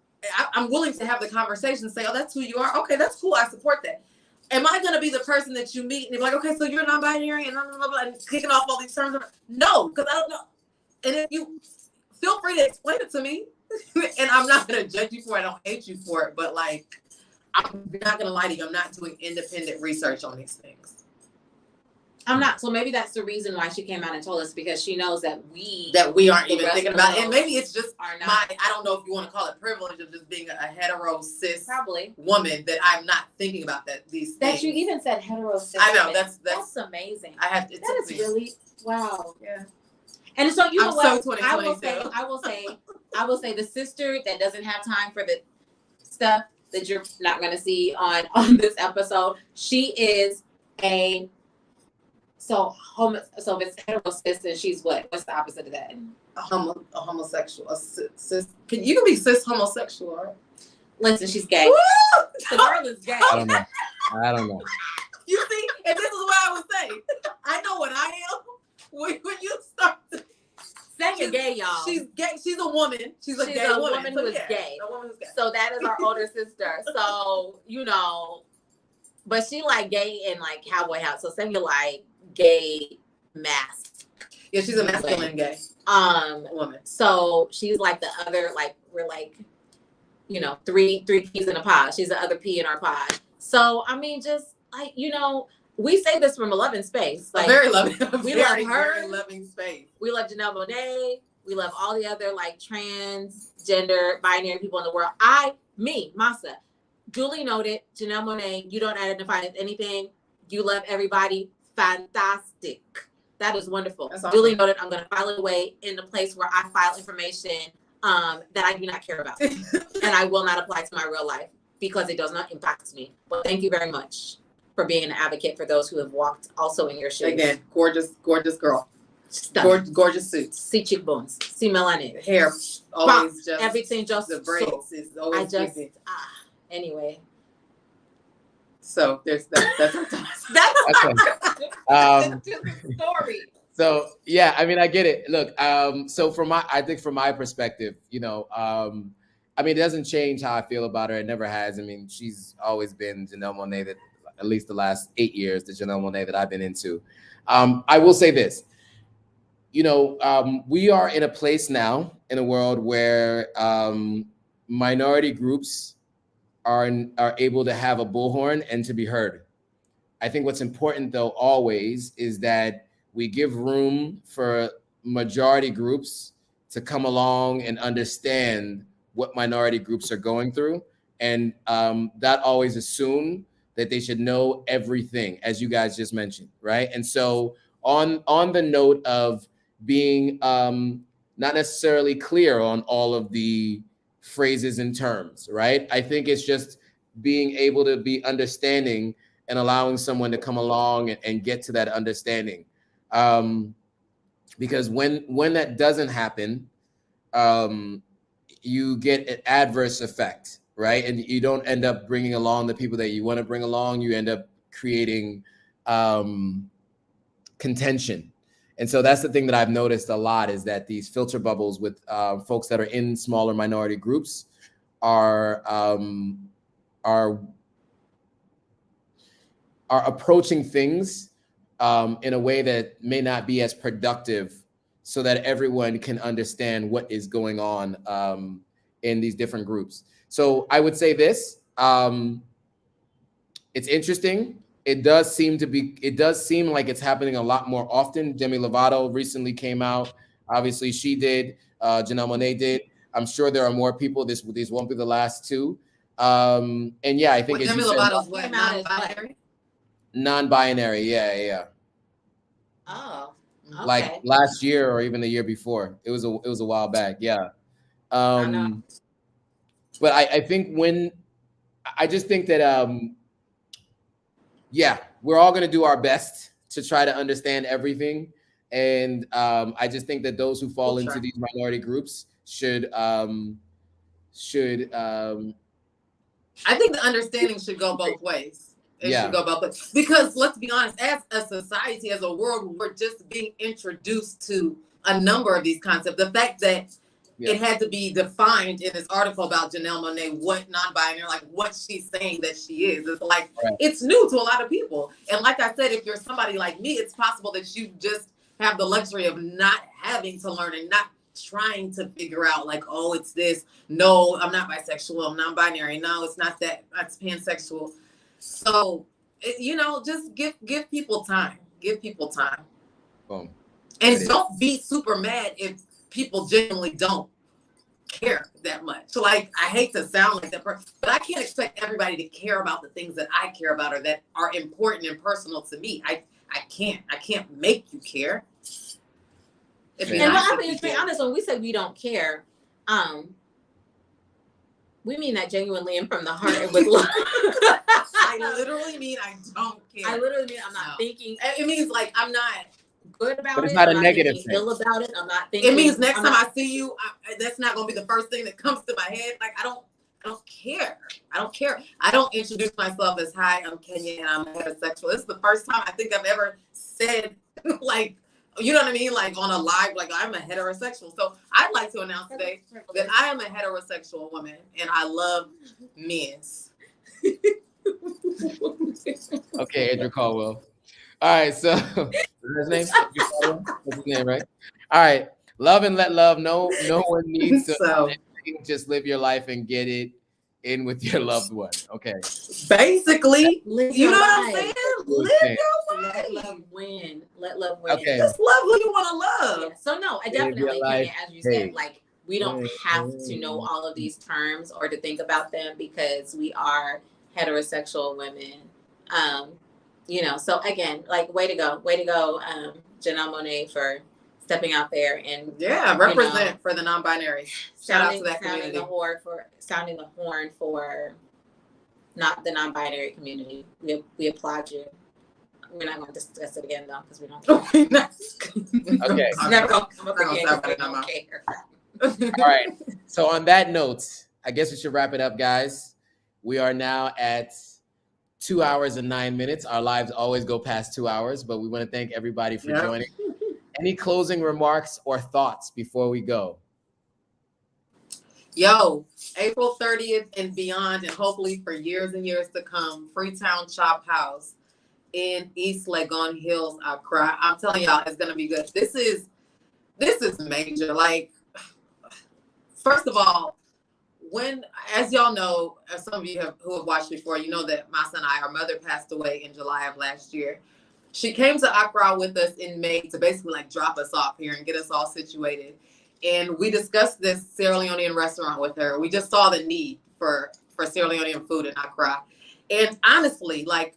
B: I'm willing to have the conversation and say, oh, that's who you are. Okay, that's cool. I support that. Am I going to be the person that you meet and you're like, okay, so you're non-binary and blah, blah, blah, and kicking off all these terms? No, because I don't know. And if you feel free to explain it to me, and I'm not going to judge you for it. I don't hate you for it. But like, I'm not going to lie to you. I'm not doing independent research on these things.
C: I'm not. So maybe that's the reason why she came out and told us, because she knows that we
B: aren't even thinking about it. And maybe it's just
C: I
B: don't know if you want to call it privilege of just being a hetero cis
C: probably
B: woman, that I'm not thinking about these things.
C: That you even said hetero cis.
B: I know, that's
C: amazing.
B: That is
C: really, wow.
B: Yeah.
C: And so you know what?
B: So
C: I will say the sister that doesn't have time for the stuff that you're not going to see on this episode, she is a so if it's hetero cis, and she's what? What's the opposite of that?
B: A homosexual. Cis. You can be cis homosexual, right?
C: Listen, she's gay.
B: Woo!
C: The girl is gay.
A: I don't know.
B: You see, and this is what I would say. I know what I am. When you start to
C: say you're gay, y'all.
B: She's gay. She's a woman. She's a gay woman.
C: Who is gay.
B: A woman who's gay.
C: So that is our older sister. So, but she like gay in like cowboy house. So say you're like gay mask.
B: Yeah, she's a masculine gay woman.
C: So she's like the other, like we're like, three peas in a pod. She's the other pea in our pod. So I mean, just like, we say this from a loving space. Like,
B: very loving.
C: We love her.
B: Very loving space.
C: We love Janelle Monáe. We love all the other like transgender, binary people in the world. MASAH, duly noted. Janelle Monáe, you don't identify as anything. You love everybody. Fantastic. That is wonderful. Awesome. Duly noted. I'm going to file it away in the place where I file information that I do not care about, and I will not apply to my real life because it does not impact me. But thank you very much for being an advocate for those who have walked also in your shoes.
B: Again, gorgeous girl. Gorgeous suits.
C: See cheekbones. See melanin.
B: Hair. Always just.
C: Everything just.
B: The braids is always
C: anyway.
B: So there's that. That's our thoughts.
A: Okay.
C: That's just a story.
A: So yeah, I mean, I get it. Look, so I think from my perspective, I mean, it doesn't change how I feel about her. It never has. I mean, she's always been Janelle Monáe, that at least the last 8 years, the Janelle Monáe that I've been into. I will say this, we are in a place now in a world where minority groups are able to have a bullhorn and to be heard. I think what's important, though, always is that we give room for majority groups to come along and understand what minority groups are going through. And that always assume that they should know everything, as you guys just mentioned, right? And so on the note of being not necessarily clear on all of the phrases and terms, right? I think it's just being able to be understanding and allowing someone to come along and get to that understanding. Because when that doesn't happen, you get an adverse effect, right? And you don't end up bringing along the people that you want to bring along. You end up creating contention. And so that's the thing that I've noticed a lot, is that these filter bubbles with folks that are in smaller minority groups are approaching things in a way that may not be as productive, so that everyone can understand what is going on in these different groups. So I would say this, it's interesting. It does seem like it's happening a lot more often. Demi Lovato recently came out. Obviously she did, Janelle Monáe did. I'm sure there are more people. These won't be the last two. And yeah, I think
B: Demi Lovato's what, non-binary?
A: Non-binary, yeah.
C: Oh, okay.
A: Like last year or even the year before. It was a while back, yeah. But I think I just think that yeah, we're all going to do our best to try to understand everything, and I just think that those who fall into these minority groups should I
B: think the understanding should go both ways. It should go both ways. Because let's be honest, as a society, as a world, we're just being introduced to a number of these concepts. The fact that it had to be defined in this article about Janelle Monáe, what non-binary, like what she's saying that she is. It's like, it's new to a lot of people. And like I said, if you're somebody like me, it's possible that you just have the luxury of not having to learn and not trying to figure out like, oh, it's this. No, I'm not bisexual. I'm non-binary. No, it's not that. It's pansexual. So, just give people time. Give people time.
A: Boom.
B: And don't be super mad if people genuinely don't care that much. So like, I hate to sound like that person, but I can't expect everybody to care about the things that I care about or that are important and personal to me. I can't make you care.
C: To be honest, when we say we don't care, we mean that genuinely and from the heart and with love.
B: I literally mean I don't care.
C: I literally mean I'm not thinking.
B: It means like I'm not
C: good about it.
A: But it's not a negative thing.
C: Ill about it. I'm not thinking.
B: It means next time I see you, that's not going to be the first thing that comes to my head. Like I don't care. I don't care. I don't introduce myself as, hi, I'm Kenye and I'm heterosexual. This is the first time I think I've ever said like, you know what I mean? Like on a live, like I'm a heterosexual. So I'd like to announce today that I am a heterosexual woman and I love men.
A: Okay, Andrew Caldwell. All right, so his name? What's his name, right? All right, love and let love. No one needs to just live your life and get it in with your loved one. Okay.
B: Basically, you know what I'm saying? Live your life.
C: Let love win. Let love win.
B: Okay. Just love who you want to love.
C: Yeah. So no, I definitely can't, as you said, like we don't have to know all of these terms or to think about them because we are heterosexual women. So again, like way to go, Janelle Monáe for stepping out there and
B: represent for the non-binary. Shout out to that community.
C: Sounding the horn for not the non-binary community. We applaud you. We're not going to discuss it again though because we don't care.
A: Okay.
C: It's never going to come up again because we don't care.
A: All right. So on that note, I guess we should wrap it up, guys. We are now at 2 hours and 9 minutes. Our lives always go past 2 hours, but we want to thank everybody for joining. Any closing remarks or thoughts before we go?
B: Yo, April 30th and beyond, and hopefully for years and years to come, Freetown Chop House in East Legon Hills, Accra. I'm telling y'all, it's gonna be good. This is major. Like, first of all, as y'all know, as some of you who have watched before, you know that MASAH and our mother passed away in July of last year. She came to Accra with us in May to basically like drop us off here and get us all situated. And we discussed this Sierra Leonean restaurant with her. We just saw the need for Sierra Leonean food in Accra. And honestly, like,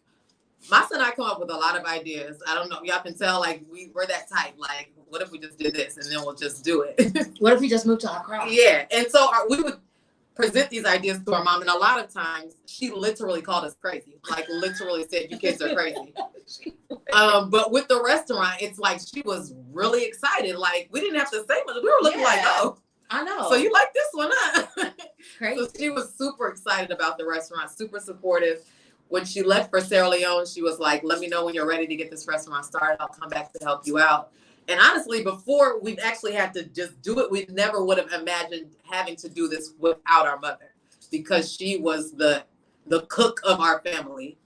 B: MASAH and I come up with a lot of ideas. I don't know. Y'all can tell, like, we're that type. Like, what if we just did this and then we'll just do it?
C: What if we just moved to Accra?
B: Yeah. And so we would present these ideas to our mom. And a lot of times she literally called us crazy. Like, literally said, you kids are crazy. But with the restaurant, it's like she was really excited. Like, we didn't have to say much. We were looking like, oh,
C: I know.
B: so you like this one, huh?
C: Crazy.
B: So she was super excited about the restaurant, super supportive. When she left for Sierra Leone, she was like, let me know when you're ready to get this restaurant started. I'll come back to help you out. And honestly, before we've actually had to just do it, we never would have imagined having to do this without our mother, because she was the cook of our family.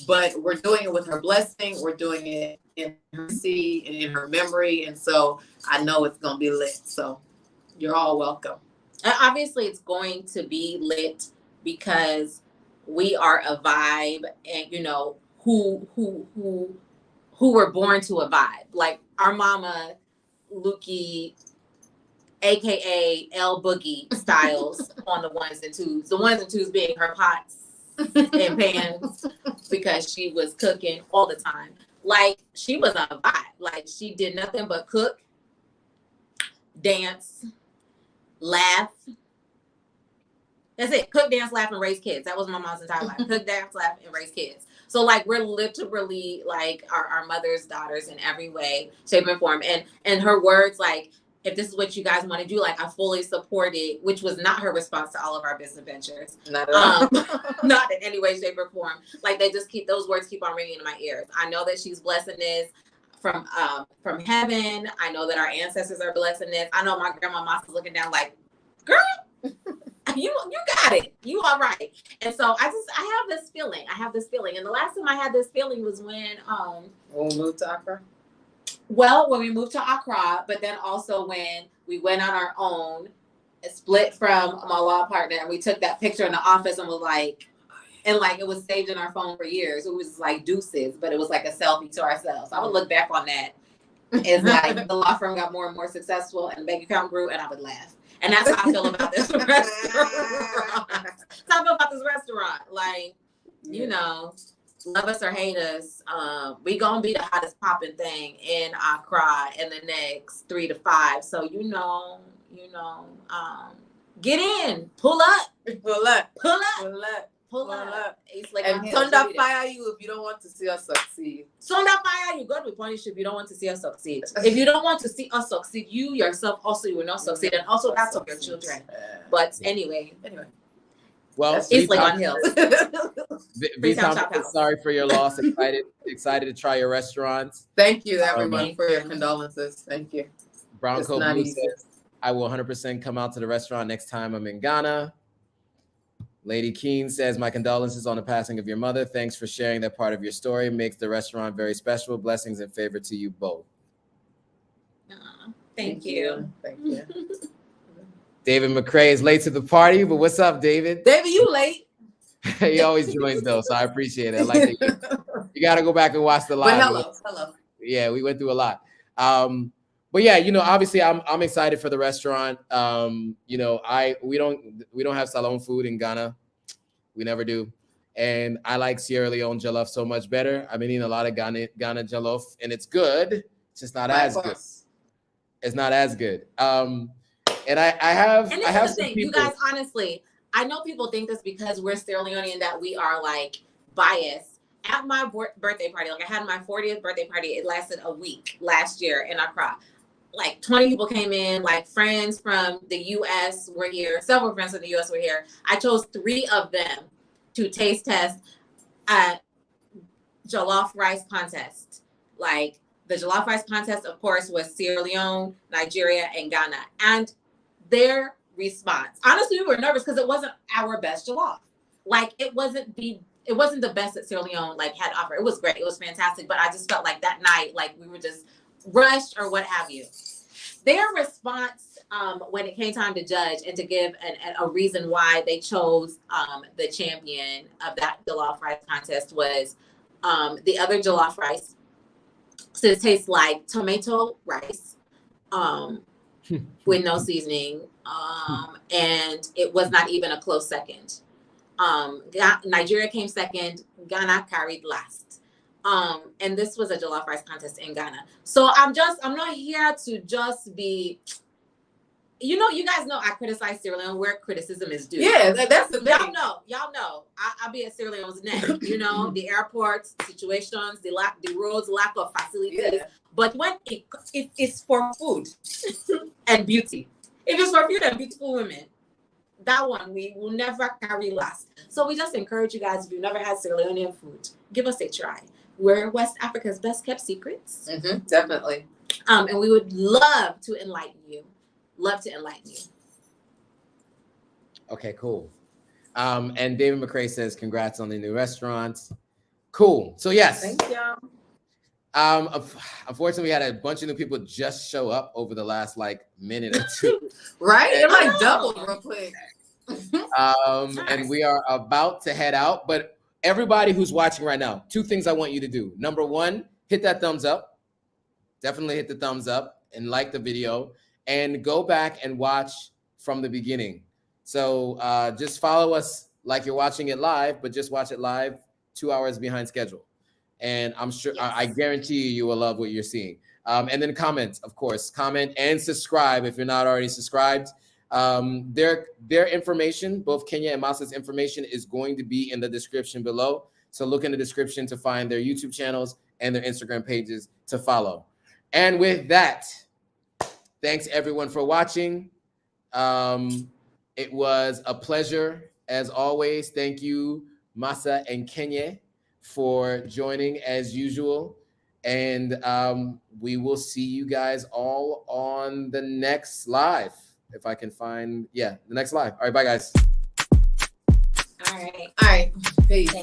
B: But we're doing it with her blessing. We're doing it in her seed and in her memory. And so I know it's going to be lit. So you're all welcome.
C: And obviously, it's going to be lit because we are a vibe, and you know who were born to a vibe. Like our mama, Lukey, aka L Boogie Styles on the ones and twos. The ones and twos being her pots and pans, because she was cooking all the time. Like, she was a vibe. Like, she did nothing but cook, dance, laugh. That's it. Cook, dance, laugh, and raise kids. That was my mom's entire life. Cook, dance, laugh, and raise kids. So, like, we're literally, like, our mother's daughters in every way, shape, and form. And her words, like, if this is what you guys want to do, like, I fully support it, which was not her response to all of our business ventures.
B: Not at all.
C: Not in any way, shape, or form. Like, those words keep on ringing in my ears. I know that she's blessing this from heaven. I know that our ancestors are blessing this. I know my grandma Masa's looking down like, girl, you got it. You all right. And so I have this feeling. And the last time I had this feeling was when
B: we moved to Accra.
C: Well, when we moved to Accra, but then also when we went on our own, split from my law partner, and we took that picture in the office and was like, and like it was saved in our phone for years. It was like deuces, but it was like a selfie to ourselves. I would look back on that as like the law firm got more and more successful and the bank account grew, and I would laugh. And that's how I feel about this restaurant. That's how I feel about this restaurant. Like, you know, love us or hate us, we gonna be the hottest popping thing in Accra in the next 3 to 5. So get in, pull up. It's like,
B: and thunder fire you if you don't want to see us succeed.
C: Thunder fire you. God will punish you if you don't want to see us succeed. If you don't want to see us succeed, you yourself also will not succeed, and also that's of your children. But anyway.
A: Well,
C: East Legon Hills.
A: Sorry for your loss. Excited to try your restaurants.
B: Thank you, everyone, for your condolences. Thank you.
A: Bronco Blue says, I will 100% come out to the restaurant next time I'm in Ghana. Lady Keen says, my condolences on the passing of your mother. Thanks for sharing that part of your story. Makes the restaurant very special. Blessings and favor to you both.
C: Thank you.
B: Thank you.
A: David McCrae is late to the party, but what's up, David?
B: David, you late?
A: He always joins though, so I appreciate it. I like that you got to go back and watch the live.
B: But hello.
A: Yeah, we went through a lot. But yeah, obviously I'm excited for the restaurant. We don't have salon food in Ghana. We never do. And I like Sierra Leone jollof so much better. I've been eating a lot of Ghana jollof, and it's good. It's just not as good. It's not as good. And I have
C: the thing, you guys, honestly, I know people think this because we're Sierra Leonean that we are like biased. At my birthday party, like I had my 40th birthday party, it lasted a week last year in Accra. Like 20 people came in, like friends from the US were here, several friends from the US were here. I chose 3 of them to taste test jollof rice contest. Like the jollof rice contest, of course, was Sierra Leone, Nigeria, and Ghana. And their response, honestly, we were nervous because it wasn't our best jollof. Like it wasn't the best that Sierra Leone like had offered. It was great. It was fantastic. But I just felt like that night, like we were just rushed or what have you. Their response when it came time to judge and to give a reason why they chose the champion of that jollof rice contest was the other jollof rice. So it tastes like tomato rice with no seasoning. And it was not even a close second. Nigeria came second, Ghana carried last. And this was a jollof rice contest in Ghana. So I'm not here to just be, you guys know I criticize Sierra Leone where criticism is due.
B: Yeah, that's the thing.
C: Y'all know. I'll be at Sierra Leone's neck. The airports, situations, the roads, lack of facilities. Yeah. But when it's for food and beauty, if it's for food and beautiful women, that one we will never carry last. So we just encourage you guys, if you've never had Sierra Leonean food, give us a try. We're West Africa's best kept secrets.
B: Mm-hmm, definitely.
C: And we would love to enlighten you.
A: Okay, cool. And David McCrae says, congrats on the new restaurant. Cool. So yes.
B: Thank you.
A: Unfortunately, we had a bunch of new people just show up over the last minute or two.
B: Right? It doubled real quick.
A: And we are about to head out, but everybody who's watching right now, 2 things I want you to do. Number 1, hit that thumbs up. Definitely hit the thumbs up and like the video and go back and watch from the beginning. So just follow us like you're watching it live, but just watch it live 2 hours behind schedule. And I'm sure, yes. I guarantee you will love what you're seeing. And then comment, of course, comment and subscribe if you're not already subscribed. Their information, both Kenye and MASAH's information, is going to be in the description below. So look in the description to find their YouTube channels and their Instagram pages to follow. And with that, thanks everyone for watching. It was a pleasure as always. Thank you, MASAH and Kenye, for joining as usual. And we will see you guys all on the next live. If I can find, the next live. All right, bye guys.
C: All right.
B: Peace.